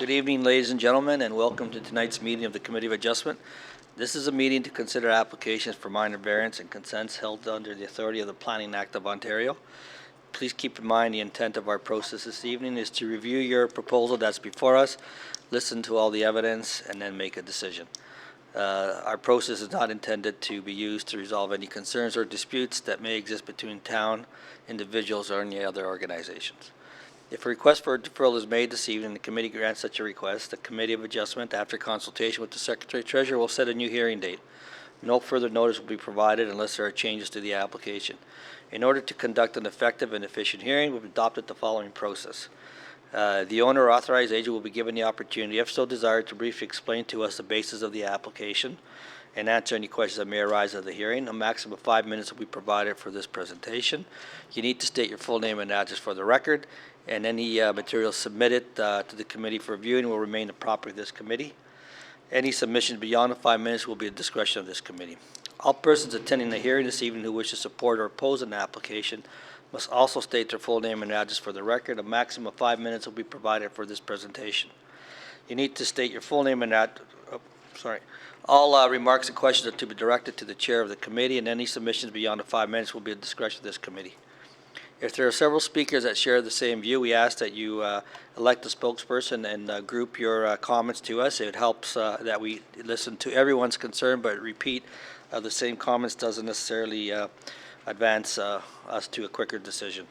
Good evening, ladies and gentlemen, and welcome to tonight's meeting of the Committee of Adjustment. This is a meeting to consider applications for minor variance and consents held under the authority of the Planning Act of Ontario. Please keep in mind the intent of our process this evening is to review your proposal that's before us, listen to all the evidence, and then make a decision. Our process is not intended to be used to resolve any concerns or disputes that may exist between town, individuals, or any other organizations. If a request for a deferral is made this evening, the committee grants such a request. The Committee of Adjustment, after consultation with the Secretary-Treasurer, will set a new hearing date. No further notice will be provided unless there are changes to the application. In order to conduct an effective and efficient hearing, we've adopted the following process. The owner or authorized agent will be given the opportunity, if so desired, to briefly explain to us the basis of the application and answer any questions that may arise at the hearing. A maximum of 5 minutes will be provided for this presentation. You need to state your full name and address for the record, and any materials submitted to the committee for viewing will remain the property of this committee. Any submissions beyond the 5 minutes will be at the discretion of this committee. All persons attending the hearing this evening who wish to support or oppose an application must also state their full name and address for the record. A maximum of 5 minutes will be provided for this presentation. You need to state your full name and address. All remarks and questions are to be directed to the chair of the committee, and any submissions beyond the 5 minutes will be at the discretion of this committee. If there are several speakers that share the same view, we ask that you elect a spokesperson and group your comments to us. It helps that we listen to everyone's concern, but repeat the same comments doesn't necessarily advance us to a quicker decision.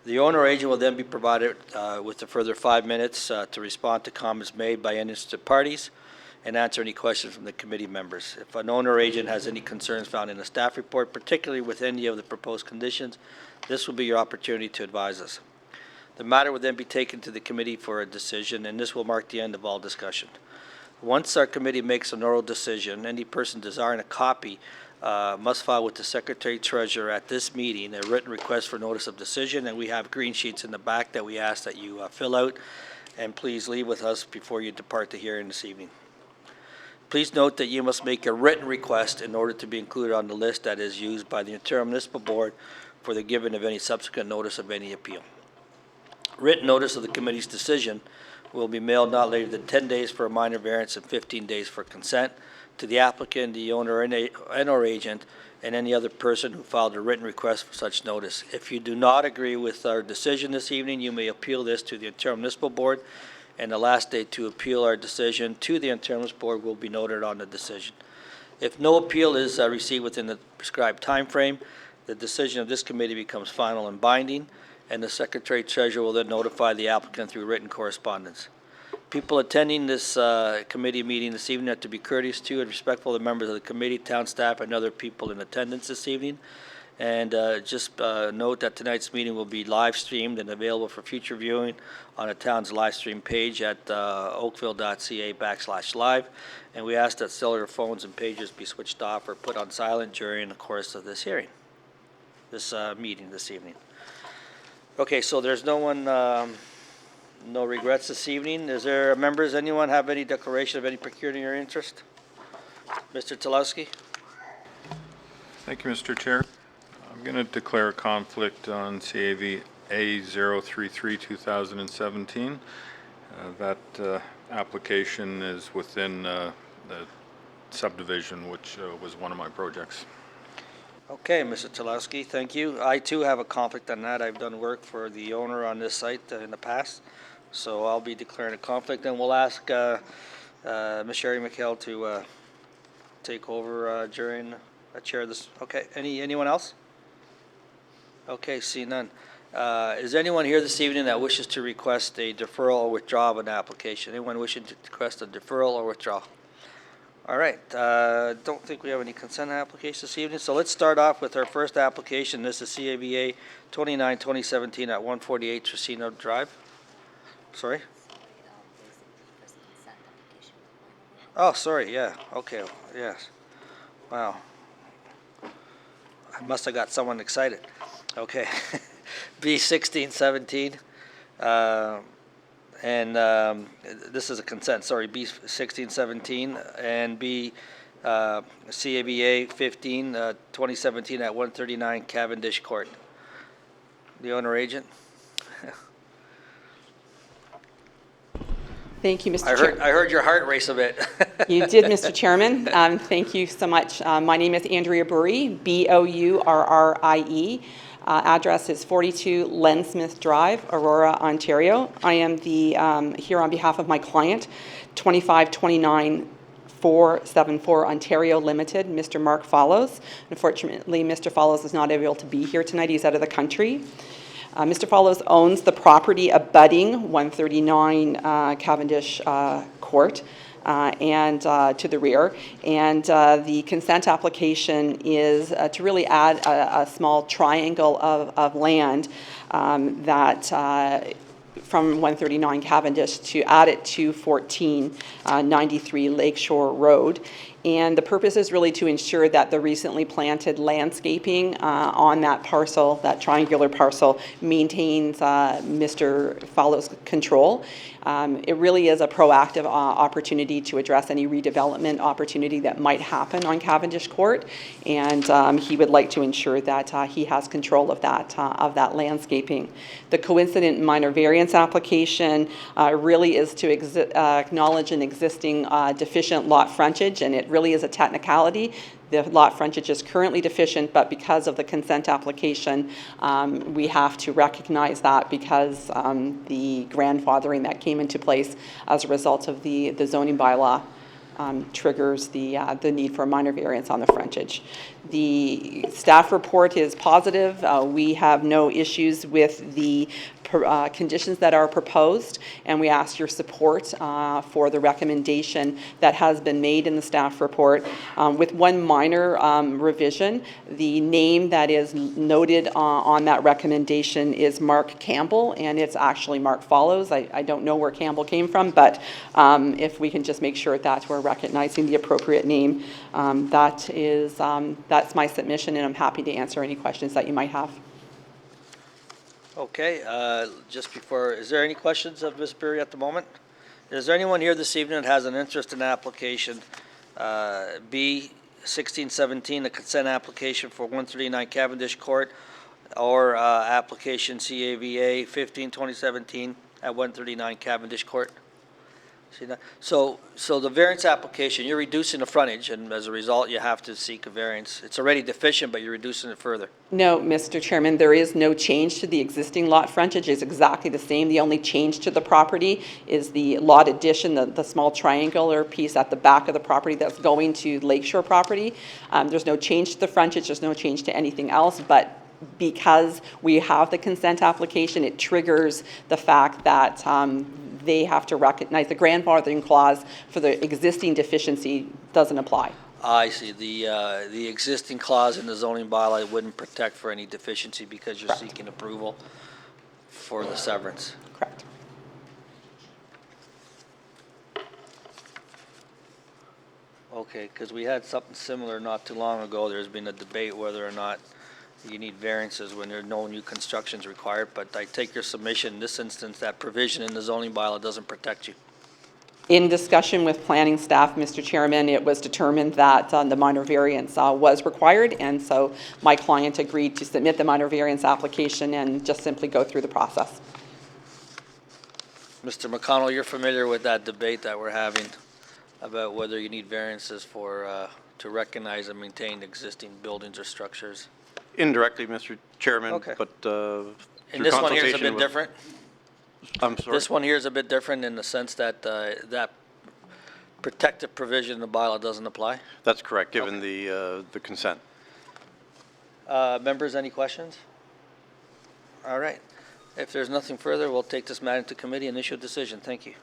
The owner or agent will then be provided with a further 5 minutes to respond to comments made by interested parties and answer any questions from the committee members. If an owner or agent has any concerns found in the staff report, particularly with any of the proposed conditions, this will be your opportunity to advise us. The matter will then be taken to the committee for a decision, and this will mark the end of all discussion. Once our committee makes an oral decision, any person desiring a copy must file with the Secretary-Treasurer at this meeting a written request for notice of decision, and we have green sheets in the back that we ask that you fill out, and please leave with us before you depart the hearing this evening. Please note that you must make a written request in order to be included on the list that is used by the Ontario Municipal Board for the giving of any subsequent notice of any appeal. Written notice of the committee's decision will be mailed not later than 10 days for a minor variance and 15 days for consent to the applicant, the owner and/or agent, and any other person who filed a written request for such notice. If you do not agree with our decision this evening, you may appeal this to the Ontario Municipal Board, and the last date to appeal our decision to the Ontario Municipal Board will be noted on the decision. If no appeal is received within the prescribed time frame, the decision of this committee becomes final and binding, and the Secretary-Treasurer will then notify the applicant through written correspondence. People attending this committee meeting this evening are to be courteous to and respectful of the members of the committee, town staff, and other people in attendance this evening. And just note that tonight's meeting will be live streamed and available for future viewing on the town's live stream page at oakville.ca/live. And we ask that cellular phones and pages be switched off or put on silent during the course of this hearing, this meeting this evening. Okay, so there's no one, no regrets this evening. Is there, members, anyone have any declaration of any pecuniary interest? Mr. Tulowski? Thank you, Mr. Chair. I'm going to declare a conflict on CAV A033-2017. That application is within the subdivision, which was one of my projects. Okay, Mr. Tulowski, thank you. I too have a conflict on that. I've done work for the owner on this site in the past, so I'll be declaring a conflict, and we'll ask Ms. Sherry McHale to take over during chair this. Okay, anyone else? Okay, see none. Is anyone here this evening that wishes to request a deferral or withdrawal of an application? Anyone wishing to request a deferral or withdrawal? All right, don't think we have any consent applications this evening, so let's start off with our first application. This is CAVA 29-2017 at 148 Tracino Drive. Sorry? Oh, sorry, yeah, okay, yes. Wow. I must have got someone excited. Okay. B1617, and this is a consent, sorry, B1617, and B CAVA 15, 2017 at 139 Cavendish Court. The owner agent. Thank you, Mr. Chair. I heard your heart race a bit. You did, Mr. Chairman. Thank you so much. My name is Andrea Burrie, B-O-U-R-R-I-E. Address is 42 Len Smith Drive, Aurora, Ontario. I am here on behalf of my client, 2529474 Ontario Limited, Mr. Mark Follows. Unfortunately, Mr. Follows is not able to be here tonight. He's out of the country. Mr. Follows owns the property abutting 139 Cavendish Court and to the rear. And the consent application is to really add a small triangle of land that from 139 Cavendish to add it to 1493 Lakeshore Road. And the purpose is really to ensure that the recently planted landscaping on that parcel, that triangular parcel, maintains Mr. Follows' control. It really is a proactive opportunity to address any redevelopment opportunity that might happen on Cavendish Court, and he would like to ensure that he has control of that landscaping. The coincident minor variance application really is to acknowledge an existing deficient lot frontage, and it really is a technicality. The lot frontage is currently deficient, but because of the consent application, we have to recognize that because the grandfathering that came into place as a result of the zoning bylaw triggers the need for a minor variance on the frontage. The staff report is positive. We have no issues with the conditions that are proposed, and we ask your support for the recommendation that has been made in the staff report with one minor revision. The name that is noted on that recommendation is Mark Campbell, and it's actually Mark Follows. I don't know where Campbell came from, but if we can just make sure that we're recognizing the appropriate name, that's my submission, and I'm happy to answer any questions that you might have. Okay, just before, is there any questions of Ms. Burrie at the moment? Is there anyone here this evening that has an interest in application B 1617, the consent application for 139 Cavendish Court, or application CAVA 15-2017 at 139 Cavendish Court? See that? So the variance application, you're reducing the frontage, and as a result, you have to seek a variance. It's already deficient, but you're reducing it further. No, Mr. Chairman, there is no change to the existing lot frontage. It's exactly the same. The only change to the property is the lot addition, the small triangular piece at the back of the property that's going to Lakeshore property. There's no change to the frontage. There's no change to anything else, but because we have the consent application, it triggers the fact that they have to recognize the grandfathering clause for the existing deficiency doesn't apply. I see. The existing clause in the zoning bylaw wouldn't protect for any deficiency because you're Correct. seeking approval for the severance. Correct. Okay, because we had something similar not too long ago. There's been a debate whether or not you need variances when there are no new constructions required, but I take your submission in this instance that provision in the zoning bylaw doesn't protect you. In discussion with planning staff, Mr. Chairman, it was determined that the minor variance was required, and so my client agreed to submit the minor variance application and just simply go through the process. Mr. McConnell, you're familiar with that debate that we're having about whether you need variances for to recognize and maintain existing buildings or structures. Indirectly, Mr. Chairman, Okay. but And this one here is a bit different? I'm sorry? This one here is a bit different in the sense that that protective provision in the bylaw doesn't apply? That's correct, given the consent. Members, any questions? All right. If there's nothing further, we'll take this matter into committee and issue a decision. Thank you.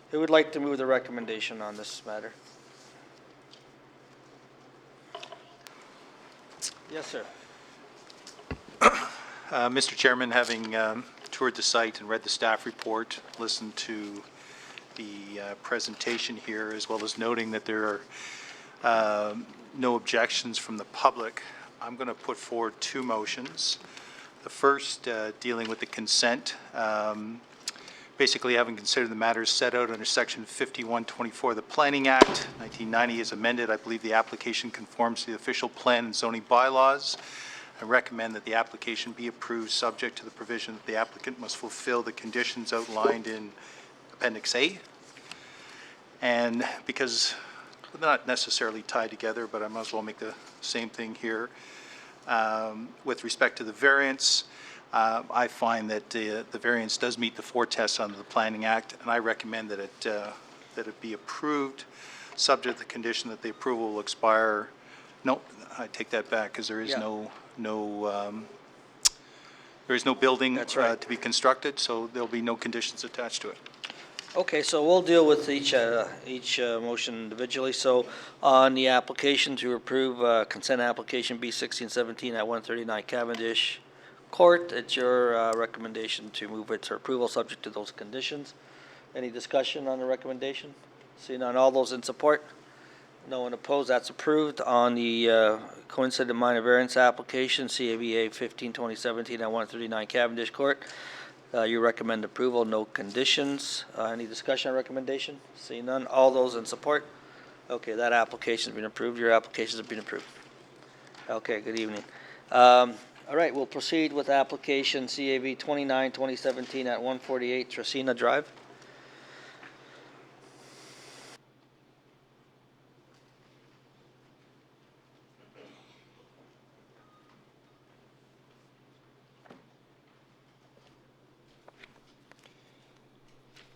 Who would like to move the recommendation on this matter? Yes, sir. Mr. Chairman, having toured the site and read the staff report, listened to the presentation here, as well as noting that there are no objections from the public, I'm going to put forward two motions. The first dealing with the consent, basically having considered the matters set out under Section 5124 of the Planning Act, 1990 is amended. I believe the application conforms to the official plan and zoning bylaws. I recommend that the application be approved subject to the provision that the applicant must fulfill the conditions outlined in Appendix A. And because they're not necessarily tied together, but I might as well make the same thing here. With respect to the variance, I find that the variance does meet the 4 tests under the Planning Act, and I recommend that it be approved, subject to the condition that the approval will expire. No, I take that back, because there is Yeah. there is no building That's right. to be constructed, so there'll be no conditions attached to it. Okay, so we'll deal with each motion individually. So on the application to approve consent application B1617 at 139 Cavendish Court, it's your recommendation to move it to approval subject to those conditions. Any discussion on the recommendation? Seeing none, all those in support? No one opposed, that's approved. On the coincident minor variance application, CAVA 15-2017 at 139 Cavendish Court, you recommend approval, no conditions. Any discussion on recommendation? Seeing none, all those in support? Okay, that application's been approved, your applications have been approved. Okay, good evening. All right, we'll proceed with application CAV 29-2017 at 148 Tresina Drive.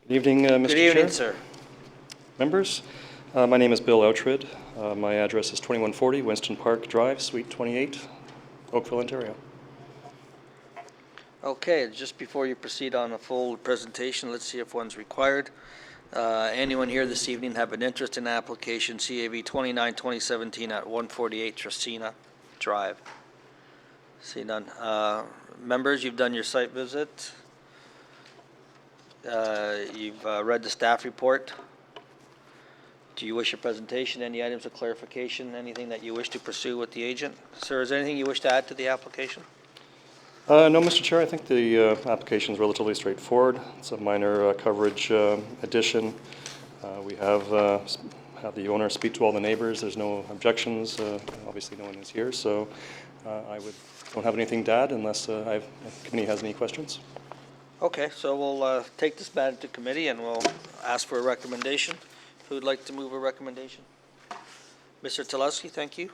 Good evening, Mr. Chair. Good evening, sir. Members, my name is Bill Outred. My address is 2140 Winston Park Drive, Suite 28, Oakville, Ontario. Okay, just before you proceed on a full presentation, let's see if one's required. Anyone here this evening have an interest in application CAV 29-2017 at 148 Tresina Drive? See none. Members, you've done your site visit. You've read the staff report. Do you wish a presentation, any items of clarification, anything that you wish to pursue with the agent? Sir, is there anything you wish to add to the application? No, Mr. Chair, I think the application is relatively straightforward. It's a minor coverage addition. We have the owner speak to all the neighbors. There's no objections. Obviously, no one is here, so don't have anything to add unless the committee has any questions. Okay, so we'll take this matter to committee and we'll ask for a recommendation. Who would like to move a recommendation? Mr. Tulowski, thank you.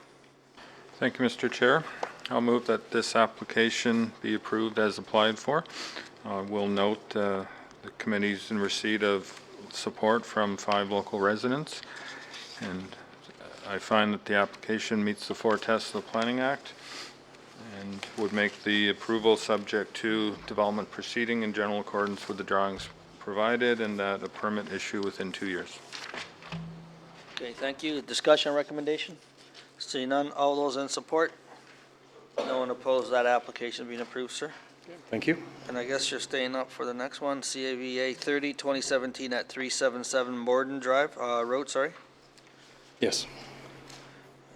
Thank you, Mr. Chair. I'll move that this application be approved as applied for. We'll note the committee's in receipt of support from 5 local residents, and I find that the application meets the 4 tests of the Planning Act and would make the approval subject to development proceeding in general accordance with the drawings provided, and that a permit issue within 2 years. Okay, thank you. Discussion on recommendation? Seeing none, all those in support? No one opposed, that application being approved, sir. Thank you. And I guess you're staying up for the next one, CAVA 30-2017 at 377 Morden Drive, Road, sorry. Yes.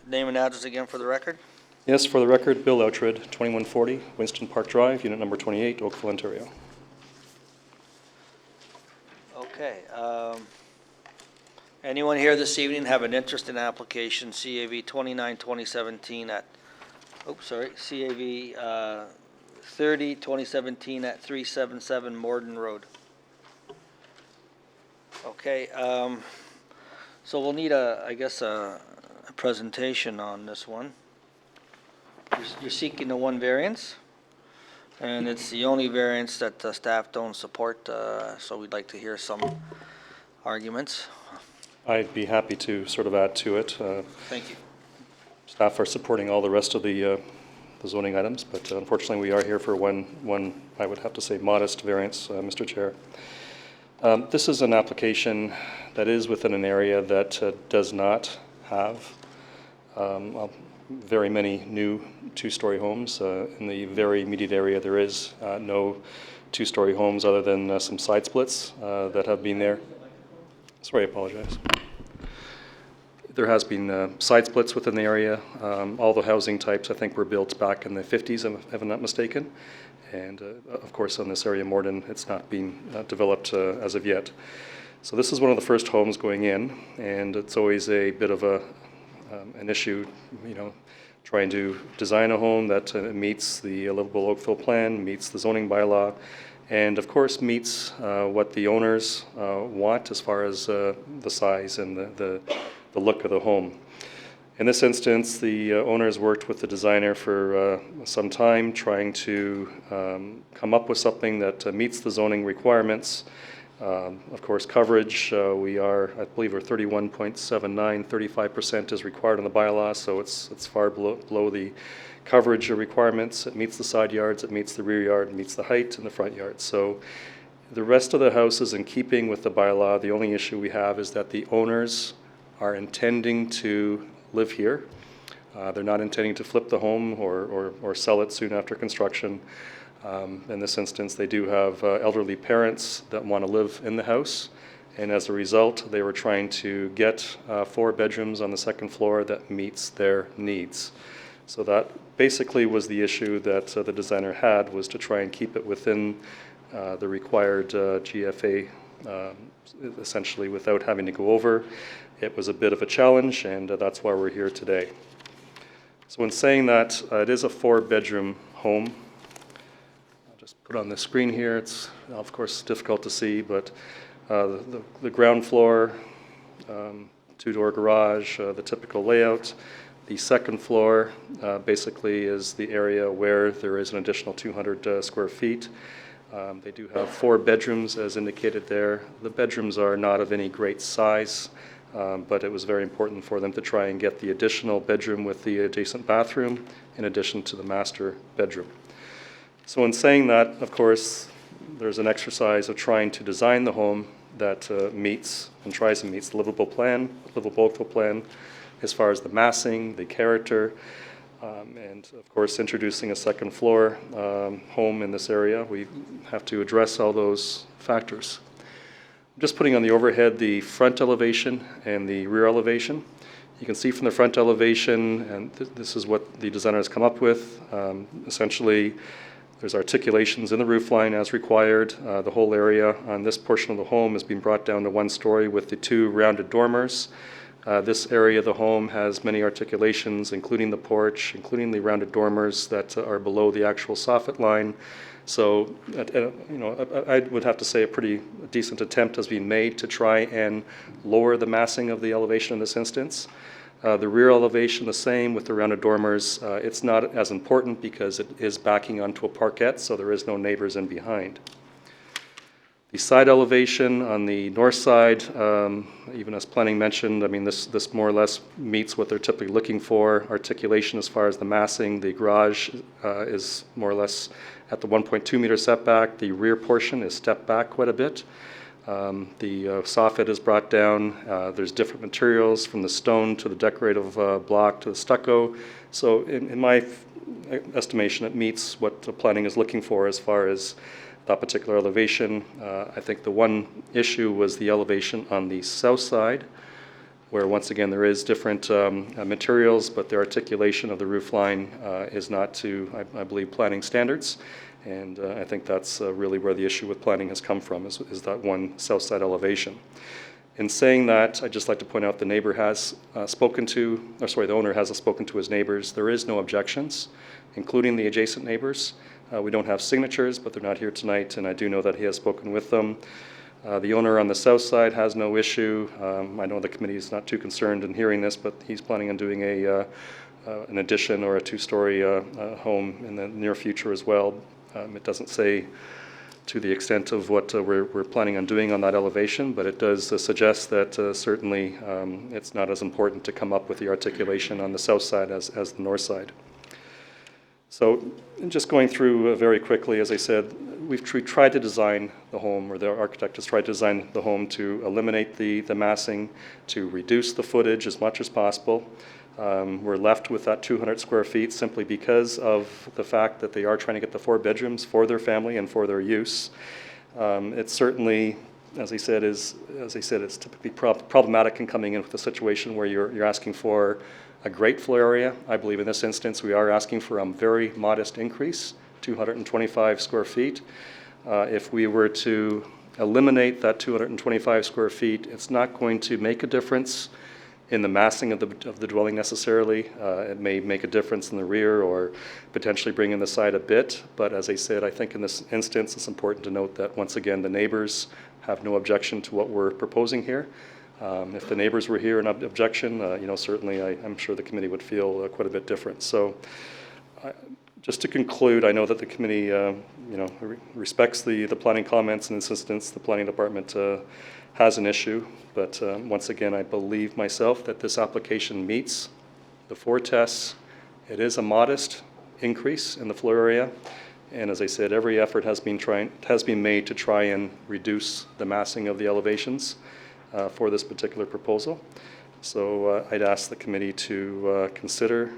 Name and address again for the record. Yes, for the record, Bill Outred, 2140 Winston Park Drive, Unit Number 28, Oakville, Ontario. Okay. Anyone here this evening have an interest in application CAV 29-2017 at, CAV 30-2017 at 377 Morden Road? Okay, so we'll need I guess a presentation on this one. You're seeking the one variance, and it's the only variance that the staff don't support, so we'd like to hear some arguments. I'd be happy to sort of add to it. Thank you. Staff are supporting all the rest of the zoning items, but unfortunately we are here for one, I would have to say, modest variance, Mr. Chair. This is an application that is within an area that does not have very many new 2-story homes. In the very immediate area, there is no 2-story homes other than some side splits that have been there. Sorry, I apologize. There has been side splits within the area. All the housing types, I think, were built back in the 50s, if I'm not mistaken. And of course, on this area, Morden, it's not been developed as of yet. So this is one of the first homes going in, and it's always a bit of an issue, trying to design a home that meets the Livable Oakville plan, meets the zoning bylaw, and of course meets what the owners want as far as the size and the look of the home. In this instance, the owners worked with the designer for some time trying to come up with something that meets the zoning requirements. Of course, coverage, I believe we're 31.79, 35% is required in the bylaw, so it's far below the coverage requirements. It meets the side yards, it meets the rear yard, it meets the height in the front yard. So the rest of the house is in keeping with the bylaw. The only issue we have is that the owners are intending to live here. They're not intending to flip the home or sell it soon after construction. In this instance, they do have elderly parents that want to live in the house, and as a result, they were trying to get 4 bedrooms on the second floor that meets their needs. So that basically was the issue that the designer had, was to try and keep it within the required GFA, essentially without having to go over. It was a bit of a challenge, and that's why we're here today. So in saying that, it is a 4-bedroom home. I'll just put on the screen here. It's, of course, difficult to see, but the ground floor, 2-door garage, the typical layout. The second floor basically is the area where there is an additional 200 square feet. They do have 4 bedrooms, as indicated there. The bedrooms are not of any great size, but it was very important for them to try and get the additional bedroom with the adjacent bathroom in addition to the master bedroom. So in saying that, of course, there's an exercise of trying to design the home that meets and tries to meet the livable plan as far as the massing, the character, and of course introducing a second floor home in this area. We have to address all those factors. I'm just putting on the overhead the front elevation and the rear elevation. You can see from the front elevation, and this is what the designer has come up with. Essentially, there's articulations in the roof line as required. The whole area on this portion of the home is being brought down to 1 story with the 2 rounded dormers. This area of the home has many articulations, including the porch, including the rounded dormers that are below the actual soffit line. So, I would have to say a pretty decent attempt has been made to try and lower the massing of the elevation in this instance. The rear elevation, the same with the rounded dormers. It's not as important because it is backing onto a parquet, so there is no neighbors in behind. The side elevation on the north side, even as planning mentioned, I mean, this more or less meets what they're typically looking for. Articulation as far as the massing, the garage is more or less at the 1.2 meter setback. The rear portion is stepped back quite a bit. The soffit is brought down. There's different materials from the stone to the decorative block to the stucco. So in my estimation, it meets what the planning is looking for as far as that particular elevation. I think the one issue was the elevation on the south side, where once again there is different materials, but the articulation of the roof line is not to, I believe, planning standards. And I think that's really where the issue with planning has come from, is that one south side elevation. In saying that, I'd just like to point out the neighbor has the owner has spoken to his neighbors. There is no objections, including the adjacent neighbors. We don't have signatures, but they're not here tonight, and I do know that he has spoken with them. The owner on the south side has no issue. I know the committee is not too concerned in hearing this, but he's planning on doing an addition or a 2-story home in the near future as well. It doesn't say to the extent of what we're planning on doing on that elevation, but it does suggest that certainly it's not as important to come up with the articulation on the south side as the north side. So just going through very quickly, as I said, we've tried to design the home, or the architect has tried to design the home to eliminate the massing, to reduce the footage as much as possible. We're left with that 200 square feet simply because of the fact that they are trying to get the 4 bedrooms for their family and for their use. It's certainly, as I said, it's typically problematic in coming in with a situation where you're asking for a great floor area. I believe in this instance we are asking for a very modest increase, 225 square feet. If we were to eliminate that 225 square feet, it's not going to make a difference in the massing of the dwelling necessarily. It may make a difference in the rear or potentially bring in the side a bit, but as I said, I think in this instance, it's important to note that once again, the neighbors have no objection to what we're proposing here. If the neighbors were here and objection, certainly I'm sure the committee would feel quite a bit different. So just to conclude, I know that the committee, respects the planning comments. In this instance, the planning department has an issue, but once again, I believe myself that this application meets the 4 tests. It is a modest increase in the floor area, and as I said, every effort has been made to try and reduce the massing of the elevations for this particular proposal. So I'd ask the committee to consider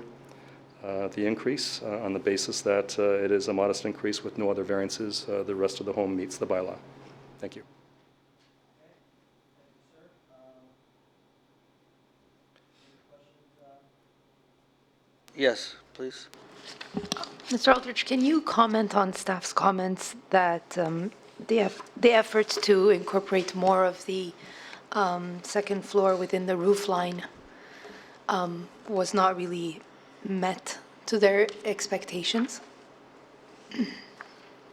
the increase on the basis that it is a modest increase with no other variances. The rest of the home meets the bylaw. Thank you. Yes, please. Mr. Aldrich, can you comment on staff's comments that the efforts to incorporate more of the second floor within the roof line was not really met to their expectations?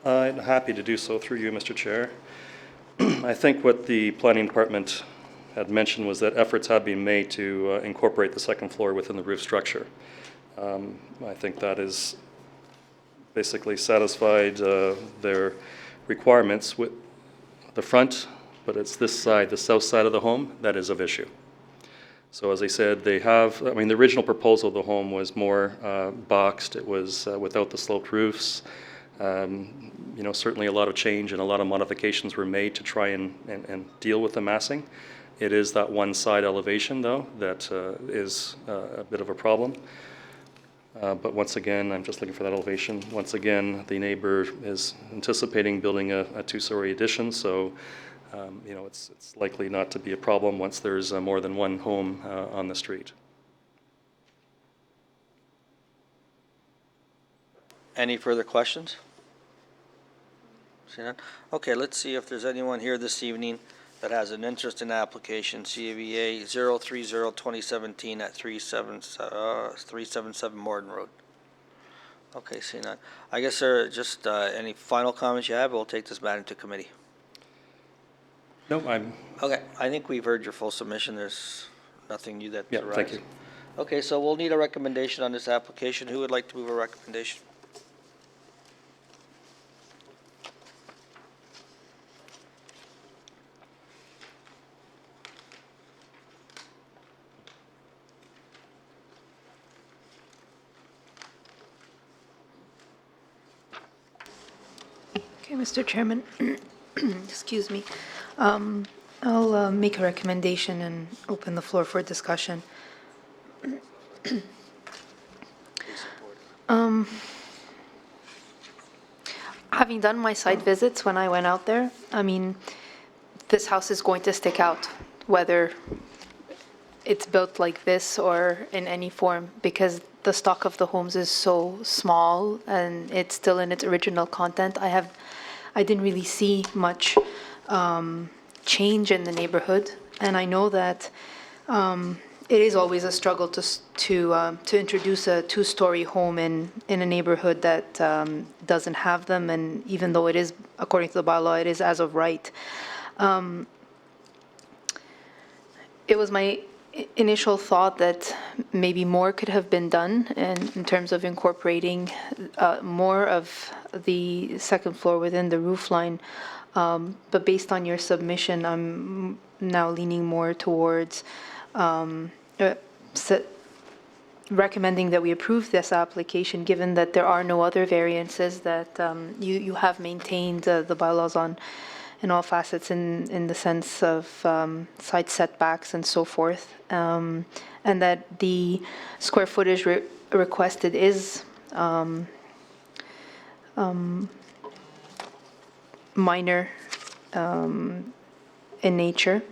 I'm happy to do so through you, Mr. Chair. I think what the planning department had mentioned was that efforts have been made to incorporate the second floor within the roof structure. I think that is basically satisfied their requirements with the front, but it's this side, the south side of the home, that is of issue. So as I said, the original proposal of the home was more boxed. It was without the sloped roofs. Certainly a lot of change and a lot of modifications were made to try and deal with the massing. It is that one side elevation, though, that is a bit of a problem. But once again, I'm just looking for that elevation. Once again, the neighbor is anticipating building a 2-story addition, so it's likely not to be a problem once there's more than one home on the street. Any further questions? See none? Okay, let's see if there's anyone here this evening that has an interest in application CVA 030-2017 at 377 Morden Road. Okay, see none. I guess, sir, just any final comments you have, we'll take this matter to committee. No, I'm... Okay, I think we've heard your full submission. There's nothing new that Yeah, arises. thank you. Okay, so we'll need a recommendation on this application. Who would like to move a recommendation? Okay, Mr. Chairman, excuse me. I'll make a recommendation and open the floor for discussion. Having done my site visits when I went out there, this house is going to stick out, whether it's built like this or in any form, because the stock of the homes is so small and it's still in its original content. I didn't really see much change in the neighborhood, and I know that it is always a struggle to introduce a 2-story home in a neighborhood that doesn't have them, and even though it is, according to the bylaw, it is as of right. It was my initial thought that maybe more could have been done in terms of incorporating more of the second floor within the roof line. But based on your submission, I'm now leaning more towards recommending that we approve this application, given that there are no other variances, that you have maintained the bylaws in all facets in the sense of side setbacks and so forth, and that the square footage requested is minor in nature.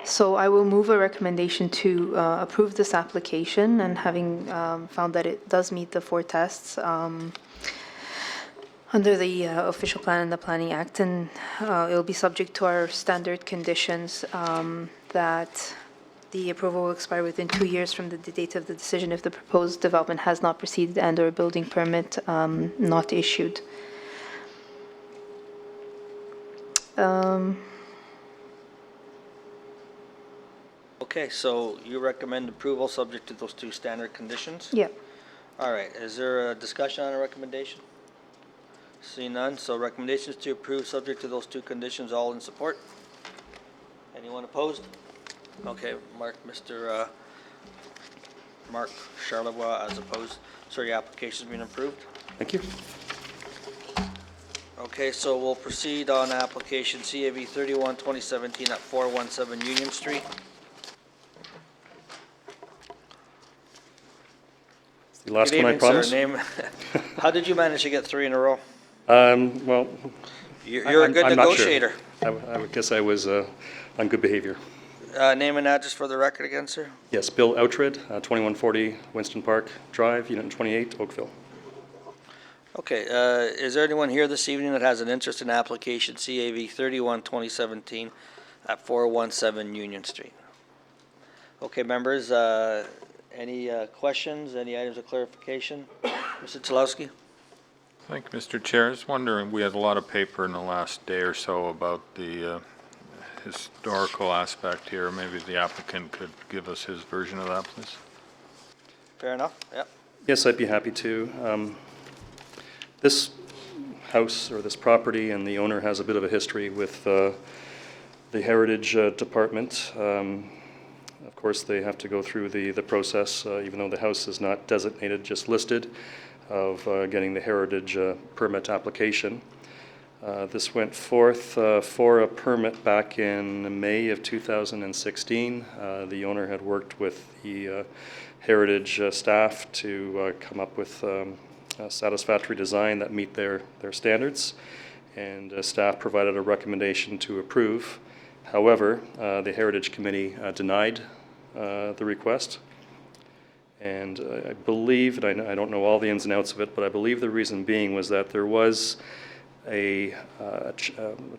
So I will move a recommendation to approve this application, and having found that it does meet the 4 tests under the official plan and the Planning Act, and it will be subject to our standard conditions that The approval will expire within 2 years from the date of the decision if the proposed development has not proceeded and/or a building permit not issued. Okay, so you recommend approval subject to those two standard conditions? Yeah. All right, is there a discussion on a recommendation? See none, so recommendations to approve subject to those two conditions, all in support? Anyone opposed? Okay, Mr. Mark Charlevoix as opposed, so your application's been approved? Thank you. Okay, so we'll proceed on application CAV 31, 2017 at 417 Union Street. It's the last Good one, I evening, promise. sir. Name, how did you manage to get 3 in a row? Well, You're a good I'm not sure. negotiator. I would guess I was on good behavior. Name and address for the record again, sir? Yes, Bill Outred, 2140 Winston Park Drive, Unit 28, Oakville. Okay, is there anyone here this evening that has an interest in application CAV 31, 2017 at 417 Union Street? Okay, members, any questions, any items of clarification? Mr. Tulowski? Thank you, Mr. Chair. I was wondering, we had a lot of paper in the last day or so about the historical aspect here. Maybe the applicant could give us his version of that, please. Fair enough, yep. Yes, I'd be happy to. This house or this property and the owner has a bit of a history with the Heritage Department. Of course, they have to go through the process, even though the house is not designated, just listed, of getting the Heritage permit application. This went forth for a permit back in May of 2016. The owner had worked with the Heritage staff to come up with a satisfactory design that meet their standards, and staff provided a recommendation to approve. However, the Heritage Committee denied the request, and I believe, and I don't know all the ins and outs of it, but I believe the reason being was that there was a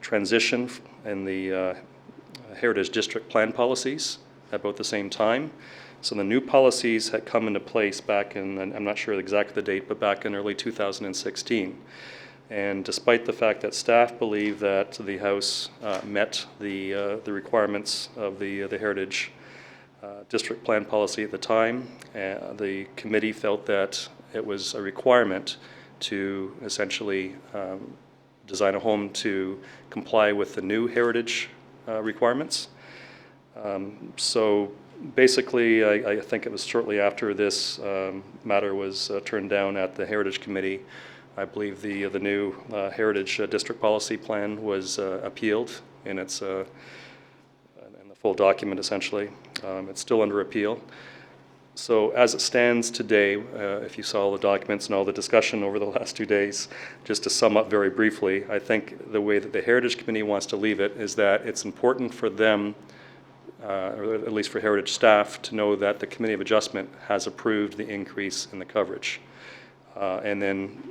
transition in the Heritage District Plan policies about the same time. So the new policies had come into place back in, I'm not sure exactly the date, but back in early 2016. And despite the fact that staff believed that the house met the requirements of the Heritage District Plan policy at the time, the committee felt that it was a requirement to essentially design a home to comply with the new heritage requirements. So basically, I think it was shortly after this matter was turned down at the Heritage Committee, I believe the new Heritage District Policy Plan was appealed in its in the full document, essentially. It's still under appeal. So as it stands today, if you saw all the documents and all the discussion over the last 2 days, just to sum up very briefly, I think the way that the Heritage Committee wants to leave it is that it's important for them, or at least for Heritage staff, to know that the Committee of Adjustment has approved the increase in the coverage. And then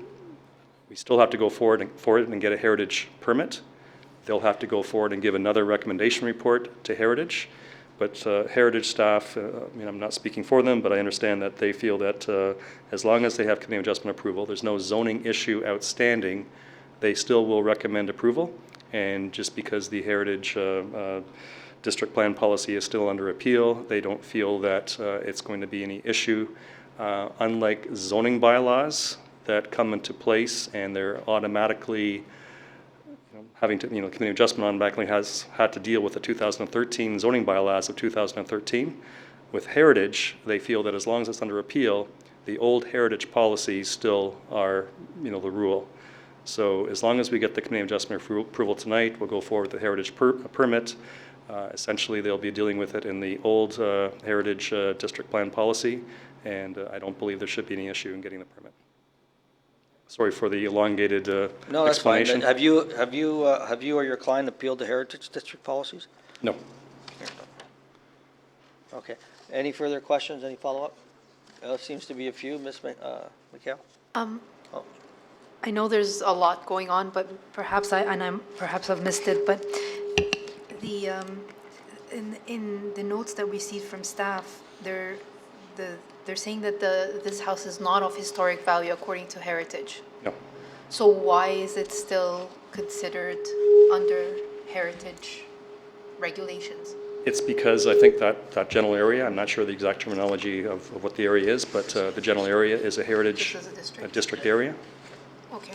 we still have to go forward and get a Heritage permit. They'll have to go forward and give another recommendation report to Heritage. But Heritage staff, I'm not speaking for them, but I understand that they feel that as long as they have Committee of Adjustment approval, there's no zoning issue outstanding, they still will recommend approval. And just because the Heritage District Plan policy is still under appeal, they don't feel that it's going to be any issue. Unlike zoning bylaws that come into place and they're automatically having to, Committee of Adjustment automatically has had to deal with the 2013 zoning bylaws of 2013. With Heritage, they feel that as long as it's under appeal, the old Heritage policies still are, the rule. So as long as we get the Committee of Adjustment approval tonight, we'll go forward with the Heritage permit. Essentially, they'll be dealing with it in the old Heritage District Plan policy, and I don't believe there should be any issue in getting the permit. Sorry for the elongated No, that's fine. explanation. Have you or your client appealed the Heritage District policies? No. Okay. Any further questions, any follow-up? Seems to be a few. Ms. McHale? I know there's a lot going on, but perhaps I've missed it, but In the notes that we received from staff, they're saying that this house is not of historic value according to heritage. No. So why is it still considered under heritage regulations? It's because I think that general area, I'm not sure the exact terminology of what the area is, but the general area is a heritage Just as a district? district area. Okay.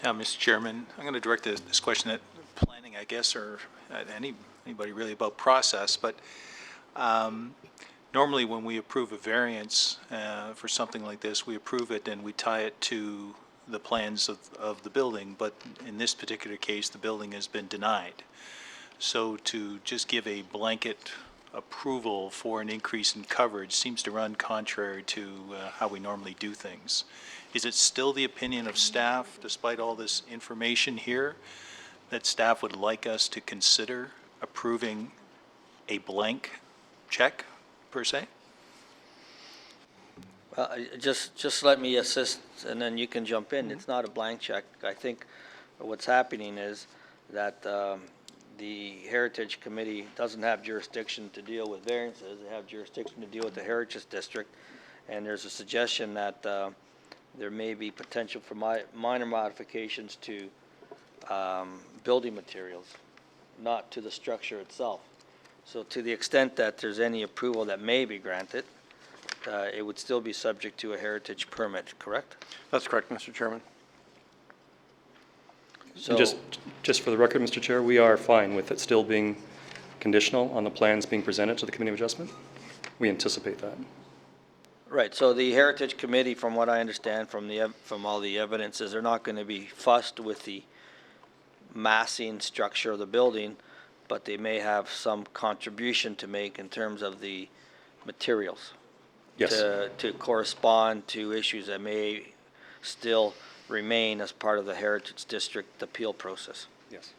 Mr. Chairman, I'm going to direct this question at planning, I guess, or at anybody really about process, but normally when we approve a variance for something like this, we approve it and we tie it to the plans of the building, but in this particular case, the building has been denied. So to just give a blanket approval for an increase in coverage seems to run contrary to how we normally do things. Is it still the opinion of staff, despite all this information here, that staff would like us to consider approving a blank check, per se? Well, just let me assist, and then you can jump in. It's not a blank check. I think what's happening is that the Heritage Committee doesn't have jurisdiction to deal with variances. They have jurisdiction to deal with the Heritage District, and there's a suggestion that there may be potential for minor modifications to building materials, not to the structure itself. So to the extent that there's any approval that may be granted, it would still be subject to a heritage permit, correct? That's correct, Mr. Chairman. So, Just for the record, Mr. Chair, we are fine with it still being conditional on the plans being presented to the Committee of Adjustment. We anticipate that. right, so the Heritage Committee, from what I understand from all the evidence, is they're not going to be fussed with the massing structure of the building, but they may have some contribution to make in terms of the materials. Yes. To correspond to issues that may still remain as part of the Heritage District appeal process. Yes.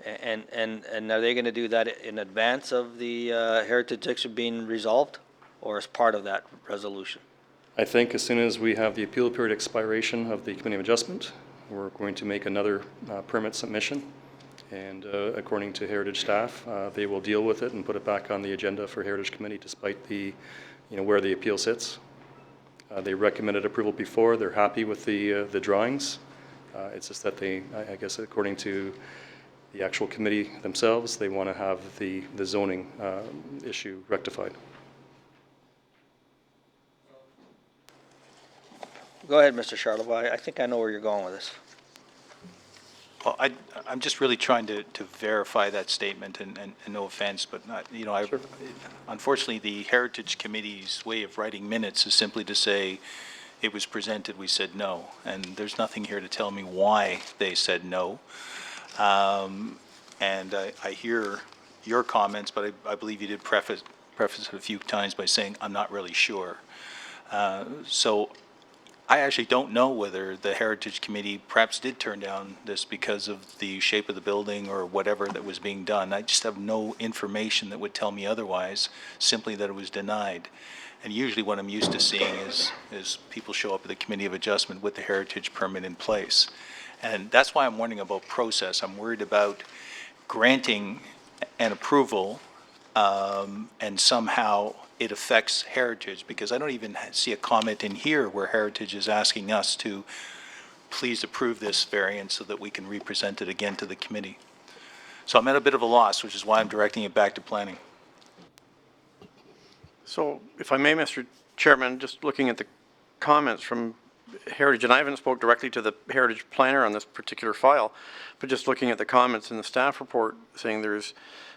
And are they going to do that in advance of the Heritage District being resolved, or as part of that resolution? I think as soon as we have the appeal period expiration of the Committee of Adjustment, we're going to make another permit submission. And according to Heritage staff, they will deal with it and put it back on the agenda for Heritage Committee despite the, where the appeal sits. They recommended approval before. They're happy with the drawings. It's just that they, I guess, according to the actual committee themselves, they want to have the zoning issue rectified. Go ahead, Mr. Charlebois. I think I know where you're going with this. Well, I'm just really trying to verify that statement, and no offense, but not, unfortunately, the Heritage Committee's way of writing minutes is simply to say, it was presented, we said no, and there's nothing here to tell me why they said no. And I hear your comments, but I believe you did preface it a few times by saying, I'm not really sure. So I actually don't know whether the Heritage Committee perhaps did turn down this because of the shape of the building or whatever that was being done. I just have no information that would tell me otherwise, simply that it was denied. And usually what I'm used to seeing is people show up at the Committee of Adjustment with the heritage permit in place. And that's why I'm wondering about process. I'm worried about granting an approval and somehow it affects Heritage, because I don't even see a comment in here where Heritage is asking us to please approve this variance so that we can represent it again to the committee. So I'm at a bit of a loss, which is why I'm directing it back to planning. So if I may, Mr. Chairman, just looking at the comments from Heritage, and I haven't spoke directly to the Heritage planner on this particular file, but just looking at the comments in the staff report saying there's,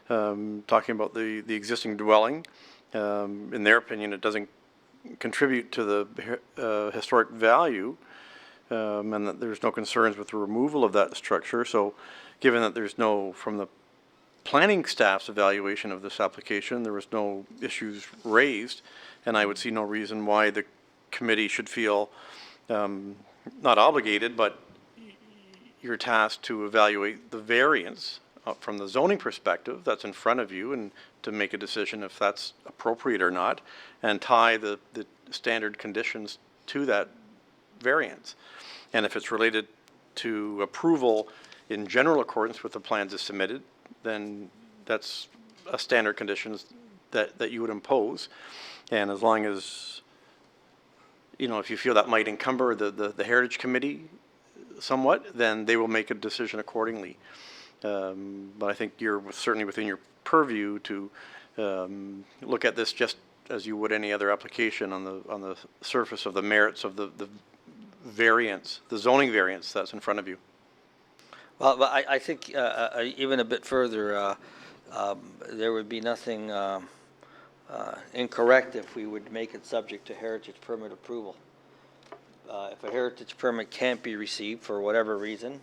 talking about the existing dwelling, in their opinion, it doesn't contribute to the historic value, and that there's no concerns with the removal of that structure. So given that there's no, from the planning staff's evaluation of this application, there was no issues raised, and I would see no reason why the committee should feel not obligated, but you're tasked to evaluate the variance from the zoning perspective that's in front of you and to make a decision if that's appropriate or not, and tie the standard conditions to that variance. And if it's related to approval in general accordance with the plans as submitted, then that's a standard condition that you would impose. And as long as, you know, if you feel that might encumber the Heritage Committee somewhat, then they will make a decision accordingly. But I think you're certainly within your purview to look at this just as you would any other application on the surface of the merits of the variance, the zoning variance that's in front of you. Well, but I think even a bit further, there would be nothing incorrect if we would make it subject to heritage permit approval. If a heritage permit can't be received for whatever reason,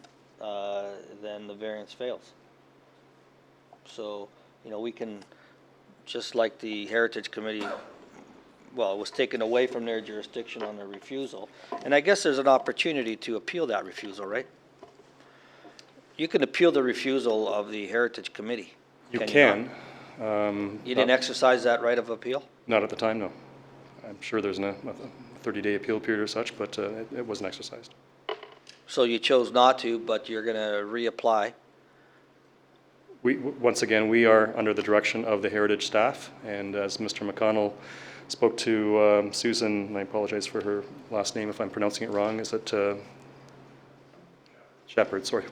then the variance fails. So, you know, we can, just like the Heritage Committee, well, it was taken away from their jurisdiction on their refusal. And I guess there's an opportunity to appeal that refusal, right? You can appeal the refusal of the Heritage Committee. You not? can. You didn't exercise that right of appeal? Not at the time, no. I'm sure there's a 30-day appeal period or such, but it wasn't exercised. So you chose not to, but you're going to reapply? Once again, we are under the direction of the Heritage staff, and as Mr. McConnell spoke to Susan, and I apologize for her last name if I'm pronouncing it wrong, is it Shepherd, sorry,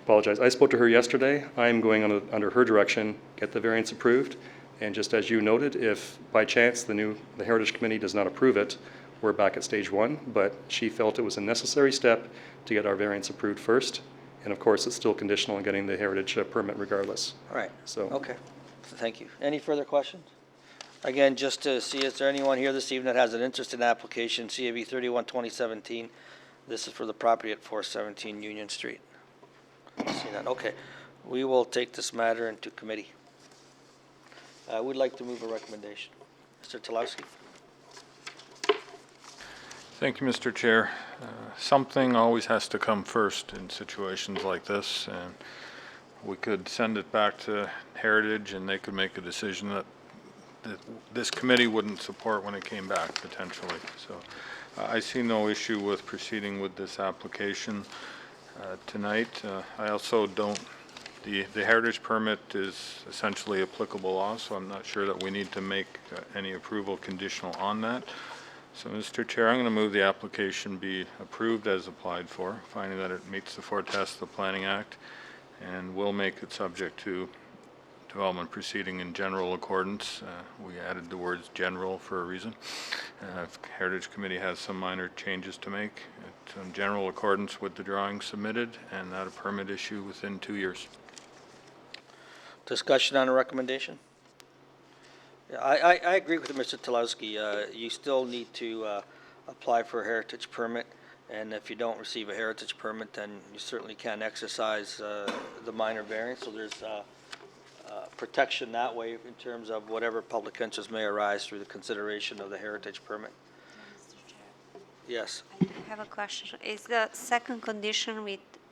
apologize. I spoke to her yesterday. I'm going under her direction, get the variance approved, and just as you noted, if by chance the Heritage Committee does not approve it, we're back at stage one, but she felt it was a necessary step to get our variance approved first, and of course, it's still conditional on getting the Heritage permit regardless. All right. So. Okay. Thank you. Any further questions? Again, just to see, is there anyone here this evening that has an interest in the application, CAB 31-2017? This is for the property at 417 Union Street. See that? Okay. We will take this matter into committee. I would like to move a recommendation. Mr. Talowski. Thank you, Mr. Chair. Something always has to come first in situations like this, and we could send it back to Heritage and they could make a decision that this committee wouldn't support when it came back, potentially. So I see no issue with proceeding with this application tonight. I also don't, the heritage permit is essentially applicable law, so I'm not sure that we need to make any approval conditional on that. So, Mr. Chair, I'm going to move the application be approved as applied for, finding that it meets the four tests of the Planning Act, and will make it subject to development proceeding in general accordance. We added the words general for a reason. If Heritage Committee has some minor changes to make, it's in general accordance with the drawings submitted, and that a permit issue within 2 years. Discussion on a recommendation? Yeah, I agree with Mr. Talowski. You still need to apply for a heritage permit, and if you don't receive a heritage permit, then you certainly can't exercise the minor variance. So there's protection that way in terms of whatever public interest may arise through the consideration of the heritage permit. Mr. Chair, Yes. I have a question. Is the second condition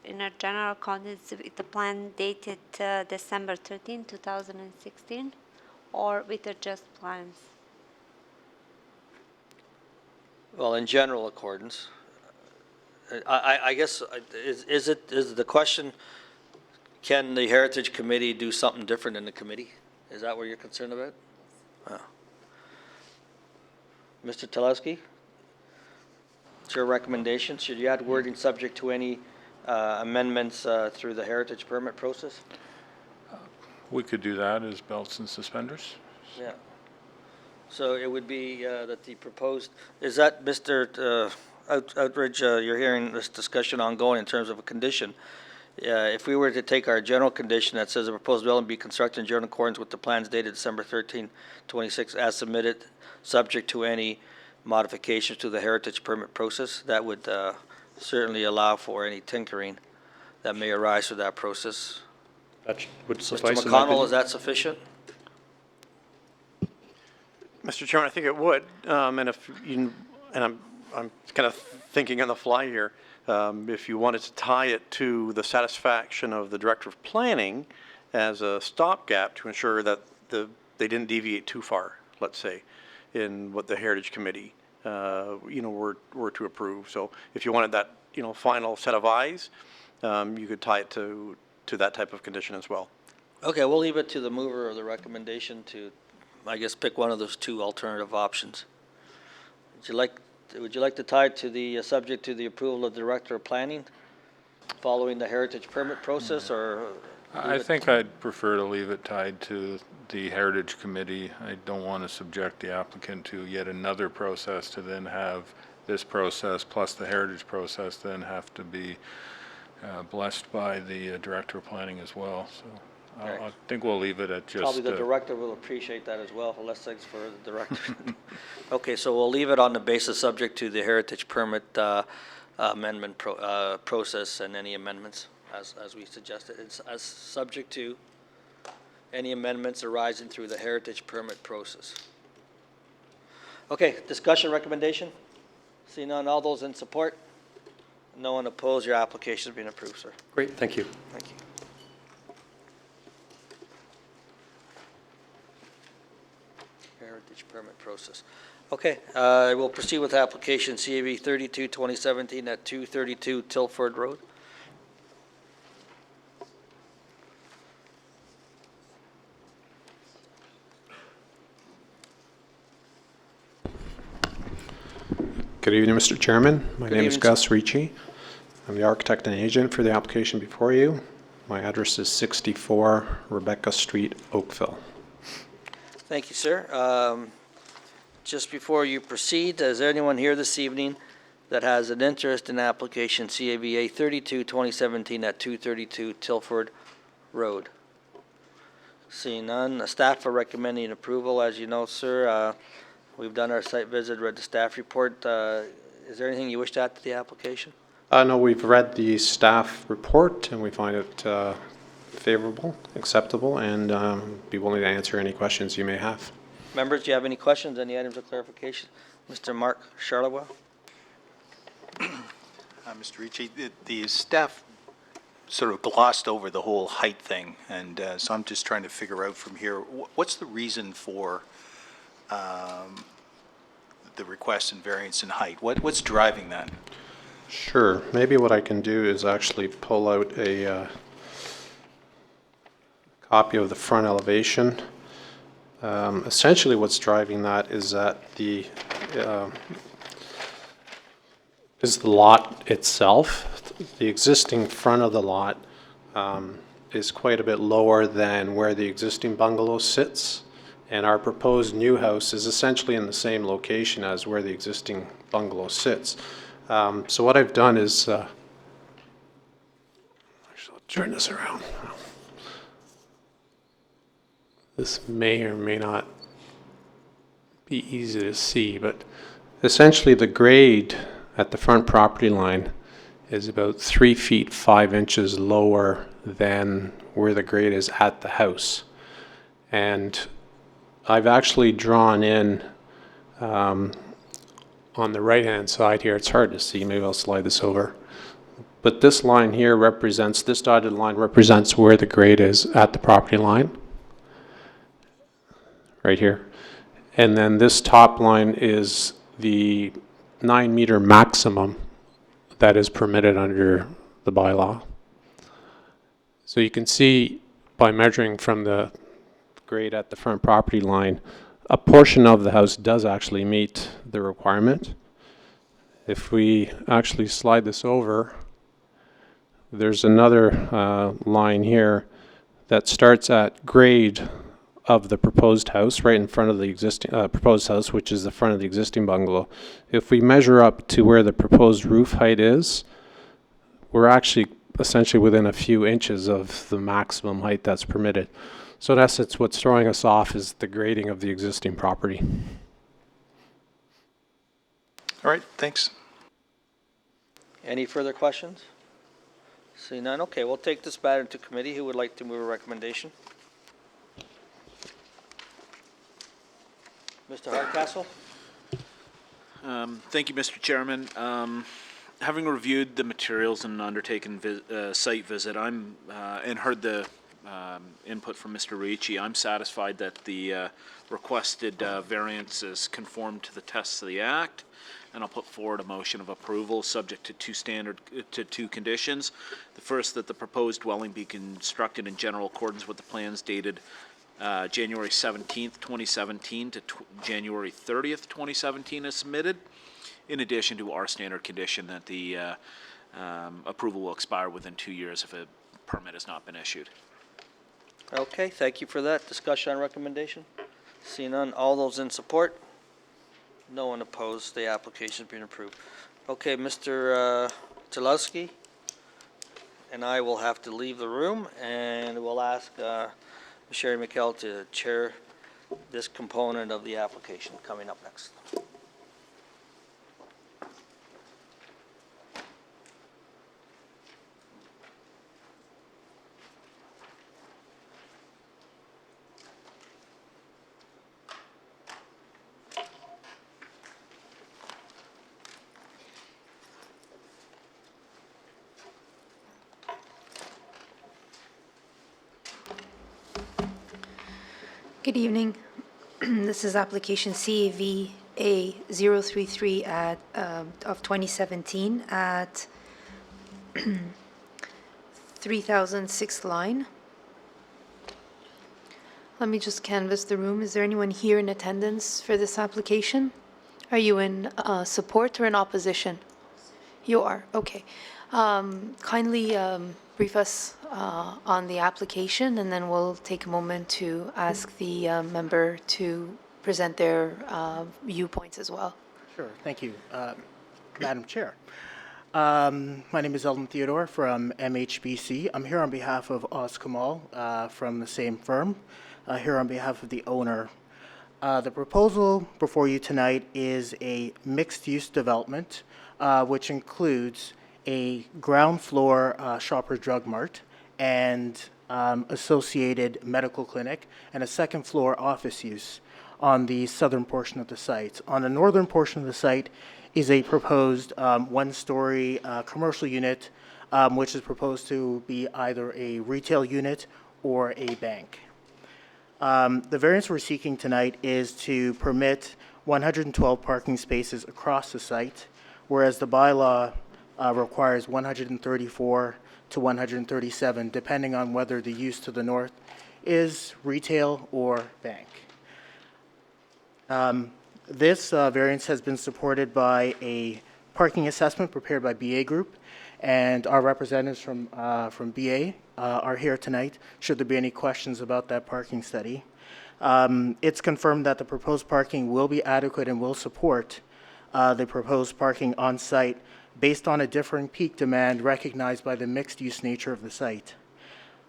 in a general accordance with the plan dated December 13, 2016, or with the just plans? Well, in general accordance. I guess, is the question, can the Heritage Committee do something different in the committee? Is that what you're concerned about? Oh. Mr. Talowski? It's your recommendation. Should you add wording subject to any amendments through the heritage permit process? We could do that as belts and suspenders. Yeah. So it would be that the proposed, is that, Mr. Outridge, you're hearing this discussion ongoing in terms of a condition. If we were to take our general condition that says the proposed building be constructed in general accordance with the plans dated December 13, 26, as submitted, subject to any modifications to the heritage permit process, that would certainly allow for any tinkering that may arise through that process. That would Mr. suffice. in my McConnell, opinion. is that sufficient? Mr. Chairman, I think it would, and if you, and I'm kind of thinking on the fly here, if you wanted to tie it to the satisfaction of the Director of Planning as a stopgap to ensure that they didn't deviate too far, let's say, in what the Heritage Committee, were to approve. So if you wanted that final set of eyes, you could tie it to that type of condition as well. Okay, we'll leave it to the mover of the recommendation to, I guess, pick one of those two alternative options. Would you like to tie it to the, subject to the approval of Director of Planning following the heritage permit process, or? I leave it- think I'd prefer to leave it tied to the Heritage Committee. I don't want to subject the applicant to yet another process to then have this process plus the Heritage process then have to be blessed by the Director of Planning as well. So Okay. I think we'll leave it at just. Probably the director will appreciate that as well. Less things for the director. Okay, so we'll leave it on the basis subject to the heritage permit amendment process and any amendments as we suggested. It's as subject to any amendments arising through the heritage permit process. Okay, discussion recommendation? See none, all those in support? No one opposed, your application has been approved, sir. Great, thank you. Thank you. Heritage permit process. Okay, we'll proceed with application CAB 32-2017 at 232 Tilford Road. Good evening, Mr. Chairman. My Good name is evening, Gus Ricci. I'm the architect and agent for the application before you. My address is 64 Rebecca Street, Oakville. Thank you, sir. Just before you proceed, is there anyone here this evening that has an interest in application CABA 32-2017 at 232 Tilford Road? Seeing none, the staff are recommending approval. As you know, sir, we've done our site visit, read the staff report. Is there anything you wish to add to the application? No, we've read the staff report and we find it favorable, acceptable, and be willing to answer any questions you may have. Members, do you have any questions, any items of clarification? Mr. Mark Charlevoix? Mr. Ricci, the staff sort of glossed over the whole height thing, and so I'm just trying to figure out from here, what's the reason for the request and variance in height? What's driving that? Sure. Maybe what I can do is actually pull out a copy of the front elevation. Essentially what's driving that is that the lot itself. The existing front of the lot is quite a bit lower than where the existing bungalow sits, and our proposed new house is essentially in the same location as where the existing bungalow sits. So what I've done is, actually I'll turn this around. This may or may not be easy to see, but essentially the grade at the front property line is about 3 feet 5 inches lower than where the grade is at the house. And I've actually drawn in on the right-hand side here, it's hard to see, maybe I'll slide this over. But this line here represents, this dotted line represents where the grade is at the property line. Right here. And then this top line is the 9-meter maximum that is permitted under the bylaw. So you can see by measuring from the grade at the front property line, a portion of the house does actually meet the requirement. If we actually slide this over, there's another line here that starts at grade of the proposed house, right in front of the existing proposed house, which is the front of the existing bungalow. If we measure up to where the proposed roof height is, we're actually essentially within a few inches of the maximum height that's permitted. So in essence, what's throwing us off is the grading of the existing property. All right, thanks. Any further questions? See none, okay, we'll take this matter to committee. Who would like to move a recommendation? Mr. Hardcastle? Thank you, Mr. Chairman. Having reviewed the materials and undertaken site visit, and heard the input from Mr. Ricci, I'm satisfied that the requested variances conform to the tests of the Act, and I'll put forward a motion of approval, subject to two conditions. The first, that the proposed dwelling be constructed in general accordance with the plans dated January 17th, 2017 to January 30th, 2017 as submitted, in addition to our standard condition that the approval will expire within 2 years if a permit has not been issued. Okay, thank you for that. Discussion on recommendation? Seeing none, all those in support? No one opposed, the application's been approved. Okay, Mr. Chalowski and I will have to leave the room, and we'll ask Sherry McKell to chair this component of the application coming up next. Good evening. This is application CAVA 033 of 2017 at 3006th line. Let me just canvass the room. Is there anyone here in attendance for this application? Are you in support or in opposition? You are, okay. Kindly brief us on the application, and then we'll take a moment to ask the member to present their viewpoints as well. Sure, thank you, Madam Chair. My name is Eldon Theodore from MHBC. I'm here on behalf of Oz Kamal from the same firm, here on behalf of the owner. The proposal before you tonight is a mixed-use development, which includes a ground floor Shoppers Drug Mart and associated medical clinic, and a second floor office use on the southern portion of the site. On the northern portion of the site is a proposed one-story commercial unit, which is proposed to be either a retail unit or a bank. The variance we're seeking tonight is to permit 112 parking spaces across the site, whereas the bylaw requires 134 to 137, depending on whether the use to the north is retail or bank. This variance has been supported by a parking assessment prepared by BA Group, and our representatives from BA are here tonight, should there be any questions about that parking study. It's confirmed that the proposed parking will be adequate and will support the proposed parking on site based on a differing peak demand recognized by the mixed-use nature of the site.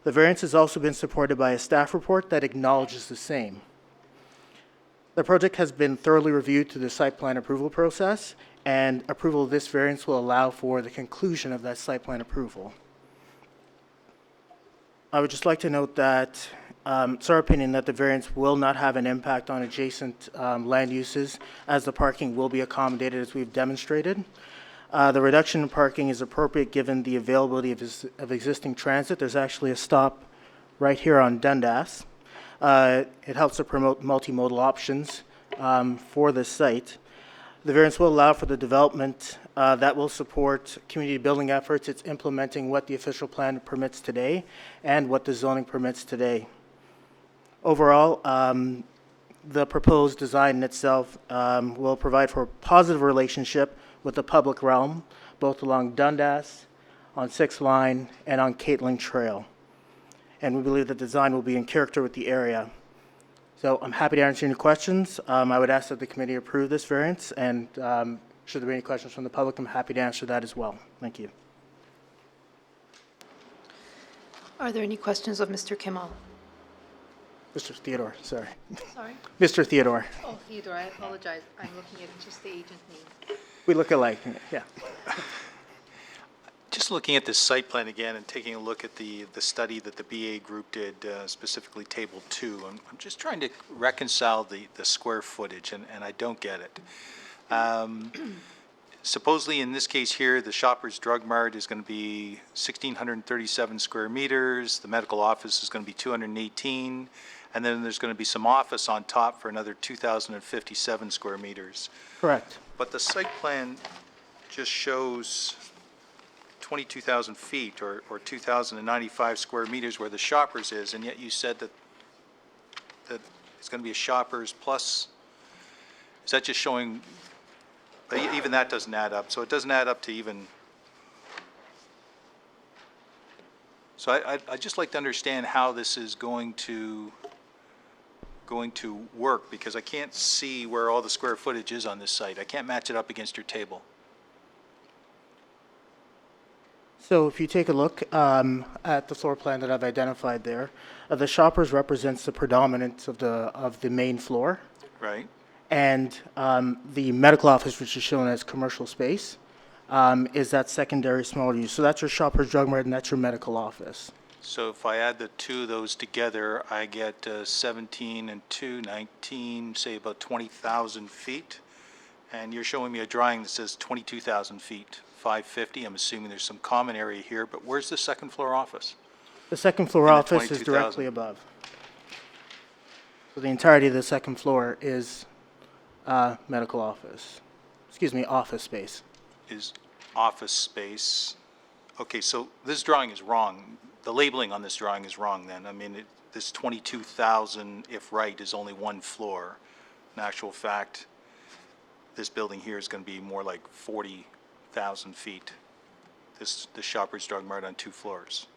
The variance has also been supported by a staff report that acknowledges the same. The project has been thoroughly reviewed through the site plan approval process, and approval of this variance will allow for the conclusion of that site plan approval. I would just like to note that it's our opinion that the variance will not have an impact on adjacent land uses, as the parking will be accommodated as we've demonstrated. The reduction in parking is appropriate given the availability of existing transit. There's actually a stop right here on Dundas. It helps to promote multimodal options for this site. The variance will allow for the development that will support community building efforts. It's implementing what the official plan permits today and what the zoning permits today. Overall, the proposed design in itself will provide for a positive relationship with the public realm, both along Dundas, on 6th Line, and on Catling Trail. And we believe the design will be in character with the area. So I'm happy to answer any questions. I would ask that the committee approve this variance, and should there be any questions from the public, I'm happy to answer that as well. Thank you. Are there any questions of Mr. Kamal? Mr. Theodore, sorry. Sorry? Mr. Theodore. Oh, Theodore, I apologize. I'm looking at just the agent name. We look alike, yeah. Just looking at this site plan again and taking a look at the study that the BA Group did, specifically Table 2, I'm just trying to reconcile the square footage, and I don't get it. Supposedly, in this case here, the Shoppers Drug Mart is going to be 1,637 square meters, the medical office is going to be 218, and then there's going to be some office on top for another 2,057 square meters. Correct. But the site plan just shows 22,000 feet or 2,095 square meters where the Shoppers is, and yet you said that it's going to be a Shoppers plus, is that just showing, even that doesn't add up, so it doesn't add up to even, so I'd just like to understand how this is going to work, because I can't see where all the square footage is on this site. I can't match it up against your table. So if you take a look at the floor plan that I've identified there, the Shoppers represents the predominance of the main floor, Right? and the medical office, which is shown as commercial space, is that secondary small use. So that's your Shoppers Drug Mart, and that's your medical office. So if I add the two of those together, I get 17 and 2, 19, say about 20,000 feet. And you're showing me a drawing that says 22,000 feet, 550. I'm assuming there's some common area here, but where's the second floor office? The second floor And the office is 22,000. directly above. So the entirety of the second floor is medical office, office space. Is office space. Okay, so this drawing is wrong. The labeling on this drawing is wrong then. I mean, this 22,000, if right, is only one floor. In actual fact, this building here is going to be more like 40,000 feet. The Shoppers Drug Mart on 2 floors.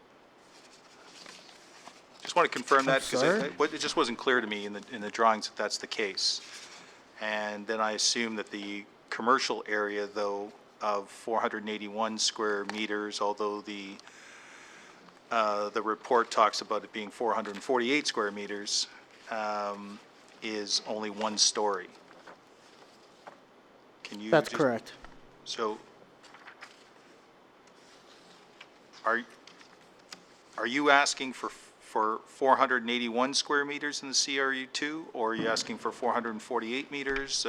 Just want to confirm that because sorry? it just wasn't clear to me in the drawings that that's the case. And then I assume that the commercial area, though, of 481 square meters, although the report talks about it being 448 square meters, is only 1 story. Can you That's just- correct. So, are you asking for 481 square meters in the CRU2, or are you asking for 448 meters?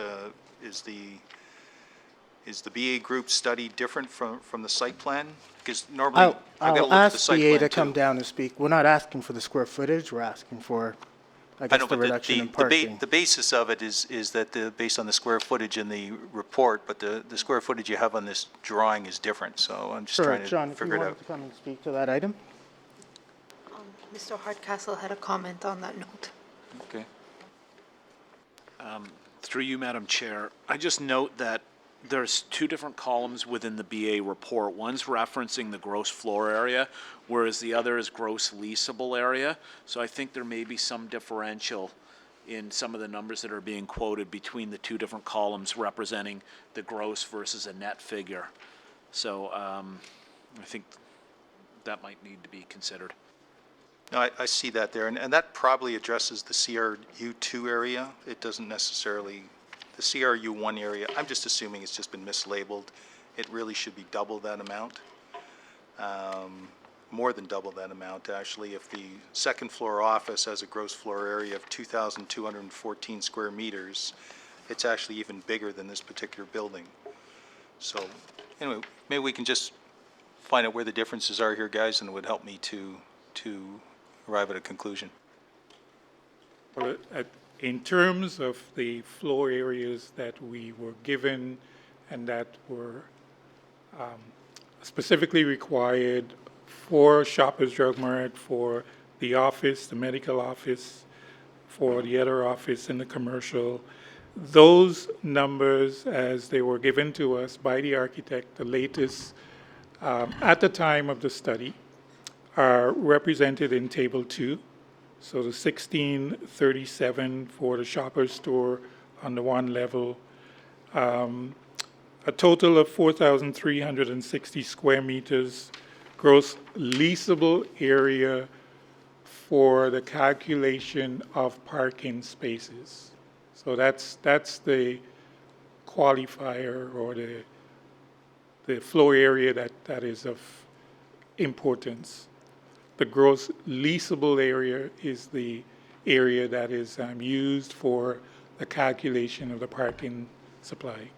Is the BA group study different from the site plan? Because normally, I've got to I'll look at the ask site BA plan to come too. down and speak. We're not asking for the square footage, we're asking for, I I guess, know, the but reduction in parking. the basis of it is that based on the square footage in the report, but the square footage you have on this drawing is different, so I'm just Sure, trying John, to if you figure it wanted out. to come and speak to that item? Mr. Hardcastle had a comment on that note. Okay. Through you, Madam Chair, I just note that there's 2 different columns within the BA report. One's referencing the gross floor area, whereas the other is gross leasable area. So I think there may be some differential in some of the numbers that are being quoted between the 2 different columns representing the gross versus a net figure. So I think that might need to be considered. No, I see that there, and that probably addresses the CRU2 area. It doesn't necessarily, the CRU1 area, I'm just assuming it's just been mislabeled. It really should be double that amount. More than double that amount, actually. If the second floor office has a gross floor area of 2,214 square meters, it's actually even bigger than this particular building. So, anyway, maybe we can just find out where the differences are here, guys, and it would help me to arrive at a conclusion. Well, in terms of the floor areas that we were given and that were specifically required for Shoppers Drug Mart, for the office, the medical office, for the other office and the commercial, those numbers as they were given to us by the architect, the latest, at the time of the study, are represented in Table 2. So the 1637 for the Shoppers store on the 1 level, a total of 4,360 square meters gross leasable area for the calculation of parking spaces. So that's the qualifier or the floor area that is of importance. The gross leasable area is the area that is used for the calculation of the parking supply.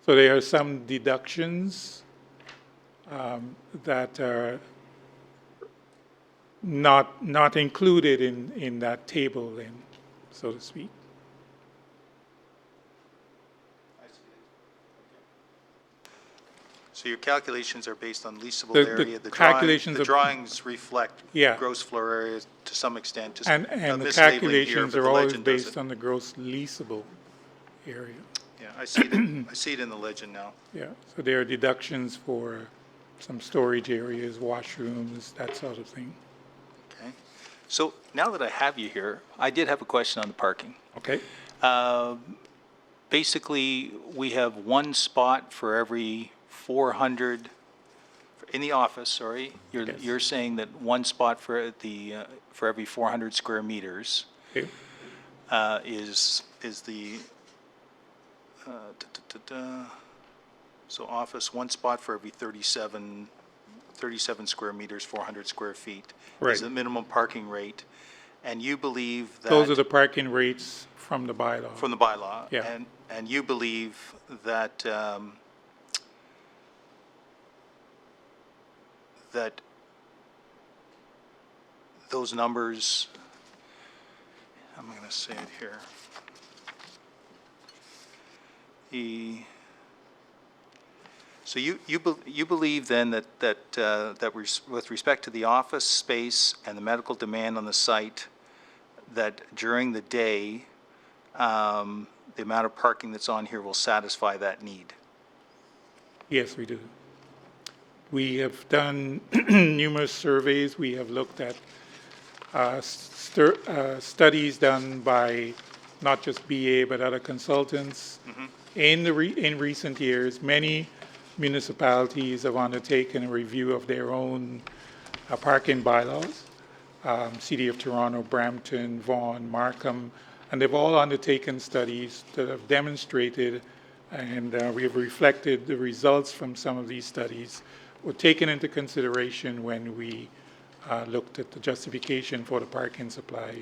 So there are some deductions that are not included in that table, then, so to speak. So your calculations are based on leasable The area? calculations The are- drawings reflect Yeah. gross floor area to some extent, just And a the mislabeling here, calculations but are the always legend does based it. on the gross leasable area. Yeah, I see it, I see it in the legend now. Yeah, so there are deductions for some storage areas, washrooms, that sort of thing. Okay. So now that I have you here, I did have a question on the parking. Okay? Basically, we have one spot for every 400, in the office, sorry. Yes. You're saying that one spot for for every 400 square meters Okay. is the, so office, one spot for every 37 square meters, 400 square feet. Right. Is the minimum parking rate. And you believe that. Those are the parking rates from the bylaw. From the bylaw. Yeah. And you believe that, that those numbers, I'm going to say it here. So you believe then that with respect to the office space and the medical demand on the site, that during the day, the amount of parking that's on here will satisfy that need? Yes, we do. We have done numerous surveys. We have looked at studies done by not just BA, but other consultants. In recent years, many municipalities have undertaken a review of their own parking bylaws. City of Toronto, Brampton, Vaughan, Markham, and they've all undertaken studies that have demonstrated, and we have reflected the results from some of these studies were taken into consideration when we looked at the justification for the parking supply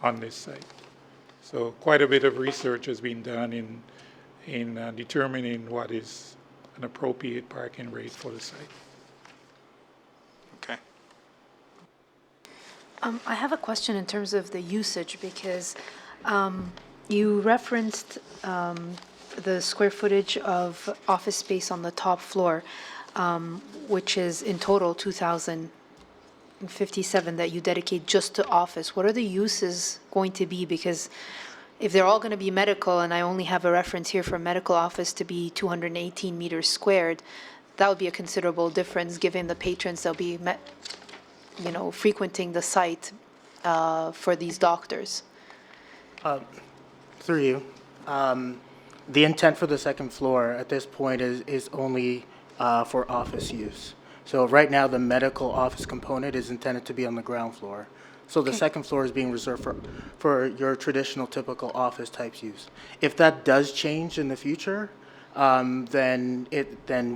on this site. So quite a bit of research has been done in determining what is an appropriate parking rate for the site. Okay. I have a question in terms of the usage, because you referenced the square footage of office space on the top floor, which is in total 2,057 that you dedicate just to office. What are the uses going to be? Because if they're all going to be medical, and I only have a reference here for medical office to be 218 meters squared, that would be a considerable difference given the patrons that'll be frequenting the site for these doctors. Through you, the intent for the second floor at this point is only for office use. So right now, the medical office component is intended to be on the ground floor. So the second floor is being reserved for your traditional, typical office types use. If that does change in the future, then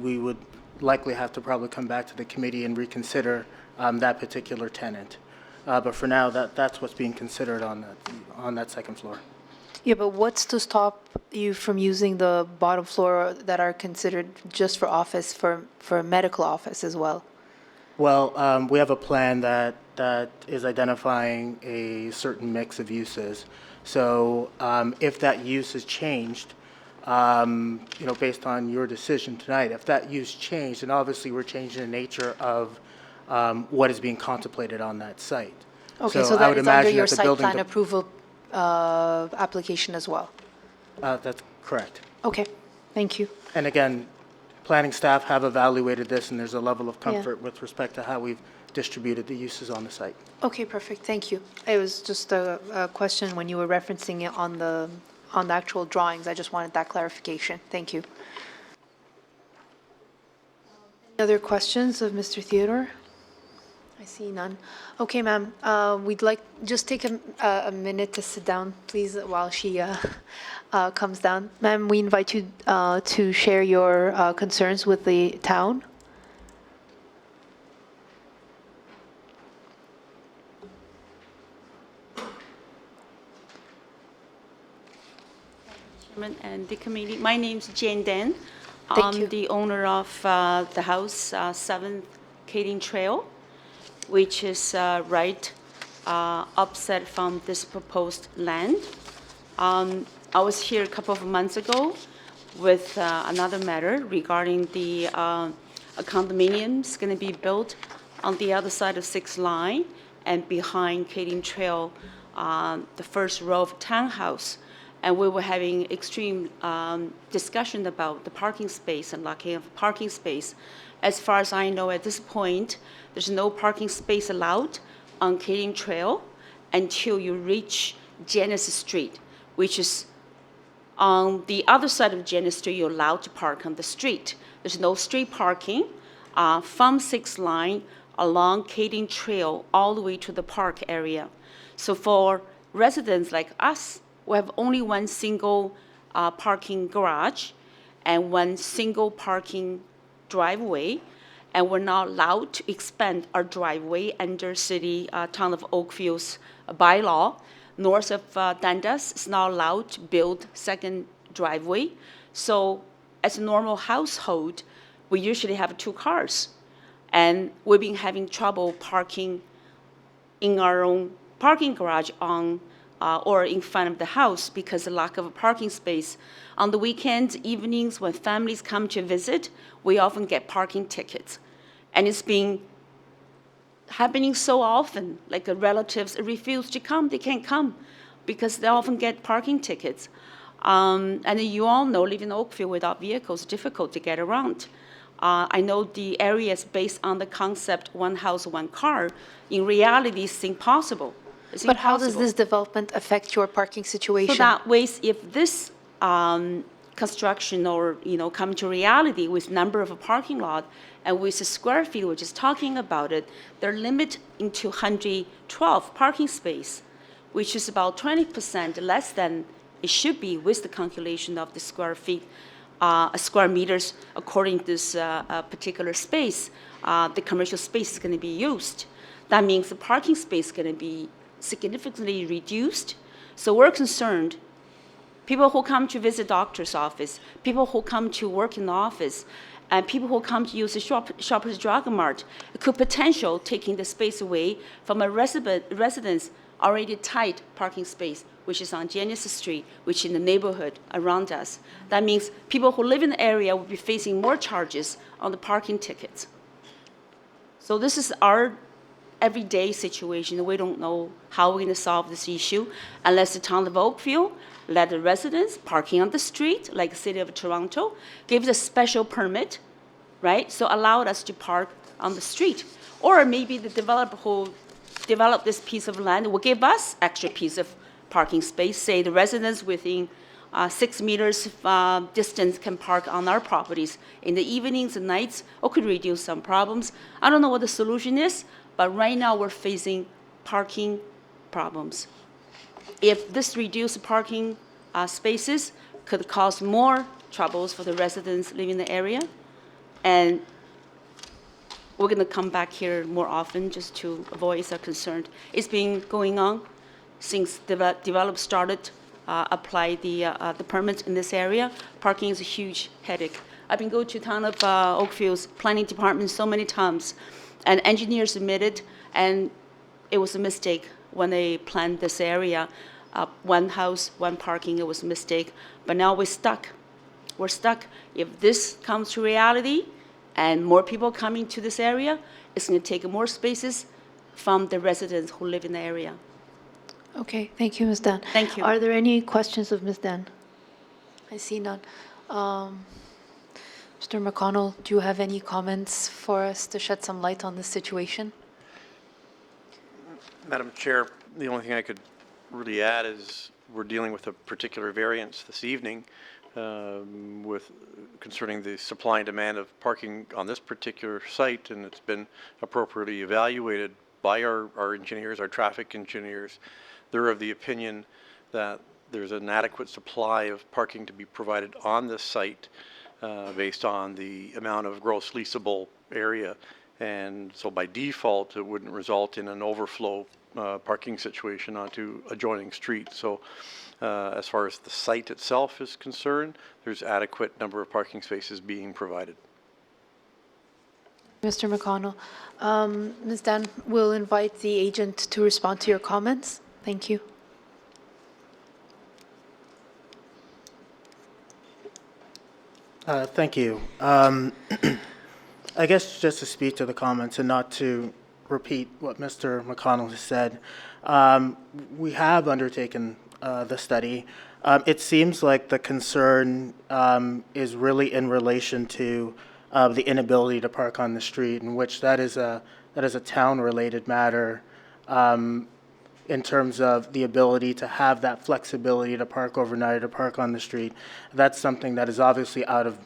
we would likely have to probably come back to the committee and reconsider that particular tenant. But for now, that's what's being considered on that second floor. Yeah, but what's to stop you from using the bottom floor that are considered just for office, for a medical office as well? Well, we have a plan that is identifying a certain mix of uses. So if that use is changed, based on your decision tonight, if that use changed, then obviously we're changing the nature of what is being contemplated on that site. Okay, so I that would is under imagine your that the site building plan approval application as well? That's correct. Okay, thank you. And again, planning staff have evaluated this, and there's a level of comfort with respect to how we've distributed the uses on the site. Okay, perfect, thank you. It was just a question when you were referencing it on the actual drawings. I just wanted that clarification. Thank you. Any other questions of Mr. Theodore? I see none. Okay, ma'am, we'd like, just take a minute to sit down, please, while she comes down. Ma'am, we invite you to share your concerns with the town. Chairman and the committee. My name's Jane Den. Thank you. I'm the owner of the house, 7th Kading Trail, which is right upset from this proposed land. I was here a couple of months ago with another matter regarding the a condominiums going to be built on the other side of 6th Line and behind Katy Trail, the first row of townhouse. And we were having extreme discussion about the parking space and lacking of parking space. As far as I know, at this point, there's no parking space allowed on Katy Trail until you reach Genesis Street, which is on the other side of Genesis Street. You're allowed to park on the street. There's no street parking from 6th Line along Katy Trail all the way to the park area. So for residents like us, we have only one single parking garage and one single parking driveway, and we're not allowed to expand our driveway under City Town of Oakville's bylaw. North of Dundas is not allowed to build second driveway. So as a normal household, we usually have 2 cars, and we've been having trouble parking in our own parking garage on or in front of the house because of lack of a parking space. On the weekends, evenings, when families come to visit, we often get parking tickets. And it's been happening so often, like relatives refuse to come, they can't come because they often get parking tickets. And you all know, living in Oakville without vehicles is difficult to get around. I know the area is based on the concept one house, one car. In reality, it's impossible. But how does this development affect your parking situation? So that way, if this construction or, come to reality with number of a parking lot and with the square feet, we're just talking about it, they're limited into 112 parking space, which is about 20% less than it should be with the calculation of the square feet, square meters according to this particular space. The commercial space is going to be used. That means the parking space is going to be significantly reduced. So we're concerned, people who come to visit doctor's office, people who come to work in the office, and people who come to use the Shoppers Drug Mart could potentially taking the space away from a resident's already tight parking space, which is on Genesis Street, which is in the neighborhood around us. That means people who live in the area will be facing more charges on the parking tickets. So this is our everyday situation. We don't know how we're going to solve this issue unless the town of Oakville let the residents parking on the street, like the city of Toronto, give a special permit, right? So allowed us to park on the street. Or maybe the developer who developed this piece of land will give us extra piece of parking space. Say the residents within 6 meters distance can park on our properties in the evenings and nights, or could reduce some problems. I don't know what the solution is, but right now we're facing parking problems. If this reduced parking spaces could cause more troubles for the residents living in the area, and we're going to come back here more often just to voice our concern. It's been going on since develop started apply the permits in this area. Parking is a huge headache. I've been going to town of Oakville's planning department so many times, and engineers admitted, and it was a mistake when they planned this area. One house, one parking, it was a mistake. But now we're stuck. We're stuck. If this comes to reality and more people coming to this area, it's going to take more spaces from the residents who live in the area. Okay, thank you, Ms. Dan. Thank you. Are there any questions of Ms. Dan? I see none. Mr. McConnell, do you have any comments for us to shed some light on this situation? Madam Chair, the only thing I could really add is we're dealing with a particular variance this evening with concerning the supply and demand of parking on this particular site, and it's been appropriately evaluated by our engineers, our traffic engineers. They're of the opinion that there's an adequate supply of parking to be provided on this site based on the amount of gross leasable area. And so by default, it wouldn't result in an overflow parking situation onto adjoining streets. So as far as the site itself is concerned, there's adequate number of parking spaces being provided. Mr. McConnell, Ms. Dan, we'll invite the agent to respond to your comments. Thank you. Thank you. I guess just to speak to the comments and not to repeat what Mr. McConnell has said, we have undertaken the study. It seems like the concern is really in relation to the inability to park on the street, in which that is a town-related matter in terms of the ability to have that flexibility to park overnight or to park on the street. That's something that is obviously out of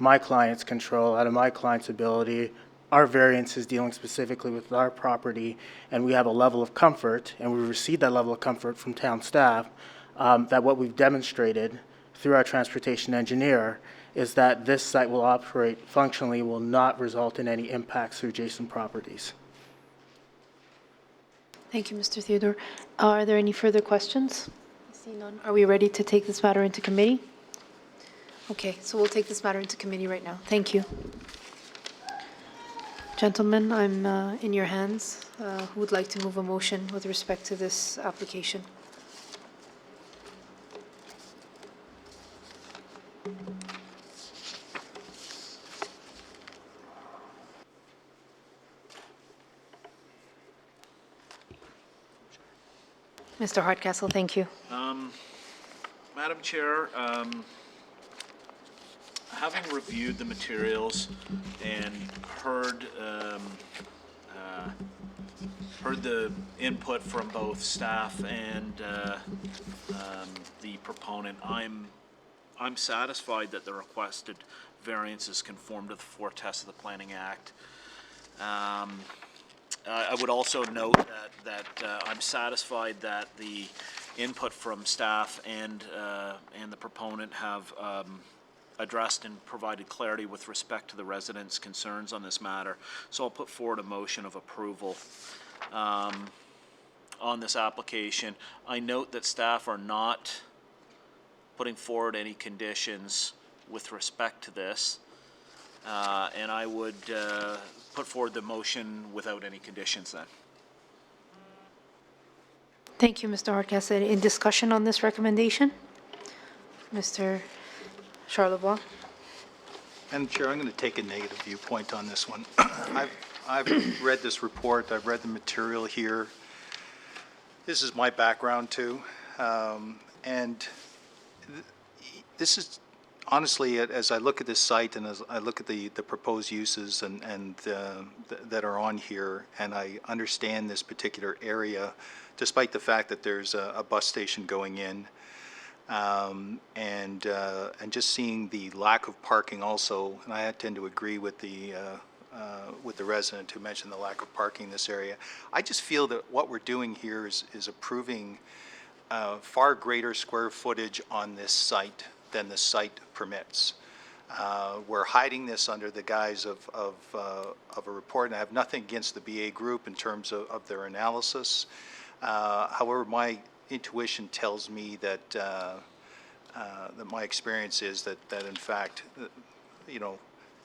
my client's control, out of my client's ability. Our variance is dealing specifically with our property, and we have a level of comfort, and we received that level of comfort from town staff, that what we've demonstrated through our transportation engineer is that this site will operate functionally, will not result in any impacts to adjacent properties. Thank you, Mr. Theodore. Are there any further questions? I see none. Are we ready to take this matter into committee? Okay, so we'll take this matter into committee right now. Thank you. Gentlemen, I'm in your hands. Who would like to move a motion with respect to this application? Mr. Hardcastle, thank you. Madam Chair, having reviewed the materials and heard the input from both staff and the proponent, I'm satisfied that the requested variances conform to the four tests of the Planning Act. I would also note that I'm satisfied that the input from staff and the proponent have addressed and provided clarity with respect to the residents' concerns on this matter. So I'll put forward a motion of approval on this application. I note that staff are not putting forward any conditions with respect to this, and I would put forward the motion without any conditions then. Thank you, Mr. Hardcastle. In discussion on this recommendation? Mr. Charlebois? Madam Chair, I'm going to take a negative viewpoint on this one. I've read this report, I've read the material here. This is my background too. And this is, honestly, as I look at this site and as I look at the proposed uses and that are on here, and I understand this particular area, despite the fact that there's a bus station going in, and just seeing the lack of parking also, and I tend to agree with the resident who mentioned the lack of parking in this area. I just feel that what we're doing here is approving far greater square footage on this site than the site permits. We're hiding this under the guise of a report, and I have nothing against the BA group in terms of their analysis. However, my intuition tells me that that my experience is that in fact,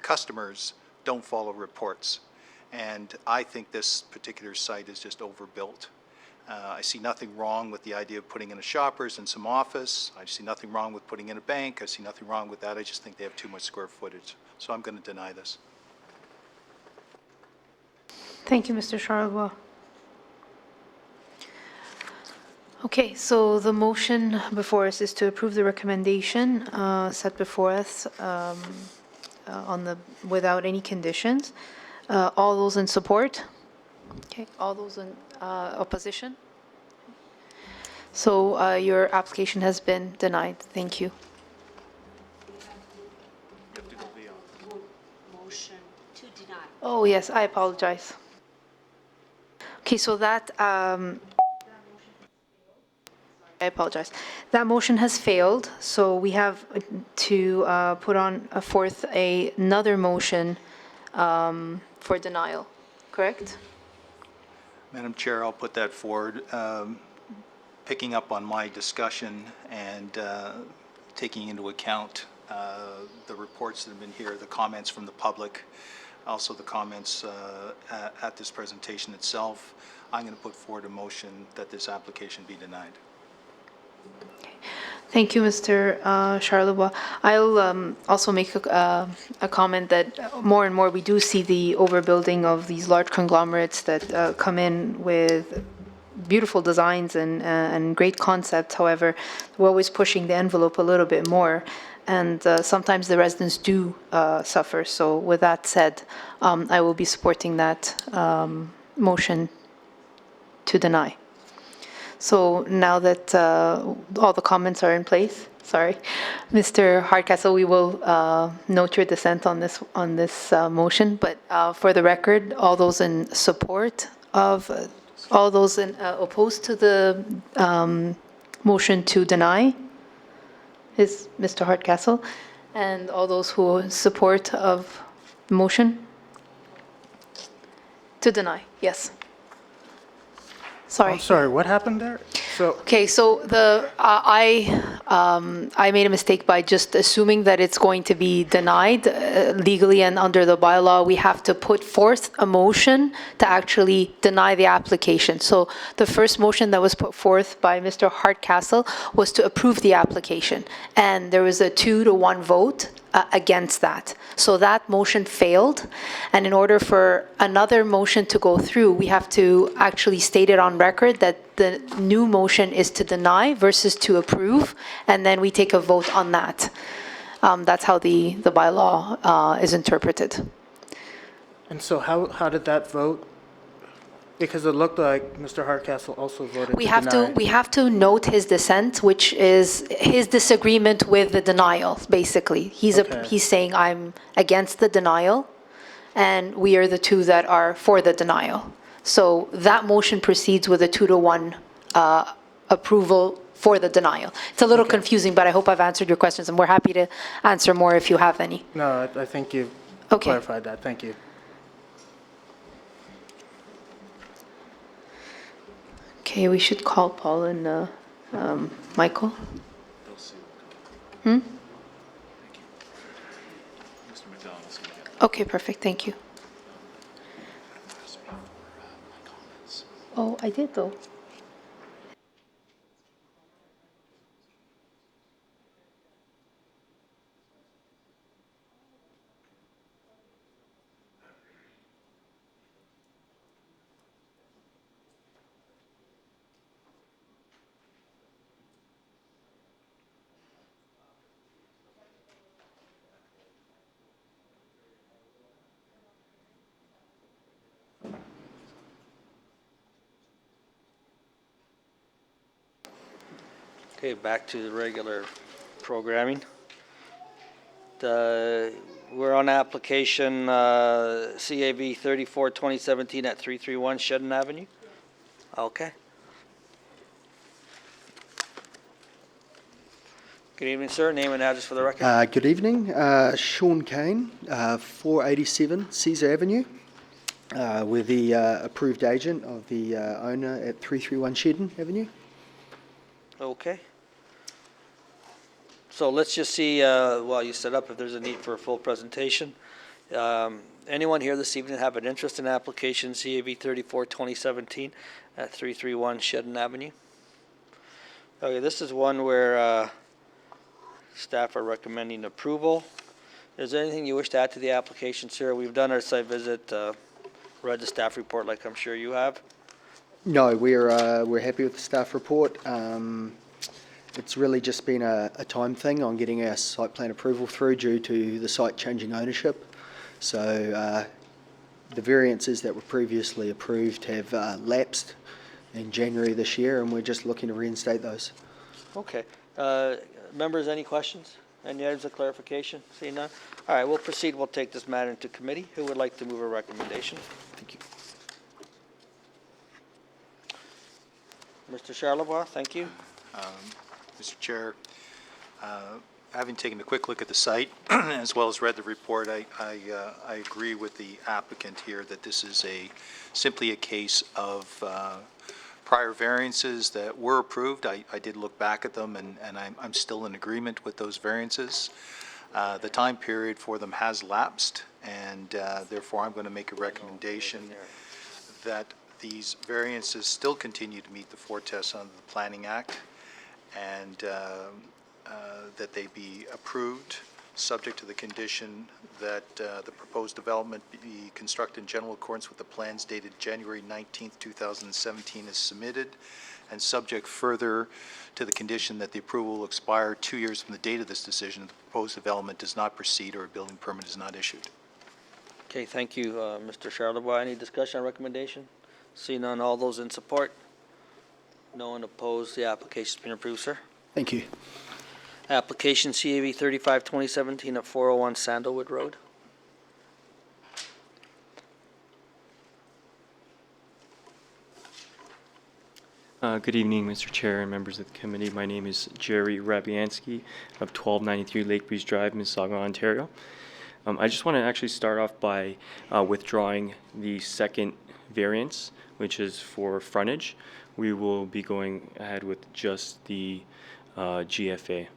customers don't follow reports, and I think this particular site is just overbuilt. I see nothing wrong with the idea of putting in a Shoppers and some office. I see nothing wrong with putting in a bank. I see nothing wrong with that. I just think they have too much square footage. So I'm going to deny this. Thank you, Mr. Charlebois. Okay, so the motion before us is to approve the recommendation set before us without any conditions. All those in support? Okay, all those in opposition? So your application has been denied. Thank you. Motion to deny. Oh, yes, I apologize. Okay, so that, I apologize. That motion has failed, so we have to put on forth another motion for denial, correct? Madam Chair, I'll put that forward. Picking up on my discussion and taking into account the reports that have been here, the comments from the public, also the comments at this presentation itself, I'm going to put forward a motion that this application be denied. Okay. Thank you, Mr. Charlebois. I'll also make a comment that more and more we do see the overbuilding of these large conglomerates that come in with beautiful designs and great concepts. However, we're always pushing the envelope a little bit more, and sometimes the residents do suffer. So with that said, I will be supporting that motion to deny. So now that all the comments are in place, sorry, Mr. Hardcastle, we will note your dissent on this motion. But for the record, all those in support of, all those opposed to the motion to deny is Mr. Hardcastle, and all those who support of the motion to deny. Yes. Sorry. I'm sorry, what happened there? So, Okay, so I made a mistake by just assuming that it's going to be denied legally, and under the bylaw, we have to put forth a motion to actually deny the application. So the first motion that was put forth by Mr. Hardcastle was to approve the application, and there was a 2-to-1 vote against that. So that motion failed, and in order for another motion to go through, we have to actually state it on record that the new motion is to deny versus to approve, and then we take a vote on that. That's how the bylaw is interpreted. and so how did that vote? Because it looked like Mr. Hardcastle also voted We to have deny. we have to note his dissent, which is his disagreement with the denial, basically. Okay. He's saying, I'm against the denial, and we are the two that are for the denial. So that motion proceeds with a 2-to-1 approval for the denial. It's a little confusing, but I hope I've answered your questions, and we're happy to answer more if you have any. No, I think you Okay. clarified that. Thank you. Okay, we should call Paul and Michael. Okay, perfect, thank you. Oh, I did though. Okay, back to the regular programming. We're on application CAV 34-2017 at 331 Shedden Avenue. Okay. Good evening, sir. Name and address for the record. Good evening. Sean Kane, 487 Caesar Avenue. We're the approved agent of the owner at 331 Shedden Avenue. Okay. So let's just see, while you set up, if there's a need for a full presentation. Anyone here this evening have an interest in application CAV 34-2017 at 331 Shedden Avenue? Okay, this is one where staff are recommending approval. Is there anything you wish to add to the application, sir? We've done our site visit, read the staff report like I'm sure you have. No, we're happy with the staff report. It's really just been a time thing on getting our site plan approval through due to the site changing ownership. So the variances that were previously approved have lapsed in January this year, and we're just looking to reinstate those. Okay. Members, any questions? Any items of clarification? Seeing none? All right, we'll proceed. We'll take this matter into committee. Who would like to move a recommendation? Thank you. Mr. Charlebois, thank you. Mr. Chair, having taken a quick look at the site as well as read the report, I agree with the applicant here that this is simply a case of prior variances that were approved. I did look back at them, and I'm still in agreement with those variances. The time period for them has lapsed, and therefore I'm going to make a recommendation that these variances still continue to meet the 4 tests under the Planning Act, and that they be approved, subject to the condition that the proposed development be constructed in general accordance with the plans dated January 19th, 2017 as submitted, and subject further to the condition that the approval will expire 2 years from the date of this decision if the proposed development does not proceed or a building permit is not issued. Okay, thank you, Mr. Charlebois. Any discussion on recommendation? See none, all those in support? No one opposed, the application's been approved, sir. Thank you. Application CAV 35-2017 at 401 Sandalwood Road. Good evening, Mr. Chair and members of the committee. My name is Jerry Rabiansky of 1293 Lake Breeze Drive, Mississauga, Ontario. I just want to actually start off by withdrawing the second variance, which is for frontage. We will be going ahead with just the GFA.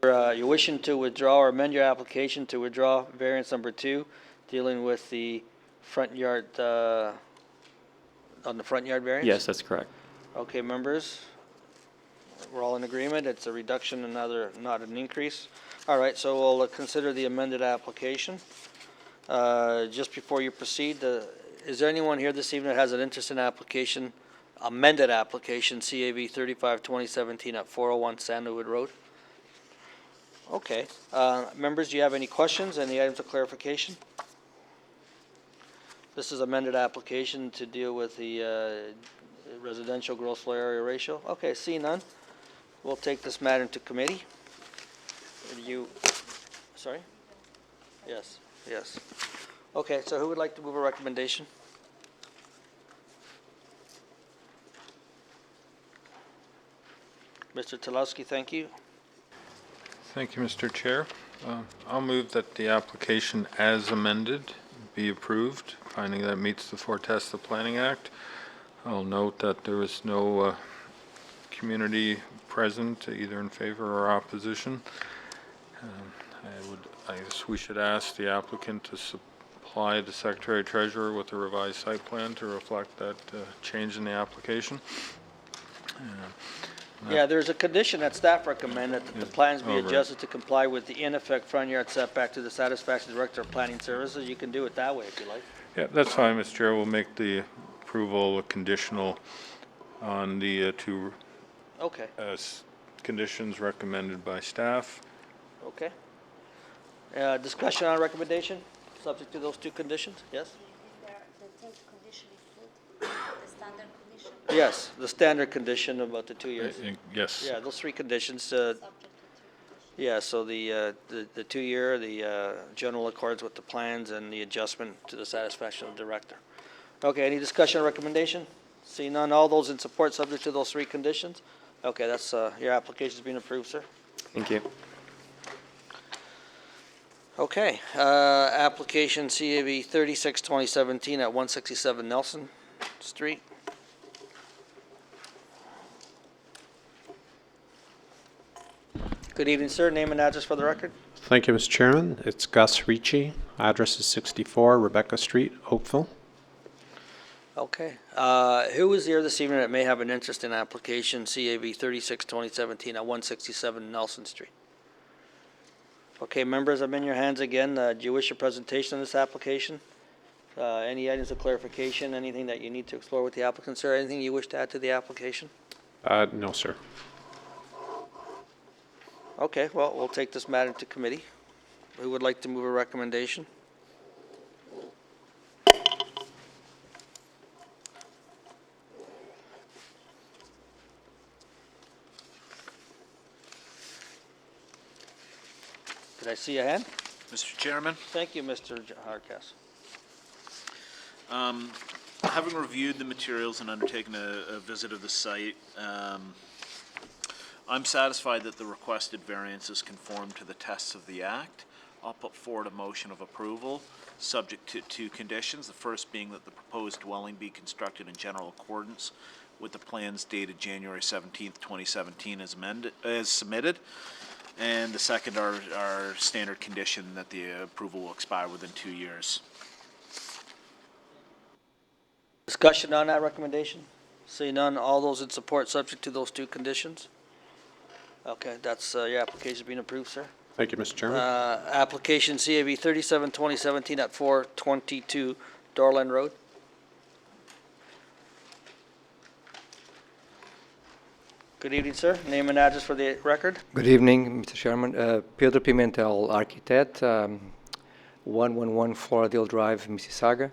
You're wishing to withdraw or amend your application to withdraw variance number 2, dealing with the front yard, on the front yard variance? Yes, that's correct. Okay, members, we're all in agreement. It's a reduction, another, not an increase. All right, so we'll consider the amended application. Just before you proceed, is there anyone here this evening that has an interest in application, amended application CAV 35-2017 at 401 Sandalwood Road? Okay. Members, do you have any questions, any items of clarification? This is amended application to deal with the residential gross floor area ratio. Okay, see none. We'll take this matter into committee. Sorry? Yes, yes. Okay, so who would like to move a recommendation? Mr. Talowski, thank you. Thank you, Mr. Chair. I'll move that the application as amended be approved, finding that it meets the 4 tests of the Planning Act. I'll note that there was no community present, either in favor or opposition. I guess we should ask the applicant to supply the Secretary Treasurer with a revised site plan to reflect that change in the application. Yeah, there's a condition that staff recommend that the plans be Oh, right. adjusted to comply with the in-effect front yard setback to the satisfaction of the Director of Planning Services. You can do it that way if you like. Yeah, that's fine, Mr. Chair. We'll make the approval conditional on the 2 Okay, conditions recommended by staff. okay. Discussion on recommendation, subject to those 2 conditions, yes? Yes, the standard condition about the 2 years. Yes. Yeah, those 3 conditions, yeah, so the 2-year, the general accords with the plans, and the adjustment to the satisfaction of the director. Okay, any discussion or recommendation? See none, all those in support, subject to those 3 conditions? Okay, that's, your application's been approved, sir. Thank you. Okay, application CAV 36-2017 at 167 Nelson Street. Good evening, sir. Name and address for the record? Thank you, Mr. Chairman. It's Gus Ricci. Address is 64 Rebecca Street, Oakville. Okay. Who is here this evening that may have an interest in application CAV 36-2017 at 167 Nelson Street? Okay, members, I'm in your hands again. Do you wish a presentation on this application? Any items of clarification, anything that you need to explore with the applicant, sir? Anything you wish to add to the application? No, sir. Okay, well, we'll take this matter to committee. Who would like to move a recommendation? Did I see a hand? Mr. Chairman, Thank you, Mr. Harkess. having reviewed the materials and undertaken a visit of the site, I'm satisfied that the requested variances conform to the tests of the Act. I'll put forward a motion of approval, subject to 2 conditions. The first being that the proposed dwelling be constructed in general accordance with the plans dated January 17th, 2017 as submitted. And the second, our standard condition that the approval will expire within 2 years. Discussion on that recommendation? Seeing none, all those in support, subject to those two conditions? Okay, that's, your application being approved, sir. Thank you, Mr. Chairman. Application CAB 37-2017 at 422 Dorland Road. Good evening, sir. Name and address for the record. Good evening, Mr. Chairman. Pedro Pimentel, architect, 111 Floridale Drive, Mississauga.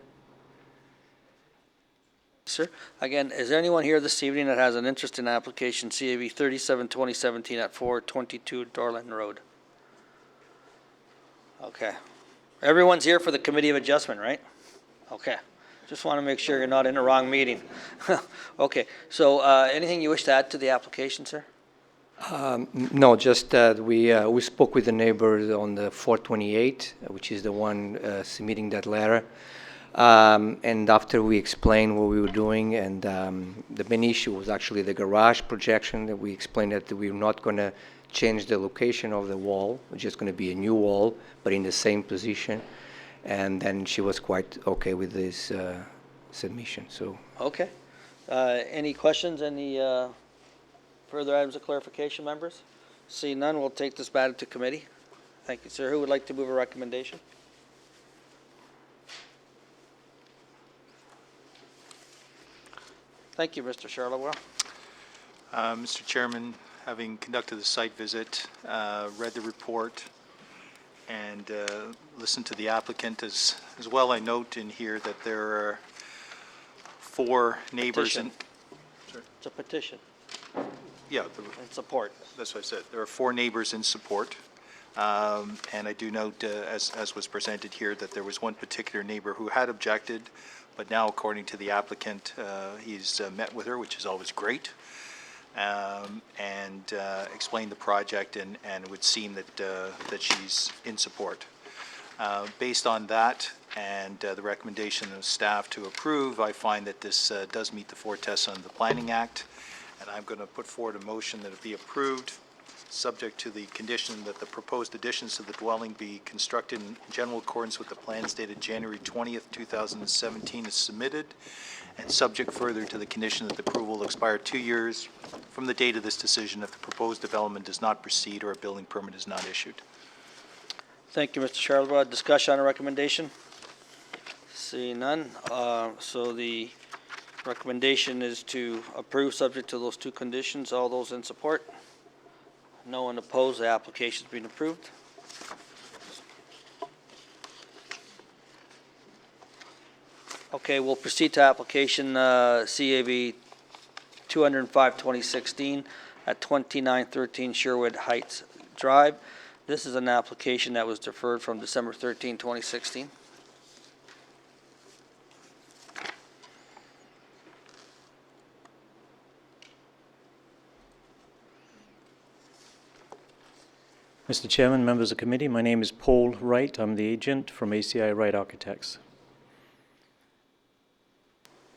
Sir, again, is there anyone here this evening that has an interest in application CAB 37-2017 at 422 Dorland Road? Okay. Everyone's here for the Committee of Adjustment, right? Okay. Just want to make sure you're not in the wrong meeting. Okay, so anything you wish to add to the application, sir? No, just that we spoke with the neighbors on the 428, which is the one submitting that letter. And after we explained what we were doing, and the main issue was actually the garage projection, that we explained that we were not going to change the location of the wall, it's just going to be a new wall, but in the same position. And then she was quite okay with this submission. So. Okay. Any questions, any further items of clarification, members? Seeing none, we'll take this matter to committee. Thank you, sir. Who would like to move a recommendation? Thank you, Mr. Charlebois. Mr. Chairman, having conducted the site visit, read the report, and listened to the applicant as well, I note in here that there are 4 neighbors. Petition. It's a petition. Yeah. In support. That's what I said. There are 4 neighbors in support. And I do note, as was presented here, that there was one particular neighbor who had objected, but now, according to the applicant, he's met with her, which is always great, and explained the project, and it would seem that she's in support. Based on that and the recommendation of staff to approve, I find that this does meet the 4 tests under the Planning Act, and I'm going to put forward a motion that it be approved, subject to the condition that the proposed additions to the dwelling be constructed in general accordance with the plans dated January 20th, 2017 as submitted, and subject further to the condition that the approval will expire 2 years from the date of this decision if the proposed development does not proceed or a building permit is not issued. Thank you, Mr. Charlebois. Discussion on a recommendation? Seeing none. So the recommendation is to approve subject to those 2 conditions. All those in support? No one opposed. The application's been approved. Okay, we'll proceed to application CAB 205-2016 at 2913 Sherwood Heights Drive. This is an application that was deferred from December 13, 2016. Mr. Chairman, members of the committee, my name is Paul Wright. I'm the agent from ACI Wright Architects.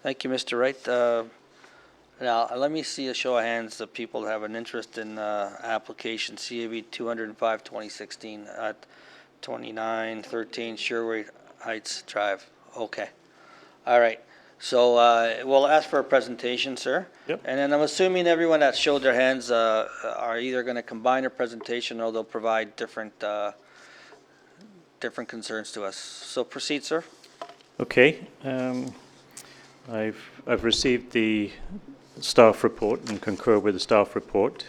Thank you, Mr. Wright. Now, let me see a show of hands of people that have an interest in application CAB 205-2016 at 2913 Sherwood Heights Drive. Okay. All right. So we'll ask for a presentation, sir. Yep. And then I'm assuming everyone that showed their hands are either going to combine their presentation or they'll provide different concerns to us. So proceed, sir. Okay. I've received the staff report and concur with the staff report.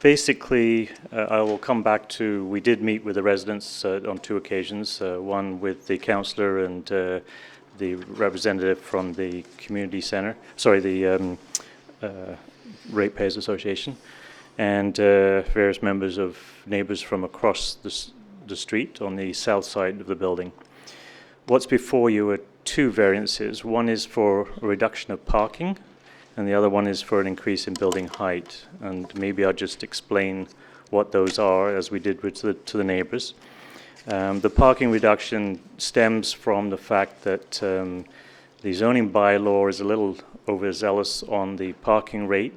Basically, I will come back to, we did meet with the residents on 2 occasions, one with the councillor and the representative from the community center, sorry, the Ratepayers Association, and various members of neighbors from across the street on the south side of the building. What's before you are 2 variances. One is for a reduction of parking, and the other one is for an increase in building height. And maybe I'll just explain what those are, as we did with to the neighbors. The parking reduction stems from the fact that the zoning bylaw is a little overzealous on the parking rate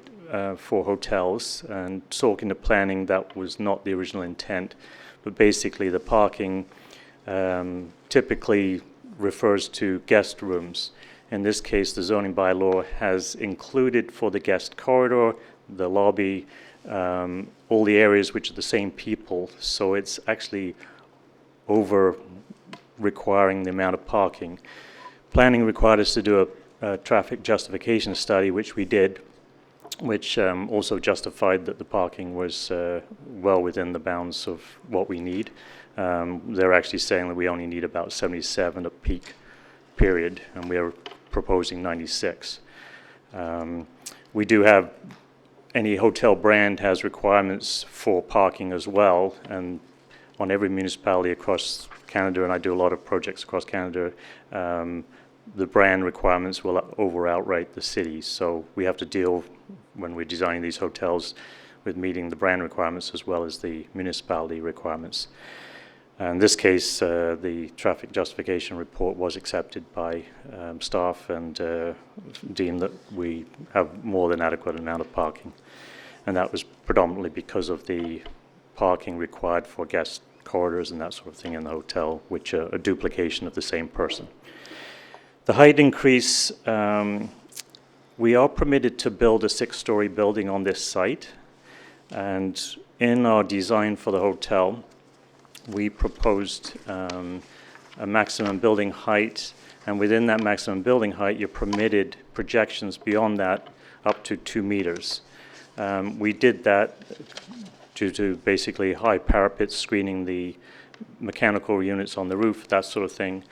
for hotels, and talking to planning, that was not the original intent. But basically, the parking typically refers to guest rooms, In this case, the zoning bylaw has included for the guest corridor, the lobby, all the areas which are the same people, so it's actually over requiring the amount of parking. Planning required us to do a traffic justification study, which we did, which also justified that the parking was well within the bounds of what we need. They're actually saying that we only need about 77 at peak period, and we are proposing 96. We do have, any hotel brand has requirements for parking as well, and on every municipality across Canada, and I do a lot of projects across Canada, the brand requirements will outright the city. So we have to deal, when we're designing these hotels, with meeting the brand requirements as well as the municipality requirements. In this case, the traffic justification report was accepted by staff and deemed that we have more than adequate amount of parking. And that was predominantly because of the parking required for guest corridors and that sort of thing in the hotel, which are a duplication of the same person. The height increase, we are permitted to build a 6-story building on this site. And in our design for the hotel, we proposed a maximum building height, and within that maximum building height, you're permitted projections beyond that up to 2 meters. We did that due to basically high parapets screening the mechanical units on the roof, that sort of thing.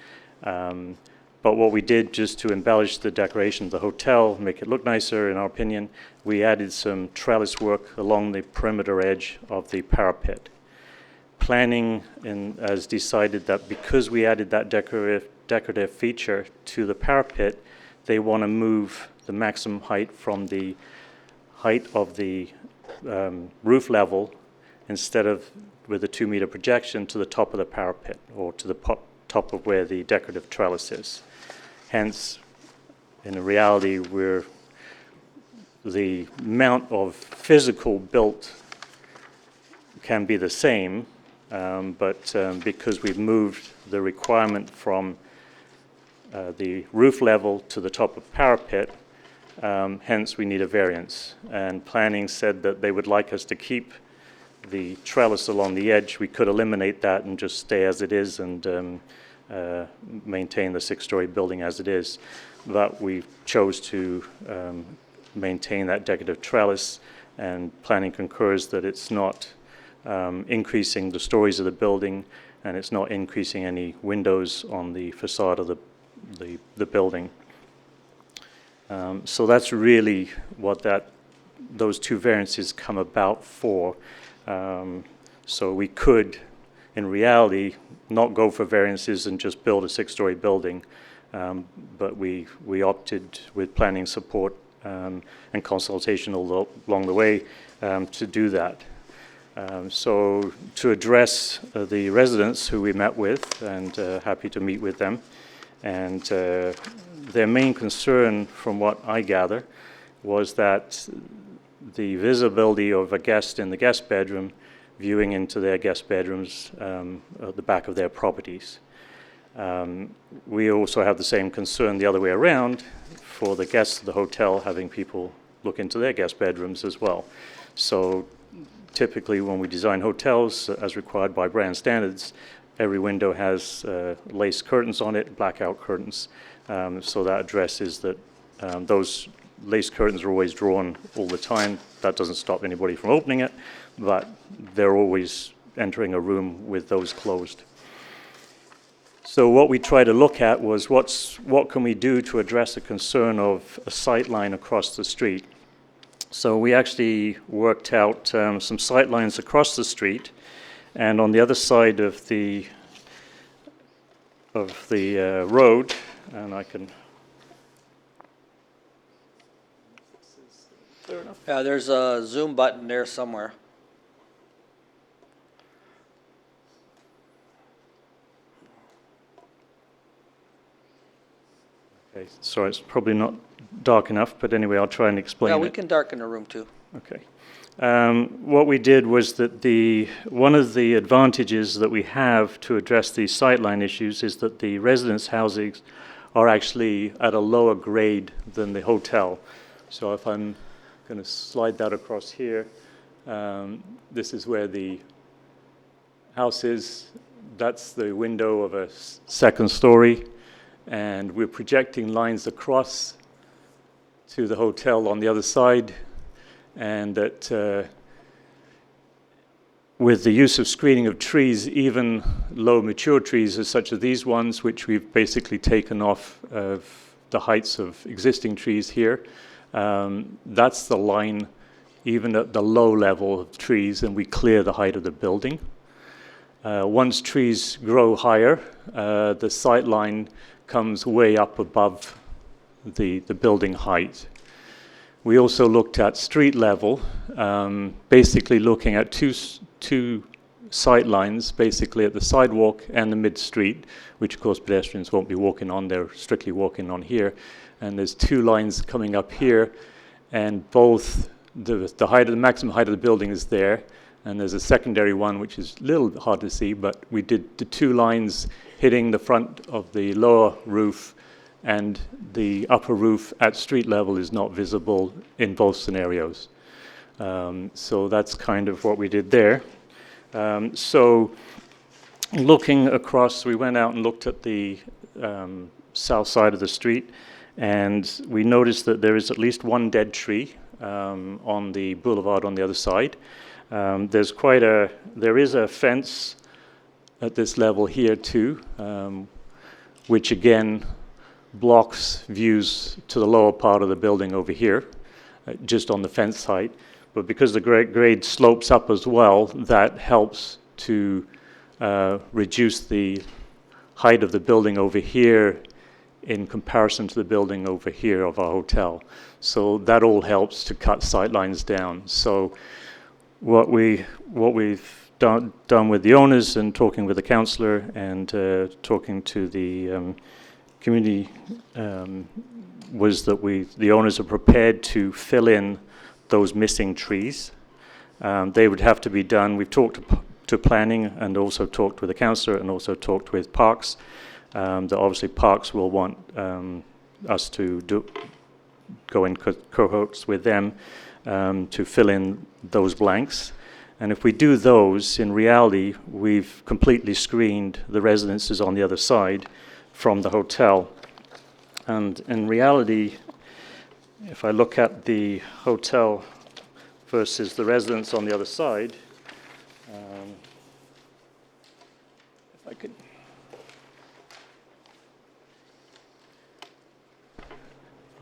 But what we did, just to embellish the decoration of the hotel, make it look nicer, in our opinion, we added some trellis work along the perimeter edge of the parapet. Planning has decided that because we added that decorative feature to the parapet, they want to move the maximum height from the height of the roof level, instead of with a 2-meter projection, to the top of the parapet, or to the top of where the decorative trellis is. Hence, in reality, the amount of physical built can be the same, but because we've moved the requirement from the roof level to the top of parapet, hence we need a variance. And planning said that they would like us to keep the trellis along the edge. We could eliminate that and just stay as it is and maintain the 6-story building as it is. But we chose to maintain that decorative trellis, and planning concurs that it's not increasing the stories of the building, and it's not increasing any windows on the facade of the building. So that's really what those 2 variances come about for. So we could, in reality, not go for variances and just build a 6-story building, but we opted, with planning support and consultation along the way, to do that. So to address the residents who we met with, and happy to meet with them, and their main concern, from what I gather, was that the visibility of a guest in the guest bedroom viewing into their guest bedrooms at the back of their properties. We also have the same concern the other way around, for the guests of the hotel having people look into their guest bedrooms as well. So typically when we design hotels, as required by brand standards, every window has lace curtains on it, blackout curtains. So that addresses that. Those lace curtains are always drawn all the time. That doesn't stop anybody from opening it, but they're always entering a room with those closed. So what we try to look at was what can we do to address the concern of a sight line across the street. So we actually worked out some sight lines across the street, and on the other side of the road, and I can. Yeah, there's a zoom button there somewhere. Okay, sorry, it's probably not dark enough, but anyway, I'll try and explain Yeah, it. we can darken the room too. Okay. What we did was that one of the advantages that we have to address these sightline issues is that the residence houses are actually at a lower grade than the hotel. So if I'm going to slide that across here, this is where the house is. That's the window of a second story, and we're projecting lines across to the hotel on the other side, and that with the use of screening of trees, even low mature trees such as these ones, which we've basically taken off of the heights of existing trees here, that's the line even at the low level of trees, and we clear the height of the building. Once trees grow higher, the sight line comes way up above the building height. We also looked at street level, basically looking at two sight lines, basically at the sidewalk and the mid-street, which of course pedestrians won't be walking on, they're strictly walking on here. And there's two lines coming up here, and both the height of the maximum height of the building is there, and there's a secondary one which is a little hard to see, but we did the two lines hitting the front of the lower roof, and the upper roof at street level is not visible in both scenarios. So that's kind of what we did there. So looking across, we went out and looked at the south side of the street, and we noticed that there is at least one dead tree on the boulevard on the other side. There is a fence at this level here too, which again blocks views to the lower part of the building over here, just on the fence height. But because the grade slopes up as well, that helps to reduce the height of the building over here in comparison to the building over here of our hotel. So that all helps to cut sight lines down. So what we've done with the owners and talking with the councillor and talking to the community was that the owners are prepared to fill in those missing trees. They would have to be done. We've talked to planning and also talked with the councillor and also talked with Parks. That obviously Parks will want us to go in cohorts with them to fill in those blanks. And if we do those, in reality, we've completely screened the residences on the other side from the hotel. And in reality, if I look at the hotel versus the residence on the other side, if I could.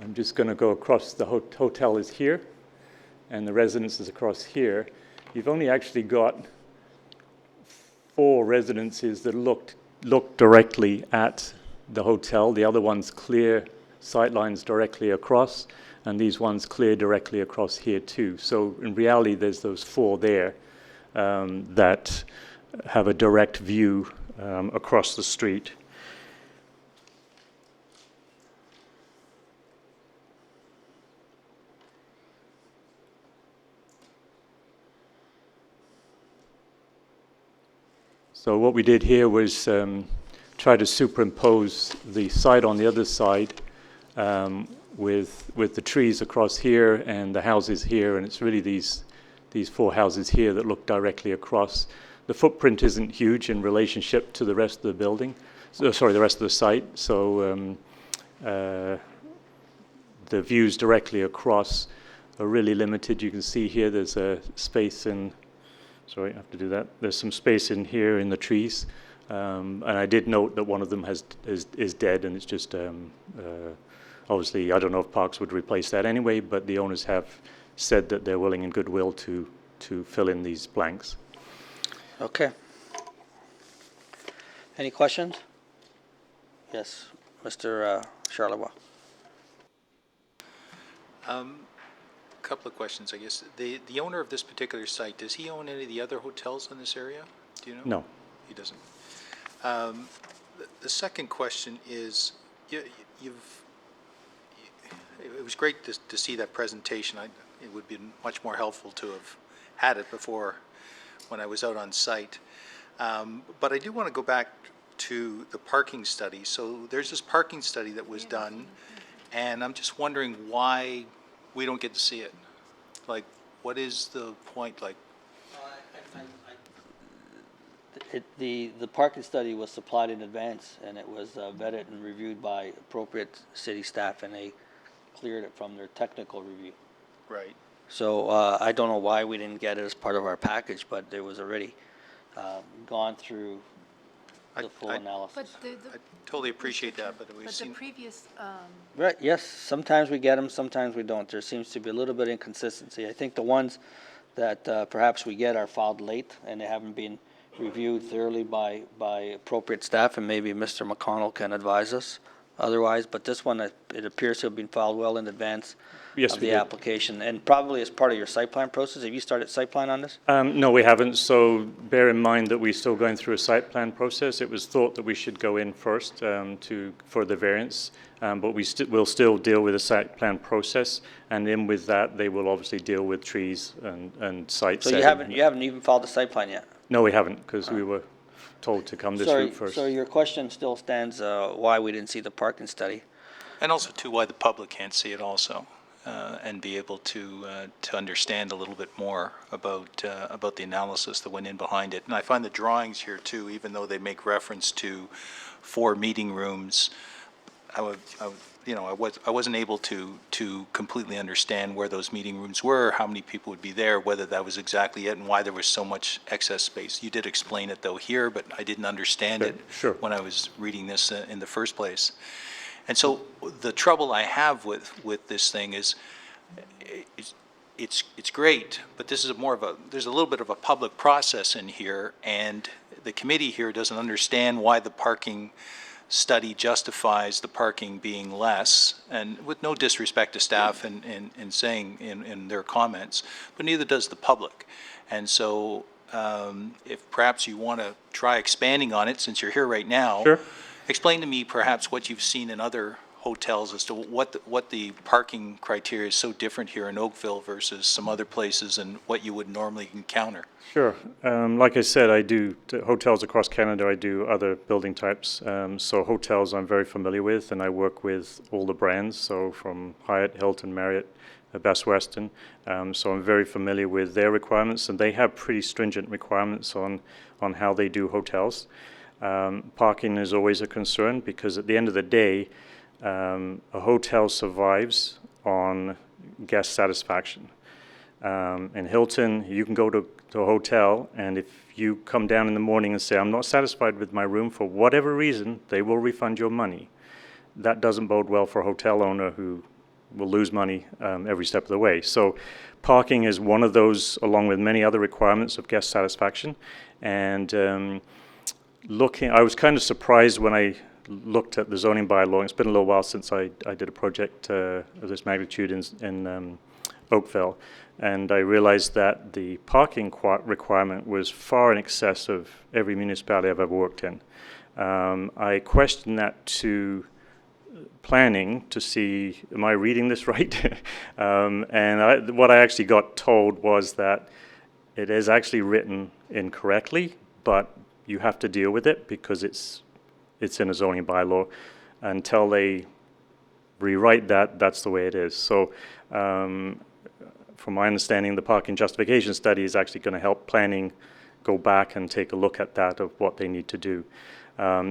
I'm just going to go across. The hotel is here, and the residence is across here. You've only actually got 4 residences that look directly at the hotel. The other ones clear sight lines directly across, and these ones clear directly across here too. So in reality, there's those 4 there that have a direct view across the street. So what we did here was try to superimpose the site on the other side with the trees across here and the houses here, and it's really these 4 houses here that look directly across. The footprint isn't huge in relationship to the rest of the building, the rest of the site, so the views directly across are really limited. You can see here there's a space in, sorry, I have to do that. There's some space in here in the trees, and I did note that one of them is dead, and it's just obviously I don't know if Parks would replace that anyway, but the owners have said that they're willing and goodwill to fill in these blanks. Okay. Any questions? Yes, Mr. Charlevoix. Couple of questions, I guess. The owner of this particular site, does he own any of the other hotels in this area? Do you know? No. He doesn't. The second question is, it was great to see that presentation. It would be much more helpful to have had it before when I was out on site. But I do want to go back to the parking study. So there's this parking study that was done, and I'm just wondering why we don't get to see it. Like, what is the point? Like, The parking study was supplied in advance, and it was vetted and reviewed by appropriate city staff, and they cleared it from their technical review. right. So I don't know why we didn't get it as part of our package, but it was already gone through the full analysis. I totally appreciate that, but we've seen. previous, Right, yes, sometimes we get them, sometimes we don't. There seems to be a little bit of inconsistency. I think the ones that perhaps we get are filed late, and they haven't been reviewed thoroughly by appropriate staff, and maybe Mr. McConnell can advise us otherwise. But this one, it appears to have been filed well in advance Yes, of we the did. application, and probably as part of your site plan process. Have you started site plan on this? No, we haven't. So bear in mind that we're still going through a site plan process. It was thought that we should go in first for the variance, but we'll still deal with the site plan process, and then with that, they will obviously deal with trees and site So setting. you haven't even filed the site plan yet? No, we haven't, because we were told to come this route first. So your question still stands, why we didn't see the parking study? And also, too, why the public can't see it also, and be able to understand a little bit more about the analysis that went in behind it. And I find the drawings here, too, even though they make reference to 4 meeting rooms, I wasn't able to completely understand where those meeting rooms were, how many people would be there, whether that was exactly it, and why there was so much excess space. You did explain it, though, here, but I didn't understand it when I was reading this in the first place. And so the trouble I have with this thing is, it's great, but this is there's a little bit of a public process in here, and the committee here doesn't understand why the parking study justifies the parking being less, and with no disrespect to staff in saying in their comments, but neither does the public. And so if perhaps you want to try expanding on it, since you're here right now. Sure. Explain to me perhaps what you've seen in other hotels as to what the parking criteria is so different here in Oakville versus some other places, and what you would normally encounter. Sure. Like I said, I do hotels across Canada. I do other building types. So hotels I'm very familiar with, and I work with all the brands. So from Hyatt, Hilton, Marriott, Best Western. So I'm very familiar with their requirements, and they have pretty stringent requirements on how they do hotels. Parking is always a concern, because at the end of the day, a hotel survives on guest satisfaction. In Hilton, you can go to a hotel, and if you come down in the morning and say, I'm not satisfied with my room for whatever reason, they will refund your money. That doesn't bode well for a hotel owner who will lose money every step of the way. So parking is one of those, along with many other requirements of guest satisfaction. And I was kind of surprised when I looked at the zoning bylaw. It's been a little while since I did a project of this magnitude in Oakville, and I realized that the parking requirement was far in excess of every municipality I've ever worked in. I questioned that to planning to see, am I reading this right? And what I actually got told was that it is actually written incorrectly, but you have to deal with it because it's in a zoning bylaw. Until they rewrite that, that's the way it is. So from my understanding, the parking justification study is actually going to help planning go back and take a look at that, of what they need to do.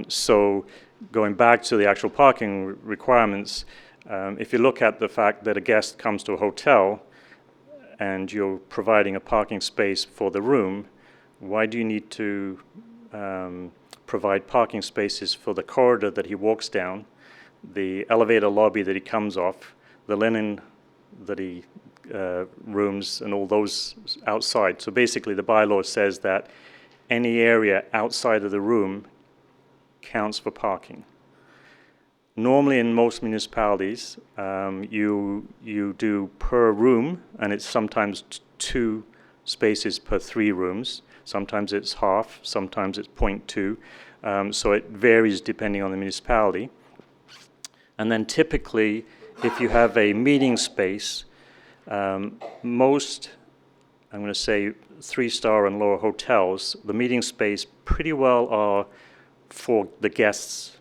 So going back to the actual parking requirements, if you look at the fact that a guest comes to a hotel and you're providing a parking space for the room, why do you need to provide parking spaces for the corridor that he walks down, the elevator lobby that he comes off, the linen that he rooms, and all those outside? So basically the bylaw says that any area outside of the room counts for parking. Normally in most municipalities, you do per room, and it's sometimes 2 spaces per 3 rooms. Sometimes it's half, sometimes it's 0.2. So it varies depending on the municipality. And then typically, if you have a meeting space, most, I'm going to say 3-star and lower hotels, the meeting space pretty well are for the guests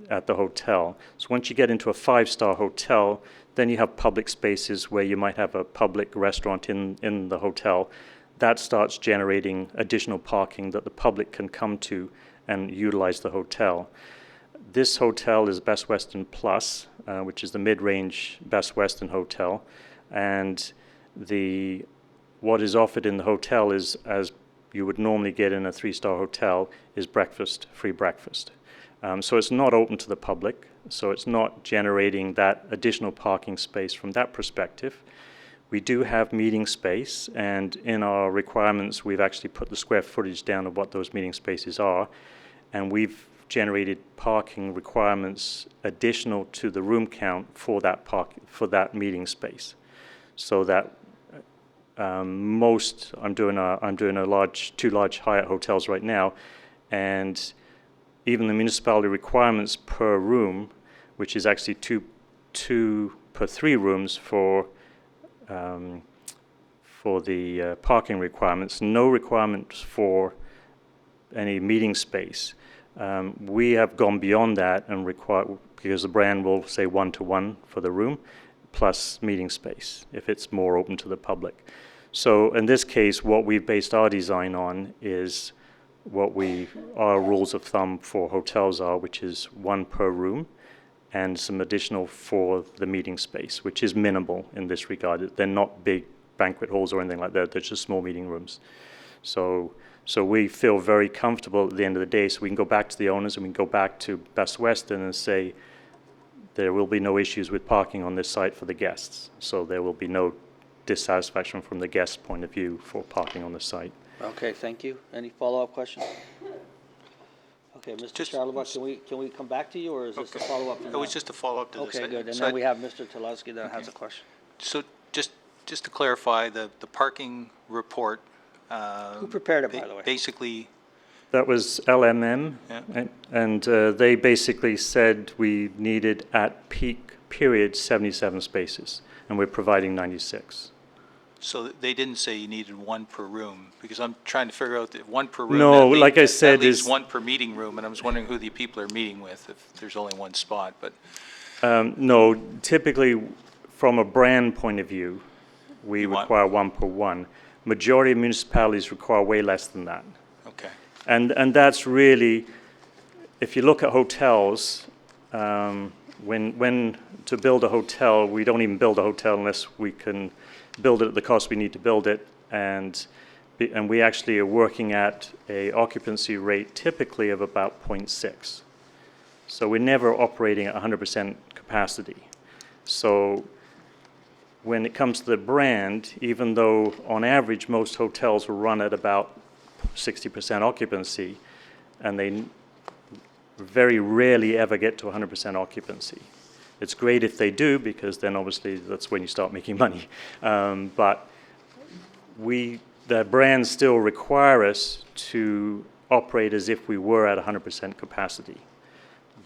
at the hotel. So once you get into a 5-star hotel, then you have public spaces where you might have a public restaurant in the hotel. That starts generating additional parking that the public can come to and utilize the hotel. This hotel is Best Western Plus, which is the mid-range Best Western hotel. And what is offered in the hotel is, as you would normally get in a 3-star hotel, is breakfast, free breakfast. So it's not open to the public, so it's not generating that additional parking space from that perspective. We do have meeting space, and in our requirements, we've actually put the square footage down of what those meeting spaces are, and we've generated parking requirements additional to the room count for that meeting space, so that I'm doing two large Hyatt hotels right now, and even the municipality requirements per room, which is actually two per 3 rooms for the parking requirements, no requirements for any meeting space. We have gone beyond that and because the brand will say 1-to-1 for the room, plus meeting space, if it's more open to the public. So in this case, what we've based our design on is what our rules of thumb for hotels are, which is 1 per room, and some additional for the meeting space, which is minimal in this regard. They're not big banquet halls or anything like that. They're just small meeting rooms. So we feel very comfortable at the end of the day. So we can go back to the owners and we can go back to Best Western and say there will be no issues with parking on this site for the guests. So there will be no dissatisfaction from the guest point of view for parking on the site. Okay, thank you. Any follow-up questions? Okay, Mr. Charlebois, can we come back to you, or is this a follow-up? It was just a follow-up to this. Okay, good. And So then we have Mr. Tulowski that has a question. So just to clarify, the parking report. Who prepared it, by the way? Basically. That was LMM, Yeah. and they basically said we needed at peak period 77 spaces, and we're providing 96. So they didn't say you needed 1 per room, because I'm trying to figure out that 1 per room. No, that like I that said, leaves is 1 per meeting room, and I was wondering who the people are meeting with if there's only 1 spot, but. No, typically, from a brand point of view, we You want- require 1 per 1. Majority of municipalities require way less than that. Okay. And that's really, if you look at hotels, when to build a hotel, we don't even build a hotel unless we can build it at the cost we need to build it, and we actually are working at a occupancy rate typically of about 0.6. So we're never operating at 100% capacity. So when it comes to the brand, even though on average most hotels will run at about 60% occupancy, and they very rarely ever get to 100% occupancy. It's great if they do, because then obviously that's when you start making money. But the brands still require us to operate as if we were at 100% capacity.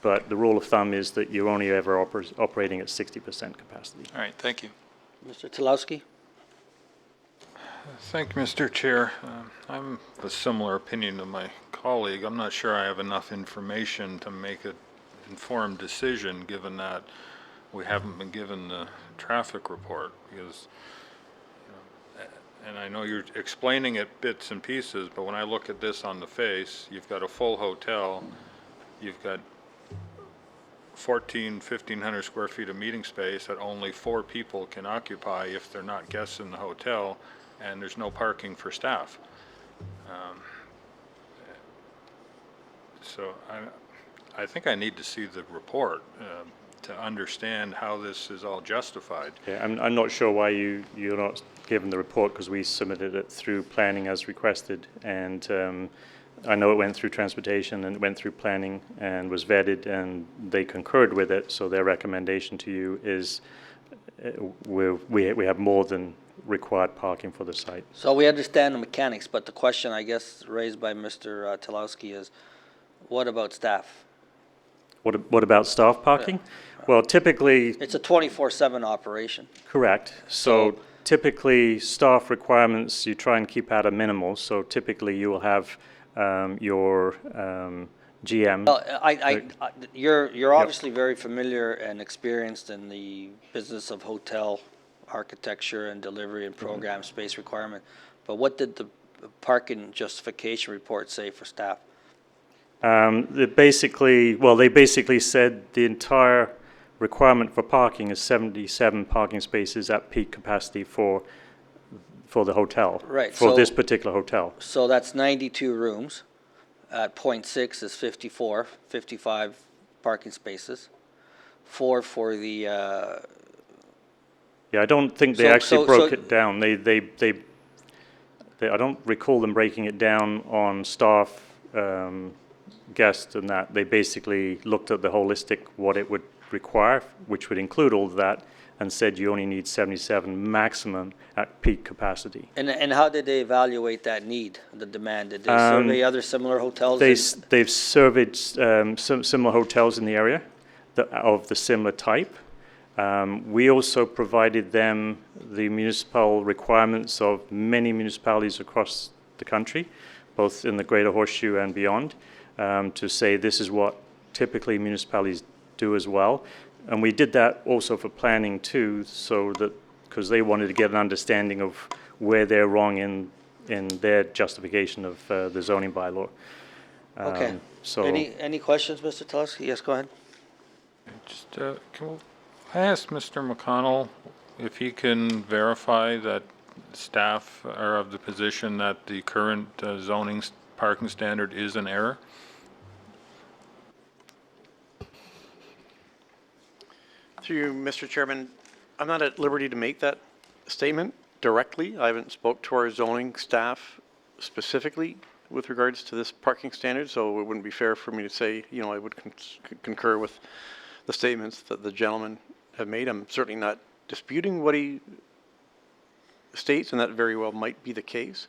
But the rule of thumb is that you're only ever operating at 60% capacity. All right, thank you. Mr. Tulowski? Thank you, Mr. Chair. I'm of a similar opinion to my colleague. I'm not sure I have enough information to make an informed decision, given that we haven't been given the traffic report, because, and I know you're explaining it bits and pieces, but when I look at this on the face, you've got a full hotel, you've got 1,500 square feet of meeting space that only 4 people can occupy if they're not guests in the hotel, and there's no parking for staff. So I think I need to see the report to understand how this is all justified. Yeah, I'm not sure why you're not given the report, because we submitted it through planning as requested, and I know it went through transportation and it went through planning and was vetted, and they concurred with it. So their recommendation to you is we have more than required parking for the site. So we understand the mechanics, but the question, I guess, raised by Mr. Tulowski is, what about staff? What about staff parking? Well, typically, It's a 24/7 operation. correct. So typically, staff requirements, you try and keep at a minimal. So typically, you will have your GM. Well, you're obviously very familiar and experienced in the business of hotel architecture and delivery and program space requirement. But what did the parking justification report say for staff? They basically said the entire requirement for parking is 77 parking spaces at peak capacity for the hotel. Right, For so- this particular hotel. So that's 92 rooms. At 0.6 is 55 parking spaces. 4 for the, Yeah, I don't think they So- actually so- broke so- it down. I don't recall them breaking it down on staff, guests and that. They basically looked at the holistic, what it would require, which would include all of that, and said you only need 77 maximum at peak capacity. and how did they evaluate that need, the demand? Did they survey other similar hotels? They've surveyed some similar hotels in the area of the similar type. We also provided them the municipal requirements of many municipalities across the country, both in the Greater Horseshoe and beyond, to say this is what typically municipalities do as well. And we did that also for planning too, so that, because they wanted to get an understanding of where they're wrong in their justification of the zoning bylaw. Okay. So. Any questions, Mr. Telesky? Yes, go ahead. Just, I asked Mr. McConnell if he can verify that staff are of the position that the current zoning parking standard is an error? Through you, Mr. Chairman, I'm not at liberty to make that statement directly. I haven't spoke to our zoning staff specifically with regards to this parking standard, so it wouldn't be fair for me to say, you know, I would concur with the statements that the gentleman have made. I'm certainly not disputing what he states, and that very well might be the case.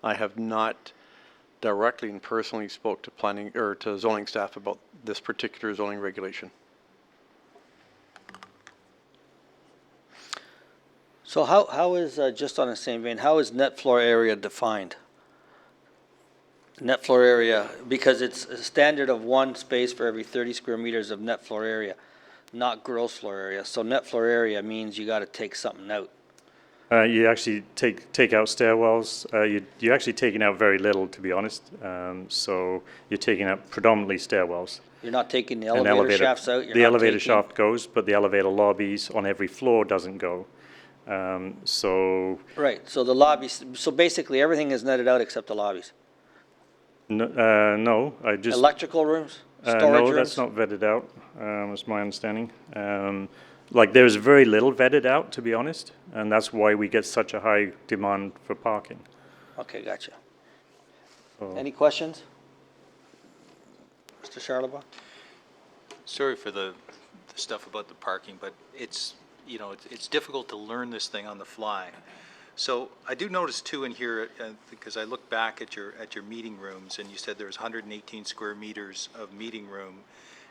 I have not directly and personally spoke to planning or to zoning staff about this particular zoning regulation. So how is, just on the same vein, how is net floor area defined? Net floor area, because it's a standard of 1 space for every 30 square meters of net floor area, not gross floor area. So net floor area means you got to take something out. You actually take out stairwells. You're actually taking out very little, to be honest. So you're taking out predominantly stairwells. You're not taking the An elevator shafts out? You're The not elevator taking- shaft goes, but the elevator lobbies on every floor doesn't go. So Right, so the lobbies, so basically everything is netted out except the lobbies. no, I just. Electrical rooms? Storage No, rooms? that's not vetted out, is my understanding. Like, there's very little vetted out, to be honest, and that's why we get such a high demand for parking. Okay, gotcha. So- Any questions? Mr. Charlebois? Sorry for the stuff about the parking, but it's, you know, it's difficult to learn this thing on the fly. So I do notice too in here, because I look back at your meeting rooms, and you said there's 118 square meters of meeting room,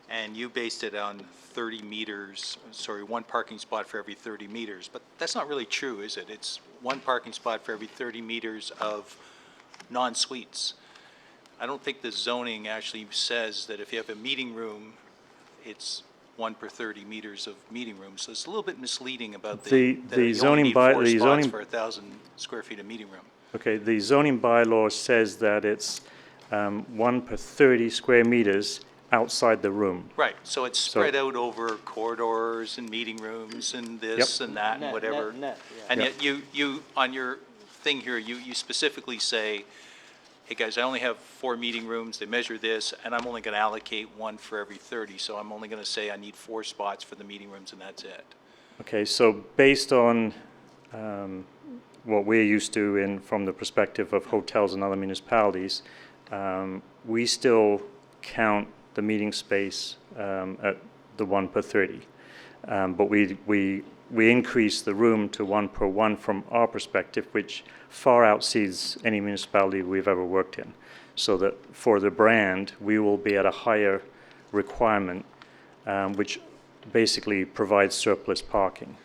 and you based it on 30 meters, sorry, 1 parking spot for every 30 meters. But that's not really true, is it? It's 1 parking spot for every 30 meters of non-suites. I don't think the zoning actually says that if you have a meeting room, it's 1 per 30 meters of meeting room. So it's a little bit misleading about that you only zoning need by- 4 the spots zoning- for 1,000 square feet of meeting room. Okay, the zoning bylaw says that it's 1 per 30 square meters outside the room. Right, so it's spread out over corridors and meeting rooms and this Yep. and that and Net, whatever. net, yeah. And Yep. yet you, on your thing here, you specifically say, hey guys, I only have 4 meeting rooms, they measure this, and I'm only gonna allocate 1 for every 30, so I'm only gonna say I need 4 spots for the meeting rooms and that's it. Okay, so based on what we're used to from the perspective of hotels and other municipalities, we still count the meeting space at the 1 per 30. But we increase the room to 1 per 1 from our perspective, which far exceeds any municipality we've ever worked in. So that for the brand, we will be at a higher requirement, which basically provides surplus parking.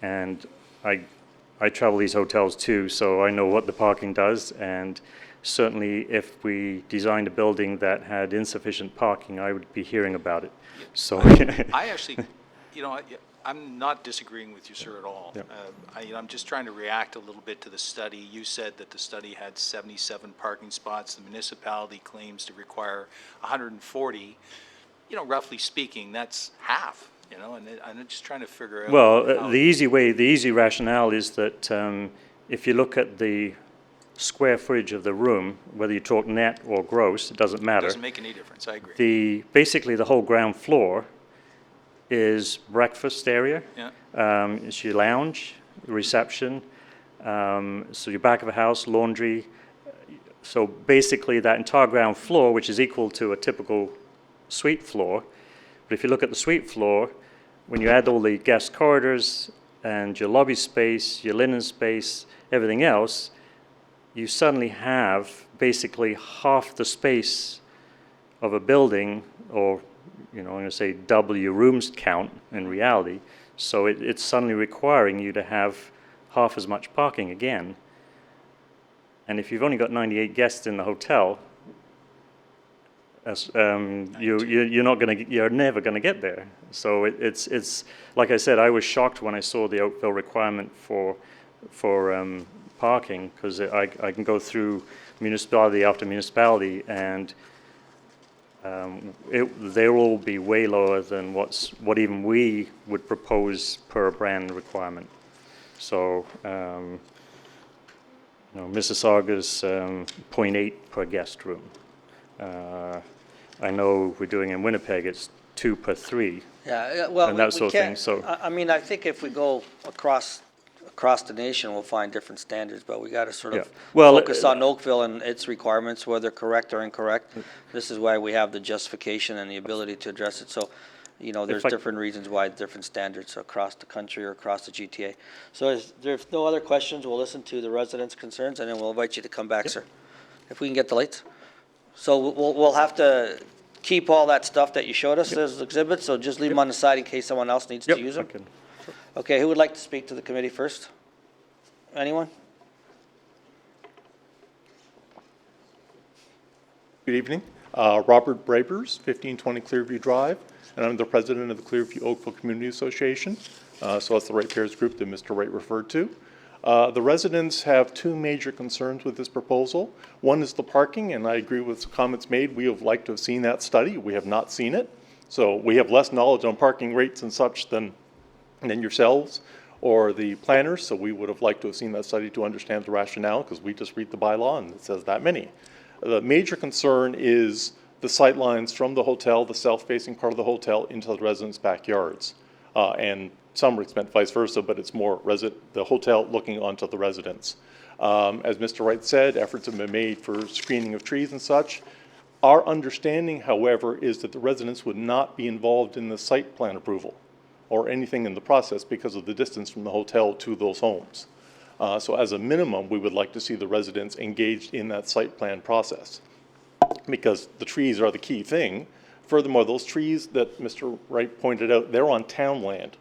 And I travel these hotels too, so I know what the parking does, and certainly if we designed a building that had insufficient parking, I would be hearing about it. So I actually, I'm not disagreeing with you, sir, at all. Yep. I'm just trying to react a little bit to the study. You said that the study had 77 parking spots. The municipality claims to require 140. Roughly speaking, that's half, and I'm just trying to figure out. Well, how- the easy rationale is that if you look at the square footage of the room, whether you talk net or gross, it doesn't matter. Doesn't make any difference, I agree. Basically, the whole ground floor is breakfast area. Yeah. It's your lounge, reception, so your back of a house, laundry. So basically, that entire ground floor, which is equal to a typical suite floor. But if you look at the suite floor, when you add all the guest corridors and your lobby space, your linen space, everything else, you suddenly have basically half the space of a building, or I'm going to say double your rooms count in reality. So it's suddenly requiring you to have half as much parking again. And if you've only got 98 guests in the hotel, you're never going to get there. So it's like I said, I was shocked when I saw the Oakville requirement for parking, because I can go through municipality after municipality, and they will all be way lower than what even we would propose per brand requirement. So Mississauga's 0.8 per guest room. I know we're doing in Winnipeg, it's 2 per 3. Yeah, well, And that we sort of thing, can't, so- I think if we go across the nation, we'll find different standards, but we got to sort of Yeah. Well, focus on Oakville and its requirements, whether correct or incorrect. This is why we have the justification and the ability to address it. So, there's different reasons why different standards across the country or across the GTA. So if there's no other questions, we'll listen to the residents' concerns, and then we'll invite you to come back, sir. If we can get the lights. So we'll have to keep all that stuff that you showed us as exhibits, so just leave them on the side in case someone else needs to use them. Okay. Okay, who would like to speak to the committee first? Anyone? Good evening. Robert Brabers, 1520 Clearview Drive, and I'm the president of the Clearview Oakville Community Association. So that's the ratepayers group that Mr. Wright referred to. The residents have two major concerns with this proposal. One is the parking, and I agree with the comments made. We have liked to have seen that study. We have not seen it. So we have less knowledge on parking rates and such than yourselves or the planners. So we would have liked to have seen that study to understand the rationale, because we just read the bylaw and it says that many. The major concern is the sight lines from the hotel, the south-facing part of the hotel, into the residents' backyards. And some extent vice versa, but it's more the hotel looking onto the residents. As Mr. Wright said, efforts have been made for screening of trees and such. Our understanding, however, is that the residents would not be involved in the site plan approval or anything in the process because of the distance from the hotel to those homes. So as a minimum, we would like to see the residents engaged in that site plan process, because the trees are the key thing. Furthermore, those trees that Mr. Wright pointed out, they're on town land.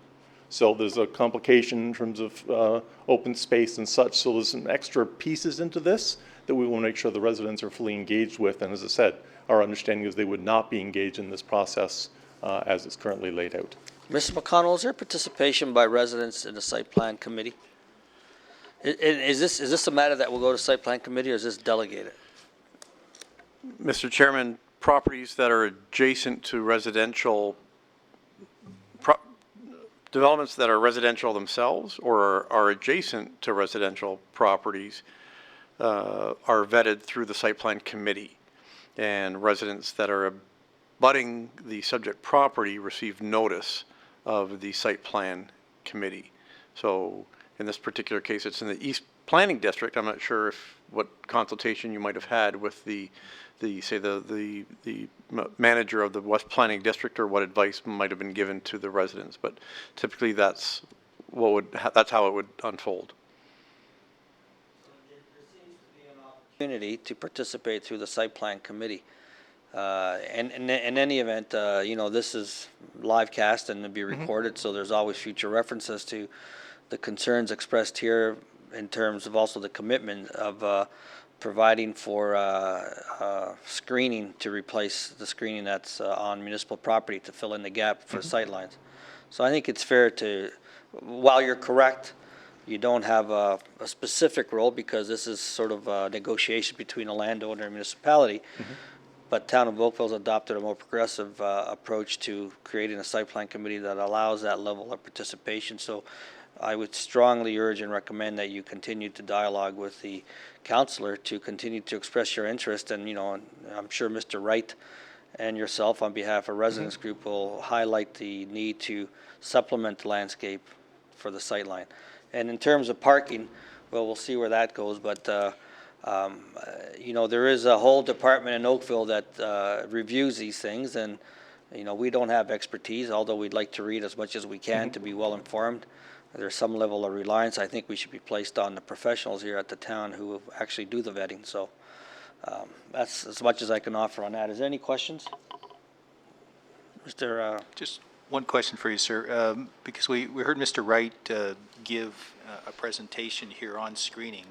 So there's a complication in terms of open space and such. So there's some extra pieces into this that we want to make sure the residents are fully engaged with. And as I said, our understanding is they would not be engaged in this process as it's currently laid out. Mr. McConnell, is there participation by residents in the site plan committee? Is this a matter that will go to site plan committee, or is this delegated? Mr. Chairman, properties that are adjacent to residential, developments that are residential themselves or are adjacent to residential properties are vetted through the site plan committee. And residents that are abutting the subject property receive notice of the site plan committee. So in this particular case, it's in the East Planning District. I'm not sure what consultation you might have had with the manager of the West Planning District, or what advice might have been given to the residents, but typically that's how it would unfold. Opportunity to participate through the site plan committee. And in any event, this is live cast and to be recorded, so there's always future references to the concerns expressed here in terms of also the commitment of providing for screening to replace the screening that's on municipal property to fill in the gap for sightlines. So I think it's fair to, while you're correct, you don't have a specific role because this is sort of a negotiation between a landowner and municipality. But Town of Oakville's adopted a more progressive approach to creating a site plan committee that allows that level of participation. So I would strongly urge and recommend that you continue to dialogue with the councillor to continue to express your interest. And, you know, I'm sure Mr. Wright and yourself on behalf of residents group will highlight the need to supplement the landscape for the sightline. And in terms of parking, well, we'll see where that goes, but you know, there is a whole department in Oakville that reviews these things, and you know, we don't have expertise, although we'd like to read as much as we can to be well informed. There's some level of reliance I think we should be placed on the professionals here at the town who actually do the vetting. So that's as much as I can offer on that. Is there any questions? Mr. Just one question for you, sir, because we heard Mr. Wright give a presentation here on screening.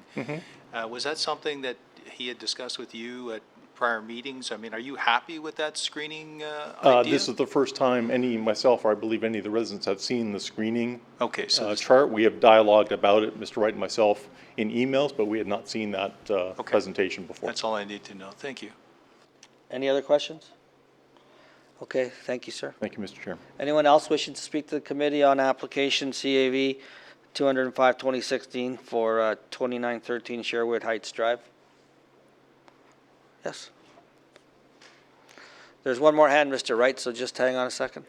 Was that something that he had discussed with you at prior meetings? I mean, are you happy with that screening idea? This is the first time myself, or I believe any of the residents have seen the screening chart. We have dialogued about it, Mr. Wright and myself, in emails, but we had not seen that presentation before. That's all I need to know. Thank you. Any other questions? Okay, thank you, sir. Thank you, Mr. Chairman. Anyone else wishing to speak to the committee on application CAV 205-2016 for 2913 Sherwood Heights Drive? Yes. There's one more hand, Mr. Wright, so just hang on a second.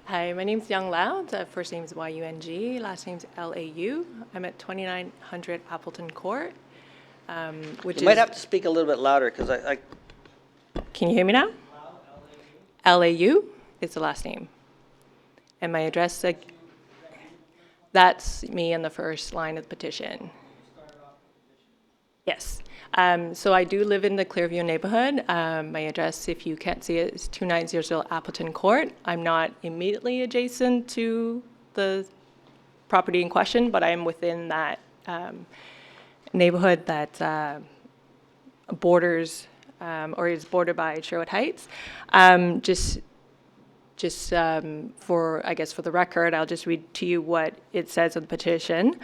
Hi, my name's Young Lau. First name's Y-U-N-G, last name's L-A-U. I'm at 2900 Appleton Court, which You might have to speak a little bit louder because I Can you hear me now? L-A-U is the last name. And my address, that's me in the first line of the petition. Yes. So I do live in the Clearview neighborhood. My address, if you can't see it, is 2900 Appleton Court. I'm not immediately adjacent to the property in question, but I'm within that neighborhood that borders or is bordered by Sherwood Heights. Just for, I guess, for the record, I'll just read to you what it says in the petition.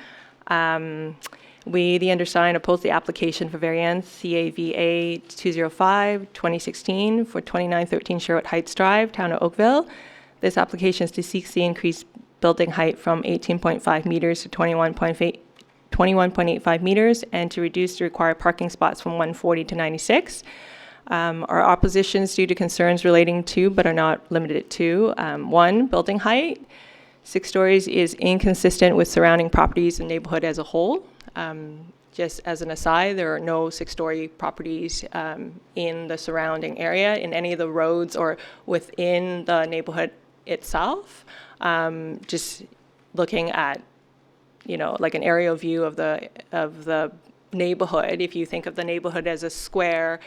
We, the undersigned, oppose the application for variance CAVA 205-2016 for 2913 Sherwood Heights Drive, Town of Oakville. This application is to seek the increased building height from 18.5 meters to 21.85 meters and to reduce the required parking spots from 140 to 96. Our opposition is due to concerns relating to, but are not limited to, 1, building height. 6 stories is inconsistent with surrounding properties and neighborhood as a whole. Just as an aside, there are no 6-story properties in the surrounding area, in any of the roads or within the neighborhood itself. Just looking at, you know, like an aerial view of the neighborhood. If you think of the neighborhood as a square,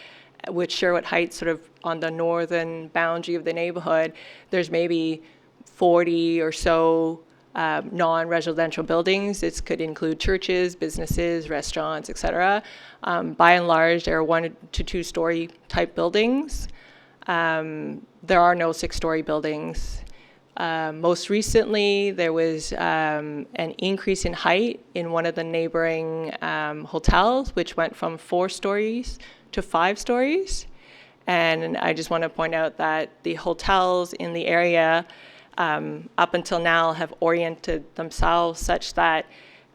with Sherwood Heights sort of on the northern boundary of the neighborhood, there's maybe 40 or so non-residential buildings. This could include churches, businesses, restaurants, etc. By and large, there are 1 to 2-story type buildings. There are no 6-story buildings. Most recently, there was an increase in height in one of the neighboring hotels, which went from 4 stories to 5 stories. And I just want to point out that the hotels in the area up until now have oriented themselves such that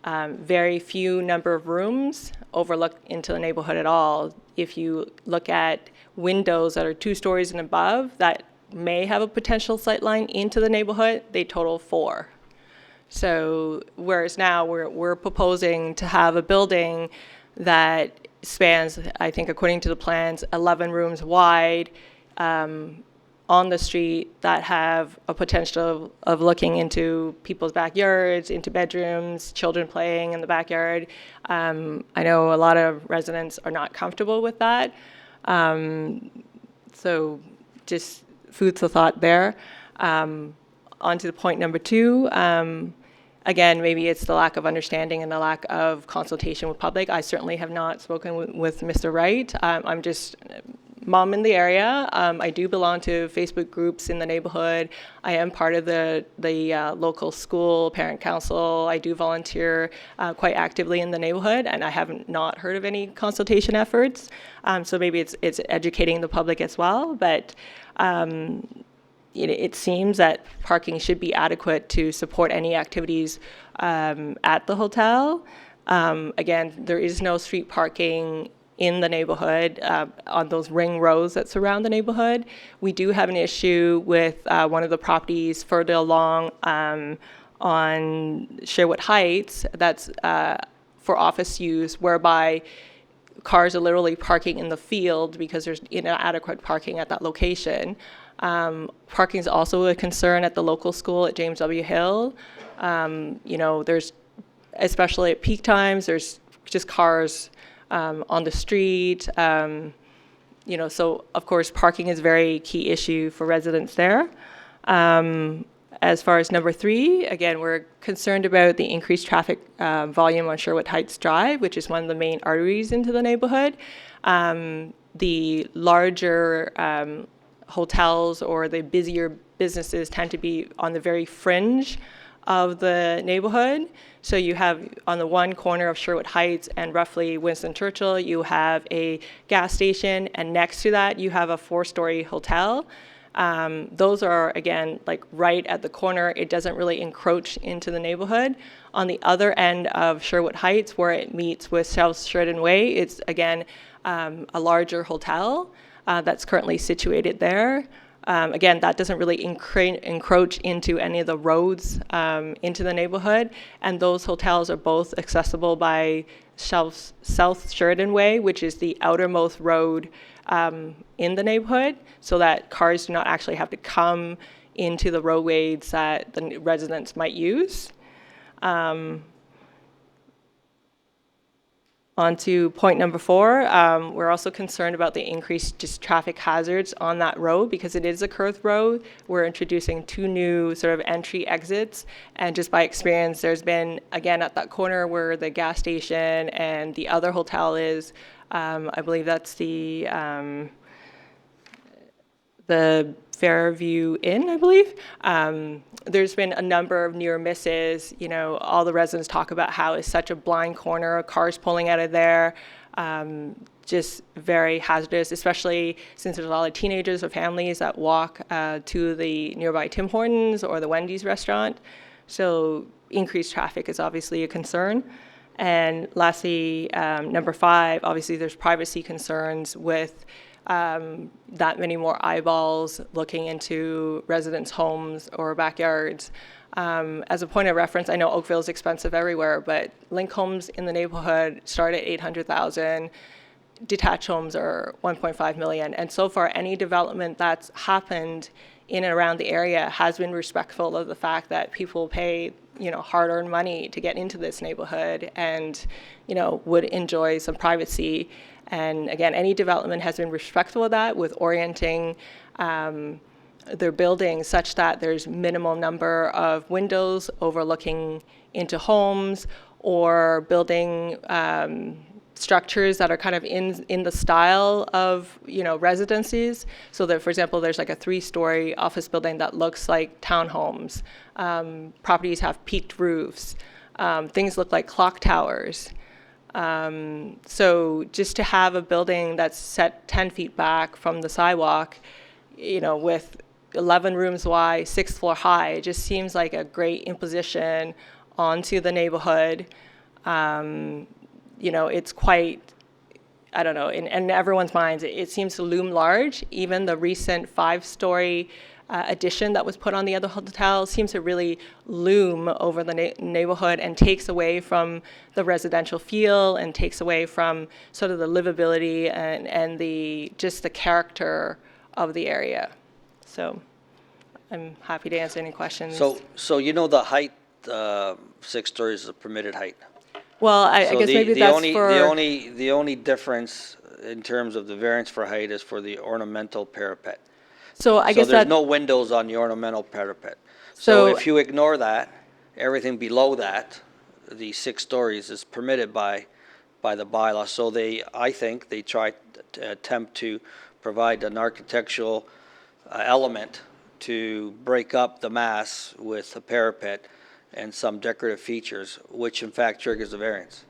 very few number of rooms overlook into the neighborhood at all. If you look at windows that are 2 stories and above that may have a potential sight line into the neighborhood, they total 4. So whereas now we're proposing to have a building that spans, I think according to the plans, 11 rooms wide, on the street that have a potential of looking into people's backyards, into bedrooms, children playing in the backyard. I know a lot of residents are not comfortable with that. So just food for thought there. On to the point number 2. Again, maybe it's the lack of understanding and the lack of consultation with public. I certainly have not spoken with Mr. Wright. I'm just mom in the area. I do belong to Facebook groups in the neighborhood. I am part of the local school parent council. I do volunteer quite actively in the neighborhood, and I haven't not heard of any consultation efforts. So maybe it's educating the public as well. But it seems that parking should be adequate to support any activities at the hotel. Again, there is no street parking in the neighborhood on those ring roads that surround the neighborhood. We do have an issue with one of the properties further along on Sherwood Heights that's for office use, whereby cars are literally parking in the field because there's inadequate parking at that location. Parking is also a concern at the local school at James W. Hill. There's, especially at peak times, there's just cars on the street. So of course parking is a very key issue for residents there. As far as number 3, again, we're concerned about the increased traffic volume on Sherwood Heights Drive, which is one of the main arteries into the neighborhood. The larger hotels or the busier businesses tend to be on the very fringe of the neighborhood. So you have on the one corner of Sherwood Heights and roughly Winston Churchill, you have a gas station, and next to that you have a 4-story hotel. Those are, again, like right at the corner. It doesn't really encroach into the neighborhood. On the other end of Sherwood Heights, where it meets with South Sheridan Way, it's, again, a larger hotel that's currently situated there. Again, that doesn't really encroach into any of the roads into the neighborhood. And those hotels are both accessible by South Sheridan Way, which is the outermost road in the neighborhood, so that cars do not actually have to come into the roadways that the residents might use. On to point number 4, we're also concerned about the increased just traffic hazards on that road because it is a curved road. We're introducing 2 new sort of entry exits, and just by experience, there's been, again, at that corner where the gas station and the other hotel is, I believe that's the Fairview Inn, I believe. There's been a number of near misses. All the residents talk about how it's such a blind corner, cars pulling out of there, just very hazardous, especially since there's a lot of teenagers or families that walk to the nearby Tim Hortons or the Wendy's restaurant. So increased traffic is obviously a concern. And lastly, number 5, obviously there's privacy concerns with that many more eyeballs looking into residents' homes or backyards. As a point of reference, I know Oakville is expensive everywhere, but Link homes in the neighborhood start at $800,000. Detached homes are $1.5 million. And so far, any development that's happened in and around the area has been respectful of the fact that people pay, hard-earned money to get into this neighborhood and, would enjoy some privacy. And again, any development has been respectful of that, with orienting their buildings such that there's minimal number of windows overlooking into homes, or building structures that are kind of in the style of residencies. So that, for example, there's like a 3-story office building that looks like townhomes. Properties have peaked roofs. Things look like clock towers. So just to have a building that's set 10 feet back from the sidewalk, with 11 rooms wide, 6th floor high, it just seems like a great imposition onto the neighborhood. It's quite, I don't know, in everyone's minds, it seems to loom large. Even the recent 5-story addition that was put on the other hotel seems to really loom over the neighborhood and takes away from the residential feel and takes away from sort of the livability and the character of the area. So I'm happy to answer any questions. So the height, 6 stories is a permitted height. Well, I guess maybe that's for... The only difference in terms of the variance for height is for the ornamental parapet. So I guess So there's that, no windows on the ornamental parapet. So- So if you ignore that, everything below that, the 6 stories is permitted by the bylaw. So I think they tried to attempt to provide an architectural element to break up the mass with a parapet and some decorative features, which in fact triggers the variance.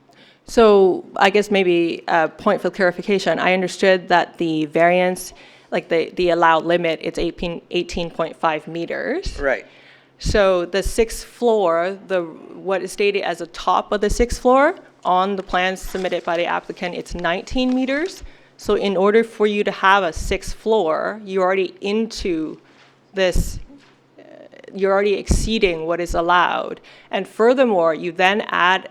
so I guess maybe a point for clarification. I understood that the variance, like the allowed limit, it's 18.5 meters. Right. So the 6th floor, what is stated as the top of the 6th floor on the plans submitted by the applicant, it's 19 meters. So in order for you to have a 6th floor, you're already into this, you're already exceeding what is allowed. And furthermore, you then add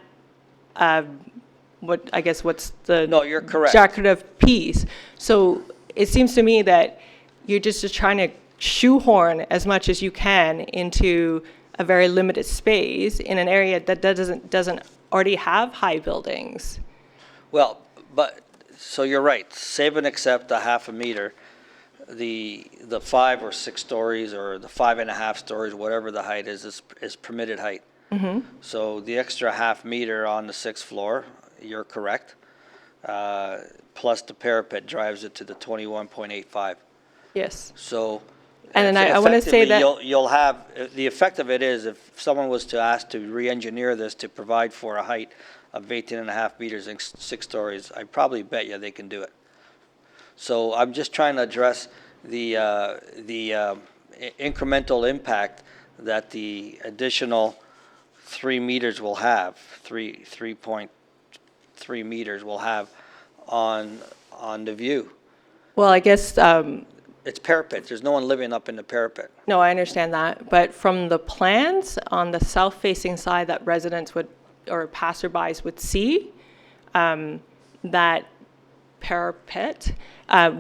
what's the No, you're correct. decorative piece. So it seems to me that you're just trying to shoehorn as much as you can into a very limited space in an area that doesn't already have high buildings. Well, but, so you're right, save and accept a half a meter, the 5 or 6 stories or the 5.5 stories, whatever the height is permitted height. Mm-hmm. So the extra half meter on the 6th floor, you're correct, plus the parapet drives it to the 21.85. Yes. So. And then I want to say that. You'll have, the effect of it is if someone was to ask to re-engineer this to provide for a height of 18.5 meters and 6 stories, I probably bet you they can do it. So I'm just trying to address the incremental impact that the additional 3 meters will have, 3.3 meters will have on the view. Well, I guess. It's parapet. There's no one living up in the parapet. No, I understand that. But from the plans on the south-facing side that residents would, or passerbys would see, that parapet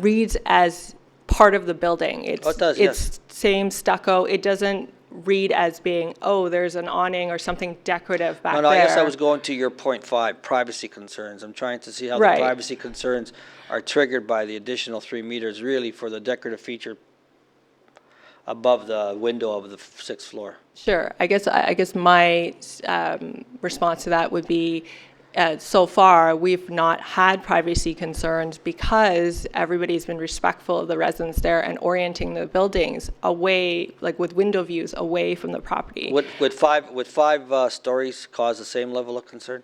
reads as part of the building. Oh, it does, yes. It's same stucco. It doesn't read as being, oh, there's an awning or something decorative back there. No, I guess I was going to your point 5, privacy concerns. I'm trying to see how the Right. privacy concerns are triggered by the additional 3 meters, really for the decorative feature above the window of the 6th floor. Sure. I guess my response to that would be, so far, we've not had privacy concerns because everybody's been respectful of the residents there and orienting the buildings away, like with window views, away from the property. Would 5 stories cause the same level of concern?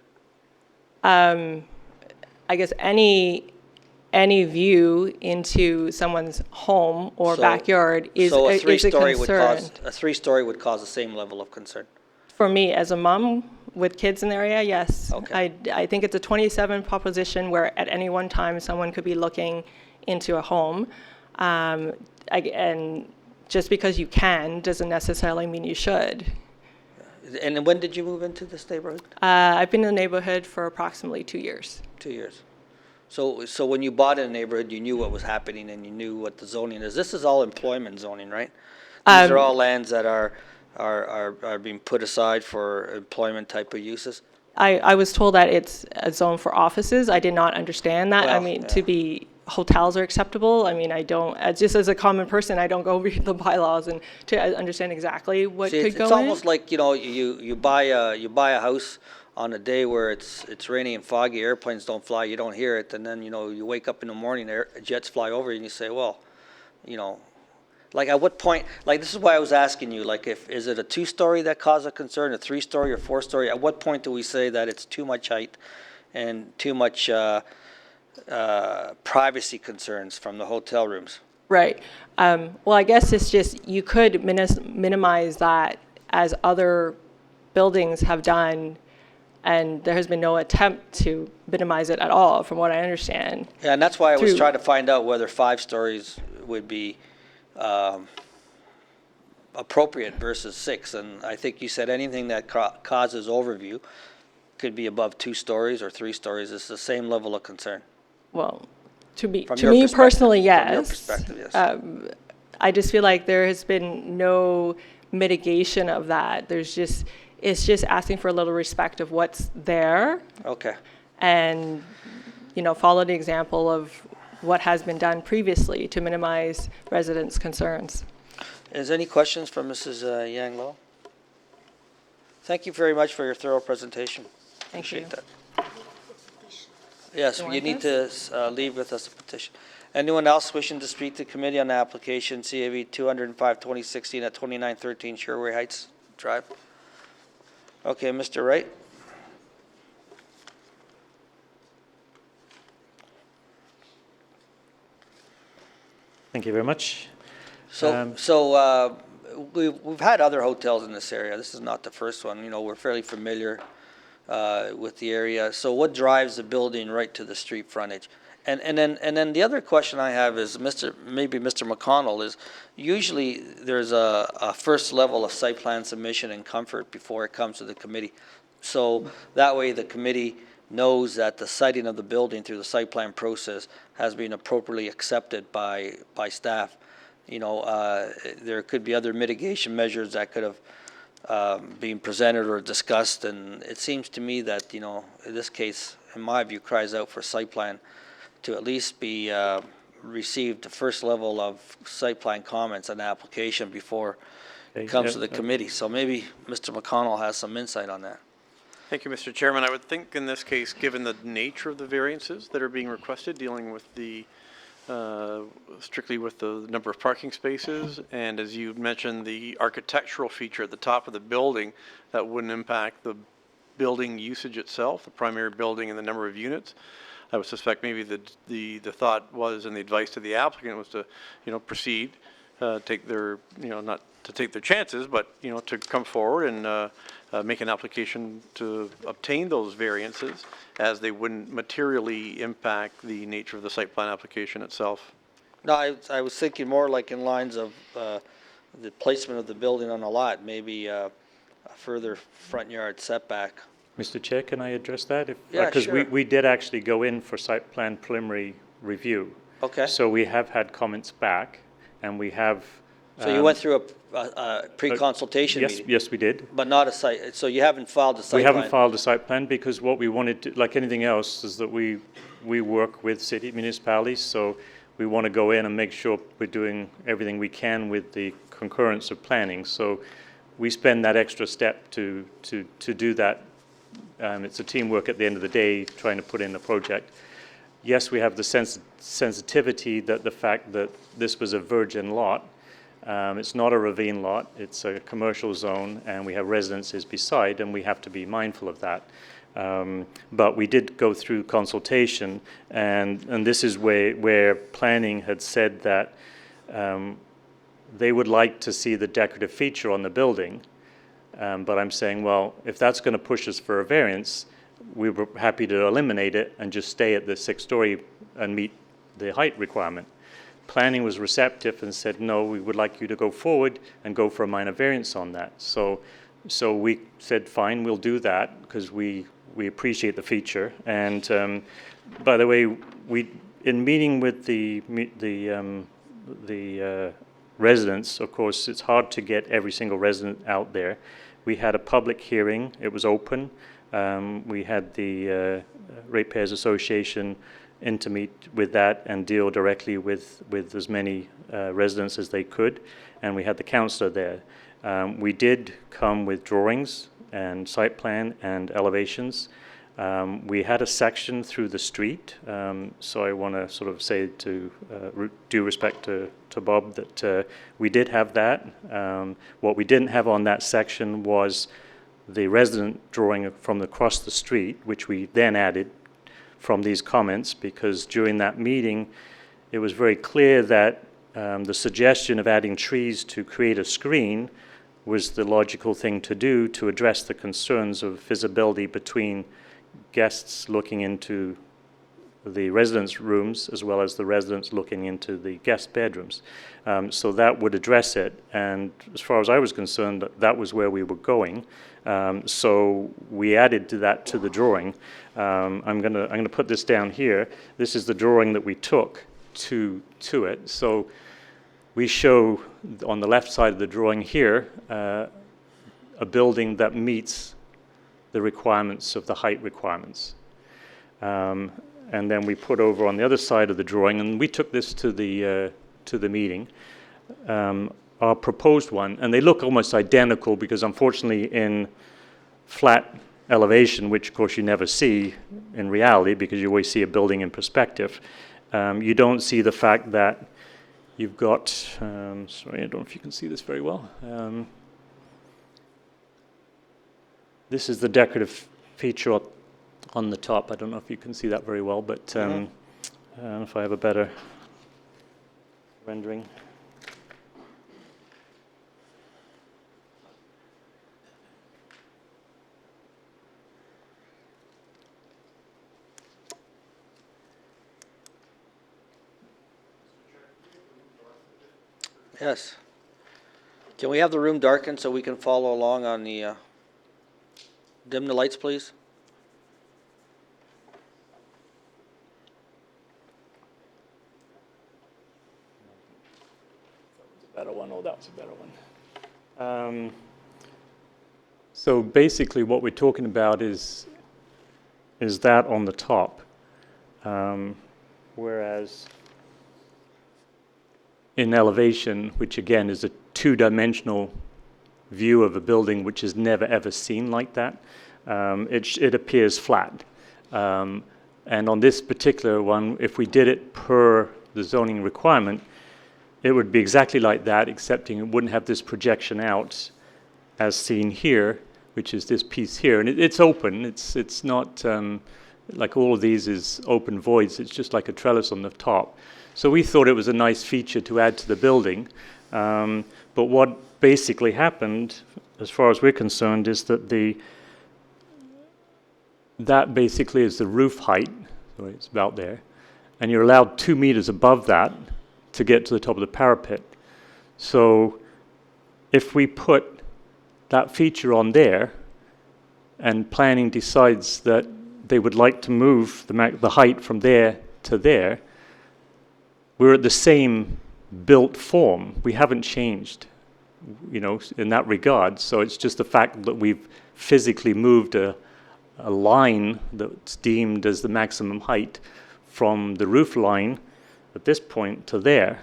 I guess any view into someone's home or backyard is So a three-story would concern. cause, a 3-story would cause the same level of concern? For me, as a mom with kids in the area, yes. Okay. I think it's a 27 proposition where at any one time someone could be looking into a home. And just because you can doesn't necessarily mean you should. And when did you move into this neighborhood? I've been in the neighborhood for approximately 2 years. 2 years. So when you bought in a neighborhood, you knew what was happening and you knew what the zoning is. This is all employment zoning, right? These are all lands that are being put aside for employment type of uses? I was told that it's a zone for offices. I did not understand that. I Well, mean, yeah. to be, hotels are acceptable. I mean, I don't, just as a common person, I don't go read the bylaws and to understand exactly what See, could go in. it's almost like, you buy a house on a day where it's rainy and foggy, airplanes don't fly, you don't hear it, and then, you wake up in the morning, jets fly over you and you say, well, like at what point, like this is why I was asking you, like is it a 2-story that causes a concern, a 3-story or 4-story? At what point do we say that it's too much height and too much privacy concerns from the hotel rooms? Right. Well, I guess it's just, you could minimize that as other buildings have done, and there has been no attempt to minimize it at all, from what I understand. Yeah, and that's why I was Through- trying to find out whether 5 stories would be appropriate versus 6. And I think you said anything that causes overview could be above 2 stories or 3 stories. It's the same level of concern. Well, to me From your perspective. personally, From your yes. perspective, yes. I just feel like there has been no mitigation of that. It's just asking for a little respect of what's there. Okay. And follow the example of what has been done previously to minimize residents' concerns. Is there any questions from Mrs. Yang Lo? Thank you very much for your thorough presentation. Thank you. Appreciate that. Yes, You you want need to leave with us a petition. Anyone else wishing to speak to committee on the application CAV 205-2016 at 2913 Sherway Heights Drive? Okay, Mr. Wright? Thank you very much. We've had other hotels in this area. This is not the first one. We're fairly familiar with the area. So what drives the building right to the street frontage? And then the other question I have is, Mr. McConnell, is usually there's a first level of site plan submission and comfort before it comes to the committee. So that way the committee knows that the siting of the building through the site plan process has been appropriately accepted by staff. There could be other mitigation measures that could have been presented or discussed, and it seems to me that, in this case, in my view, cries out for site plan to at least be received the first level of site plan comments on the application before it comes to the committee. So maybe Mr. McConnell has some insight on that. Thank you, Mr. Chairman. I would think in this case, given the nature of the variances that are being requested, dealing with the strictly with the number of parking spaces, and as you mentioned, the architectural feature at the top of the building, that wouldn't impact the building usage itself, the primary building and the number of units. I would suspect maybe the thought was, and the advice to the applicant was to, proceed, take their, not to take their chances, but, to come forward and make an application to obtain those variances, as they wouldn't materially impact the nature of the site plan application itself. No, I was thinking more like in lines of the placement of the building on the lot, maybe a further front yard setback. Mr. Chair, can I address that? Yeah, Because sure. we did actually go in for site plan preliminary review. Okay. So we have had comments back, and we have... So you went through a pre-consultation meeting? Yes, we did. But not a site, so you haven't filed a site plan? We haven't filed a site plan because what we wanted to, like anything else, is that we work with city municipalities, so we want to go in and make sure we're doing everything we can with the concurrence of planning. So we spend that extra step to do that. It's a teamwork at the end of the day, trying to put in a project. Yes, we have the sensitivity that the fact that this was a virgin lot. It's not a ravine lot, it's a commercial zone, and we have residences beside, and we have to be mindful of that. But we did go through consultation, and this is where planning had said that they would like to see the decorative feature on the building. But I'm saying, well, if that's going to push us for a variance, we were happy to eliminate it and just stay at the 6-story and meet the height requirement. Planning was receptive and said, no, we would like you to go forward and go for a minor variance on that. So we said, fine, we'll do that because we appreciate the feature. And by the way, in meeting with the residents, of course, it's hard to get every single resident out there. We had a public hearing. It was open. We had the Ratepayers Association in to meet with that and deal directly with as many residents as they could, and we had the councillor there. We did come with drawings and site plan and elevations. We had a section through the street, so I want to sort of say to due respect to Bob that we did have that. What we didn't have on that section was the resident drawing from across the street, which we then added from these comments, because during that meeting it was very clear that the suggestion of adding trees to create a screen was the logical thing to do to address the concerns of visibility between guests looking into the residents' rooms as well as the residents looking into the guest bedrooms. So that would address it, and as far as I was concerned, that was where we were going. So we added to that to the drawing. I'm gonna put this down here. This is the drawing that we took to it. So we show on the left side of the drawing here a building that meets the requirements of the height requirements. and then we put over on the other side of the drawing, and we took this to the meeting, our proposed one, and they look almost identical because unfortunately in flat elevation, which of course you never see in reality because you always see a building in perspective, you don't see the fact that you've got, sorry, I don't know if you can see this very well. This is the decorative feature on the top. I don't know if you can see that very well, but if I have a better rendering. Yes. Can we have the room darkened so we can follow along on the, dim the lights, please? Better one. Oh, that was a better one. So basically what we're talking about is that on the top, whereas in elevation, which again is a two-dimensional view of a building which is never ever seen like that, it appears flat. And on this particular one, if we did it per the zoning requirement, it would be exactly like that, excepting it wouldn't have this projection out as seen here, which is this piece here. And it's open. It's not like all of these is open voids. It's just like a trellis on the top. So we thought it was a nice feature to add to the building. But what basically happened, as far as we're concerned, is that that basically is the roof height. So it's about there. And you're allowed 2 meters above that to get to the top of the parapet. So if we put that feature on there and planning decides that they would like to move the height from there to there, we're at the same built form. We haven't changed, in that regard. So it's just the fact that we've physically moved a line that's deemed as the maximum height from the roof line at this point to there.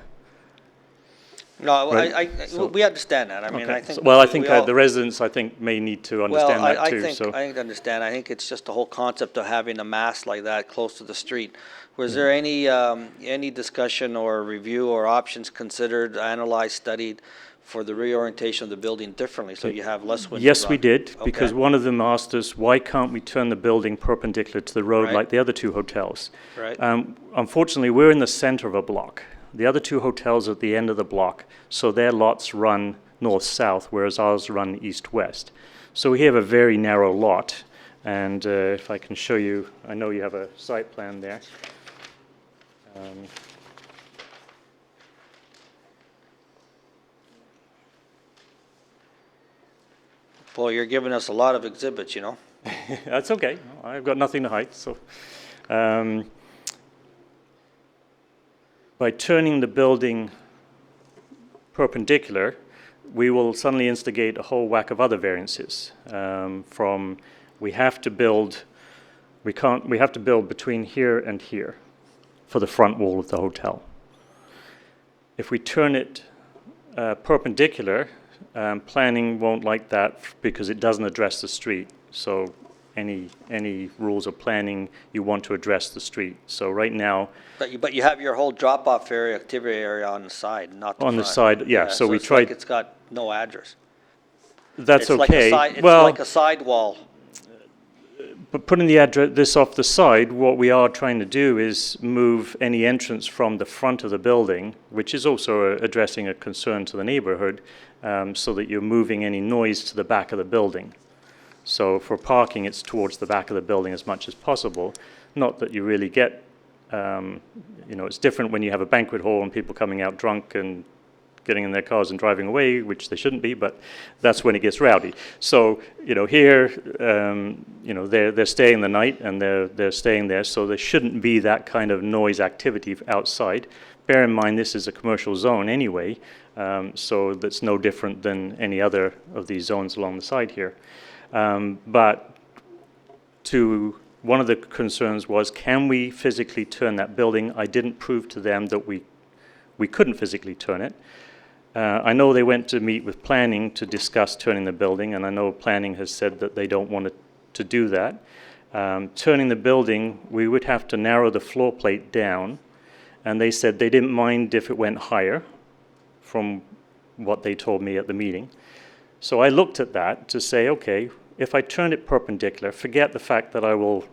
No, Right. we understand that. I mean, Okay. I think. Well, I think we all- the residents, may need to understand well, that too. So. I think to understand. I think it's just the whole concept of having a mast like that close to the street. Was there any discussion or review or options considered, analyzed, studied for the reorientation of the building differently so you have less wind? Yes, we did, because Okay. one of them asked us, why can't we turn the building perpendicular to the road Right. like the other two hotels? Right. Unfortunately, we're in the center of a block. The other two hotels are at the end of the block, so their lots run north-south, whereas ours run east-west. So we have a very narrow lot, and if I can show you, I know you have a site plan there. Boy, you're giving us a lot of exhibits, That's okay. I've got nothing to hide. So, by turning the building perpendicular, we will suddenly instigate a whole whack of other variances. From we have to build between here and here for the front wall of the hotel. If we turn it perpendicular, planning won't like that because it doesn't address the street. So any rules of planning, you want to address the street. So right now, But you have your whole drop-off area, activity area on the side, not the front. on the side, yeah. So we it's tried. like it's got no address. That's It's like a okay. side- It's Well, like a sidewall. but putting this off the side, what we are trying to do is move any entrance from the front of the building, which is also addressing a concern to the neighborhood, so that you're moving any noise to the back of the building. So for parking, it's towards the back of the building as much as possible. Not that you really get, it's different when you have a banquet hall and people coming out drunk and getting in their cars and driving away, which they shouldn't be, but that's when it gets rowdy. So, here, they're staying the night and they're staying there, so there shouldn't be that kind of noise activity outside. Bear in mind, this is a commercial zone anyway, so that's no different than any other of these zones along the side here. But to one of the concerns was, can we physically turn that building? I didn't prove to them that we couldn't physically turn it. I know they went to meet with planning to discuss turning the building, and I know planning has said that they don't want to do that. Turning the building, we would have to narrow the floor plate down, and they said they didn't mind if it went higher from what they told me at the meeting. So I looked at that to say, okay, if I turn it perpendicular, forget the fact that I will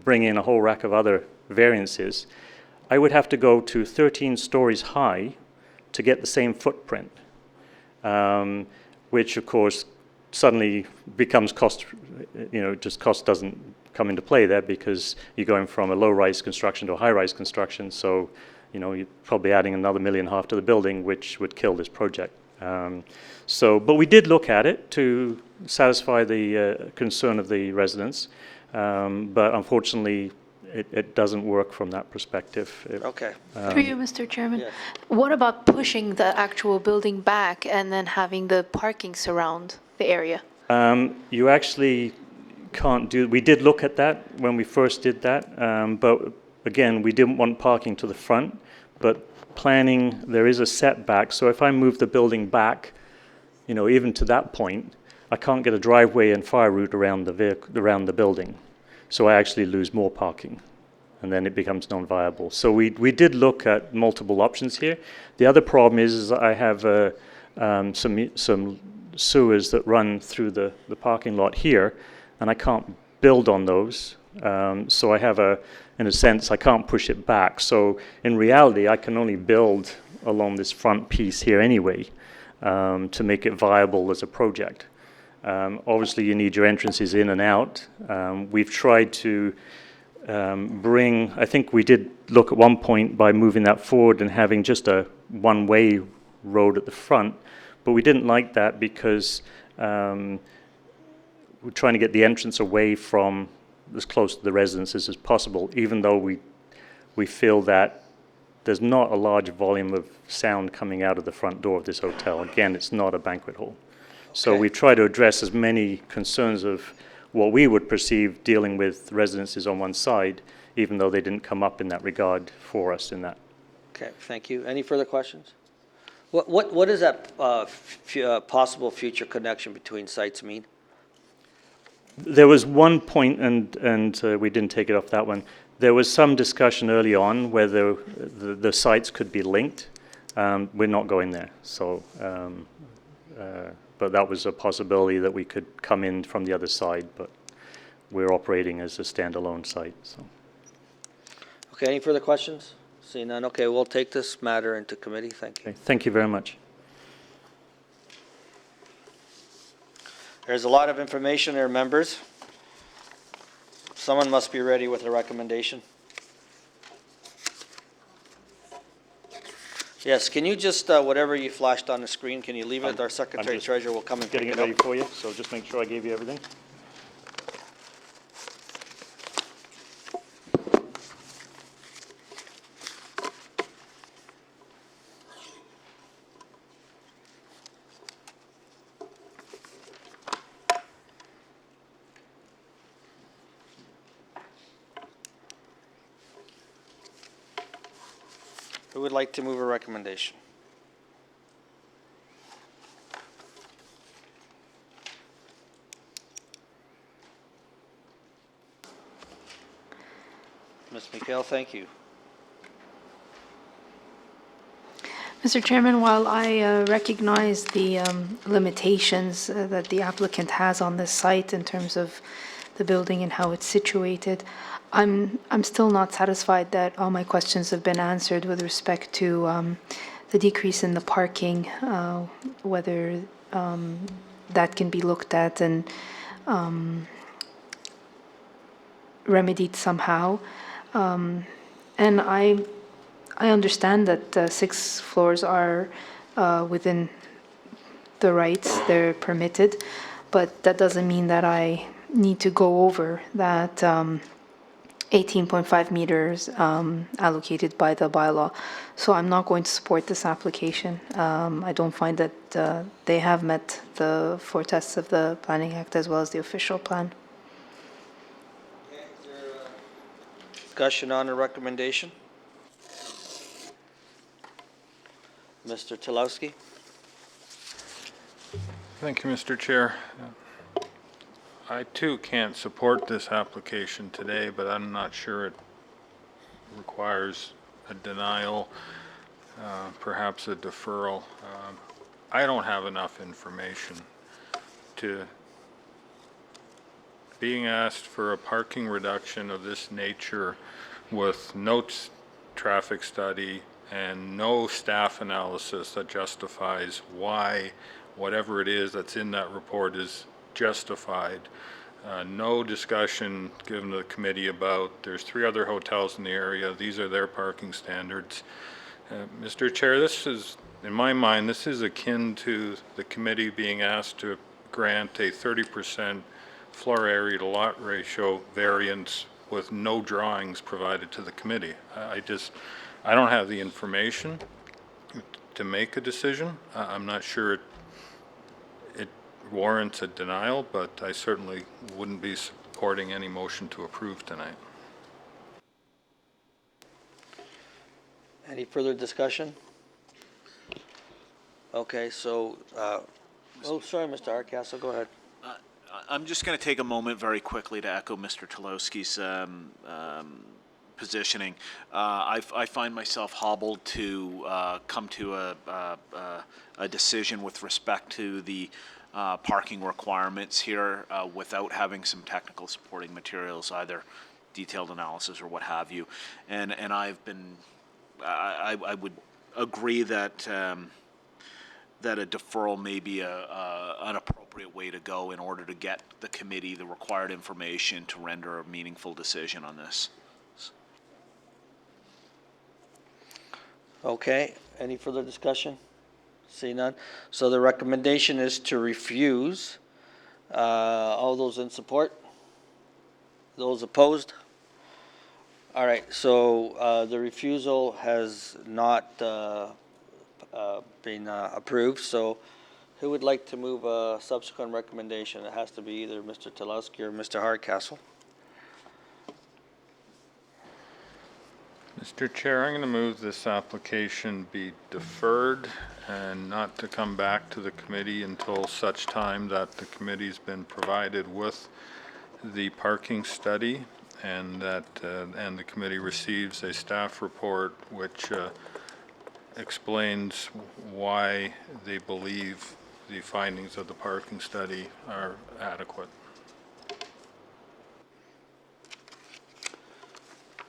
bring in a whole rack of other variances, I would have to go to 13 stories high to get the same footprint, which of course suddenly becomes cost, just cost doesn't come into play there because you're going from a low-rise construction to a high-rise construction, so you're probably adding another $1.5 million to the building, which would kill this project. But we did look at it to satisfy the concern of the residents, but unfortunately, it doesn't work from that perspective. Okay. Through you, Mr. Chairman. Yes. What about pushing the actual building back and then having the parking surround the area? You actually can't do. We did look at that when we first did that, but again, we didn't want parking to the front. But planning, there is a setback. So if I move the building back, even to that point, I can't get a driveway and fire route around the building. So I actually lose more parking, and then it becomes non-viable. So we did look at multiple options here. The other problem is I have some sewers that run through the parking lot here, and I can't build on those. So I have in a sense, I can't push it back. So in reality, I can only build along this front piece here anyway to make it viable as a project. Obviously, you need your entrances in and out. We've tried to I think we did look at one point by moving that forward and having just a one-way road at the front, but we didn't like that because we're trying to get the entrance away from as close to the residences as possible, even though we feel that there's not a large volume of sound coming out of the front door of this hotel. Again, it's not a banquet hall. So we try to address as many concerns of what we would perceive dealing with residences on one side, even though they didn't come up in that regard for us in that. Okay, thank you. Any further questions? What does that possible future connection between sites mean? There was one point, and we didn't take it off that one. There was some discussion early on whether the sites could be linked. We're not going there. So, but that was a possibility that we could come in from the other side, but we're operating as a standalone site. So. Okay, any further questions? Seeing none, okay, we'll take this matter into committee. Thank you. Okay, thank you very much. There's a lot of information there, members. Someone must be ready with a recommendation. Yes, can you just, whatever you flashed on the screen, can you leave it? Our Secretary Treasurer will come and pick Getting it it ready up. for you, so just make sure I gave you everything. Who would like to move a recommendation? Ms. McHale, thank you. Mr. Chairman, while I recognize the limitations that the applicant has on this site in terms of the building and how it's situated, I'm still not satisfied that all my questions have been answered with respect to the decrease in the parking, whether that can be looked at and remedied somehow. And I understand that 6 floors are within the rights, they're permitted, but that doesn't mean that I need to go over that 18.5 meters allocated by the bylaw. So I'm not going to support this application. I don't find that they have met the 4 tests of the Planning Act as well as the official plan. discussion on the recommendation? Mr. Tilowski? Thank you, Mr. Chair. I too can't support this application today, but I'm not sure it requires a denial, perhaps a deferral. I don't have enough information to being asked for a parking reduction of this nature with no traffic study and no staff analysis that justifies why whatever it is that's in that report is justified. No discussion given to the committee about there's 3 other hotels in the area, these are their parking standards. Mr. Chair, this is, in my mind, this is akin to the committee being asked to grant a 30% floor area to lot ratio variance with no drawings provided to the committee. I don't have the information to make a decision. I'm not sure it warrants a denial, but I certainly wouldn't be supporting any motion to approve tonight. Any further discussion? Okay, so, oh, sorry, Mr. Hardcastle, go ahead. I'm just going to take a moment very quickly to echo Mr. Tulowski's positioning. I find myself hobbled to come to a decision with respect to the parking requirements here without having some technical supporting materials, either detailed analysis or what have you. And I've been, I would agree that that a deferral may be an appropriate way to go in order to get the committee the required information to render a meaningful decision on this. Okay, any further discussion? See none. So the recommendation is to refuse. All those in support? Those opposed? All right, so the refusal has not been approved, so who would like to move a subsequent recommendation? It has to be either Mr. Tulowski or Mr. Hardcastle. Mr. Chair, I'm going to move this application be deferred and not to come back to the committee until such time that the committee's been provided with the parking study and that and the committee receives a staff report which explains why they believe the findings of the parking study are adequate.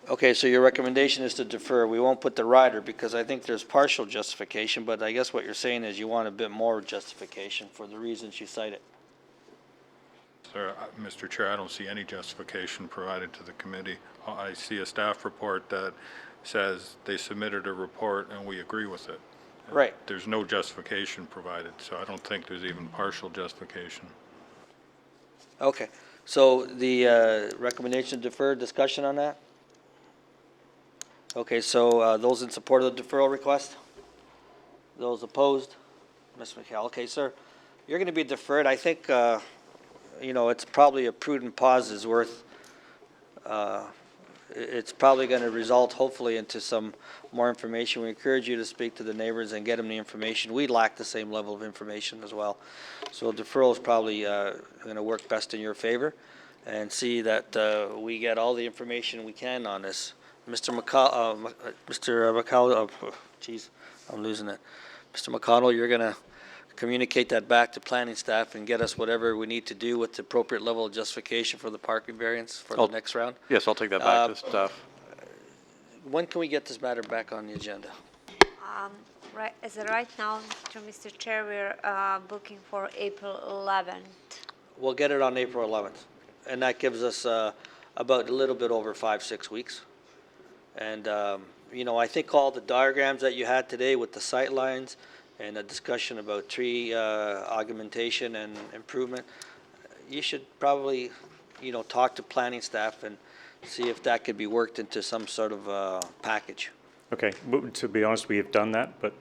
Okay, so your recommendation is to defer. We won't put the rider because I think there's partial justification, but I guess what you're saying is you want a bit more justification for the reasons you cited. Sir, Mr. Chair, I don't see any justification provided to the committee. I see a staff report that says they submitted a report and we agree with it. Right. There's no justification provided, so I don't think there's even partial justification. Okay, so the recommendation to defer, discussion on that? Okay, so those in support of the deferral request? Those opposed? Ms. McHale, okay, sir, you're going to be deferred. I think, you know, it's probably a prudent pause is worth, it's probably going to result hopefully into some more information. We encourage you to speak to the neighbors and get them the information. We lack the same level of information as well. So deferral is probably going to work best in your favor and see that we get all the information we can on this. Mr. McCall, geez, I'm losing it. Mr. McConnell, you're going to communicate that back to planning staff and get us whatever we need to do with the appropriate level of justification for the parking variance for the next round? Yes, I'll take that back to staff. When can we get this matter back on the agenda? Right, as of right now, Mr. Chair, we're booking for April 11th. We'll get it on April 11th. And that gives us about a little bit over 5-6 weeks. And, you know, I think all the diagrams that you had today with the sight lines and a discussion about tree augmentation and improvement, you should probably, you know, talk to planning staff and see if that could be worked into some sort of package. Okay, to be honest, we have done that, but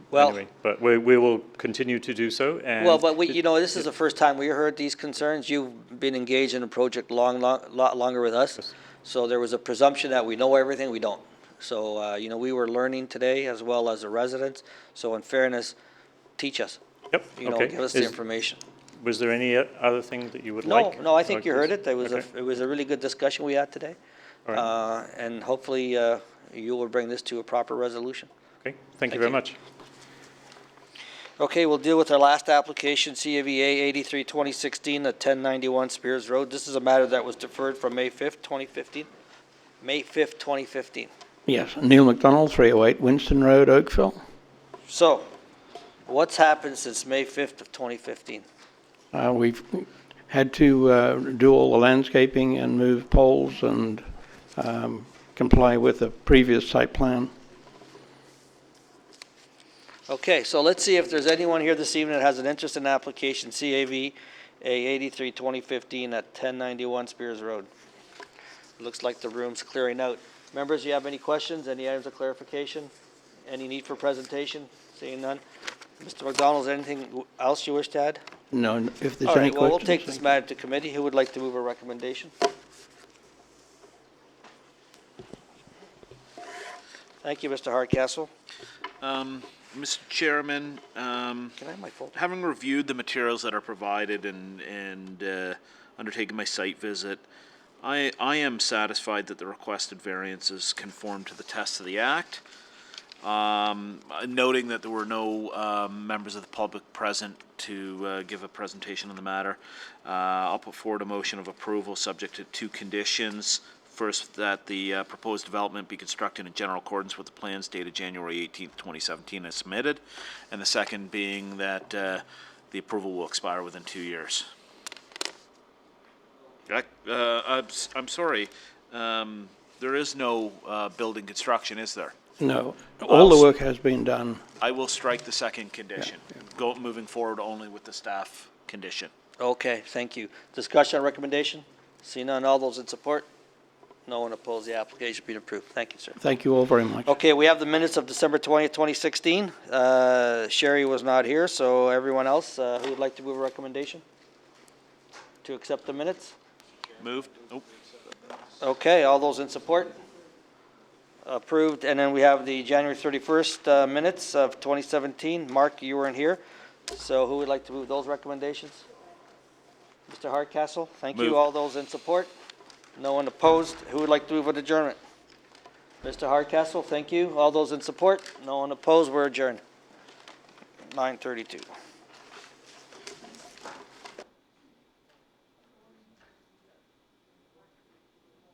Well- anyway, but we will continue to do so. And Well, but this is the first time we heard these concerns. You've been engaged in the project lot longer with us. So there was a presumption that we know everything, we don't. So, we were learning today as well as the residents. So in fairness, teach us. Yep, okay. Give us the information. Was there any other thing that you would No, like? no, I think you heard it. It was Okay. it was a really good discussion we had today. All right. And hopefully, you will bring this to a proper resolution. Okay, thank you very much. Okay, we'll deal with our last application, CAVA 83, 2016, at 1091 Spears Road. This is a matter that was deferred from May 5th, 2015. May 5th, 2015. Yes, Neil McDonald, 308 Winston Road, Oakville. So, what's happened since May 5th of 2015? We've had to do all the landscaping and move poles and comply with the previous site plan. Okay, so let's see if there's anyone here this evening that has an interest in application CAV 83, 2015 at 1091 Spears Road. Looks like the room's clearing out. Members, you have any questions, any items of clarification? Any need for presentation? Seeing none. Mr. McDonald, is there anything else you wish to add? No, if there's All any right, well, we'll questions. take this matter to committee. Who would like to move a recommendation? Thank you, Mr. Hardcastle. Mr. Chairman, Can I have my phone? having reviewed the materials that are provided and undertaken my site visit, I am satisfied that the requested variances conform to the tests of the Act. Noting that there were no members of the public present to give a presentation on the matter, I'll put forward a motion of approval subject to two conditions. First, that the proposed development be constructed in general accordance with the plans dated January 18th, 2017 as submitted. And the second being that the approval will expire within 2 years. I'm sorry, there is no building construction, is there? No, all the work has been done. I will strike the second condition. Moving forward only with the staff condition. Okay, thank you. Discussion on recommendation? See none, all those in support? No one opposed, the application being approved. Thank you, sir. Thank you all very much. Okay, we have the minutes of December 20th, 2016. Sherry was not here, so everyone else, who would like to move a recommendation? To accept the minutes? Moved. Nope. Okay, all those in support? Approved, and then we have the January 31st minutes of 2017. Mark, you weren't here, so who would like to move those recommendations? Mr. Hardcastle, thank you. Moved. All those in support? No one opposed. Who would like to move an adjournment? Mr. Hardcastle, thank you. All those in support? No one opposed. We're adjourned. 9:32.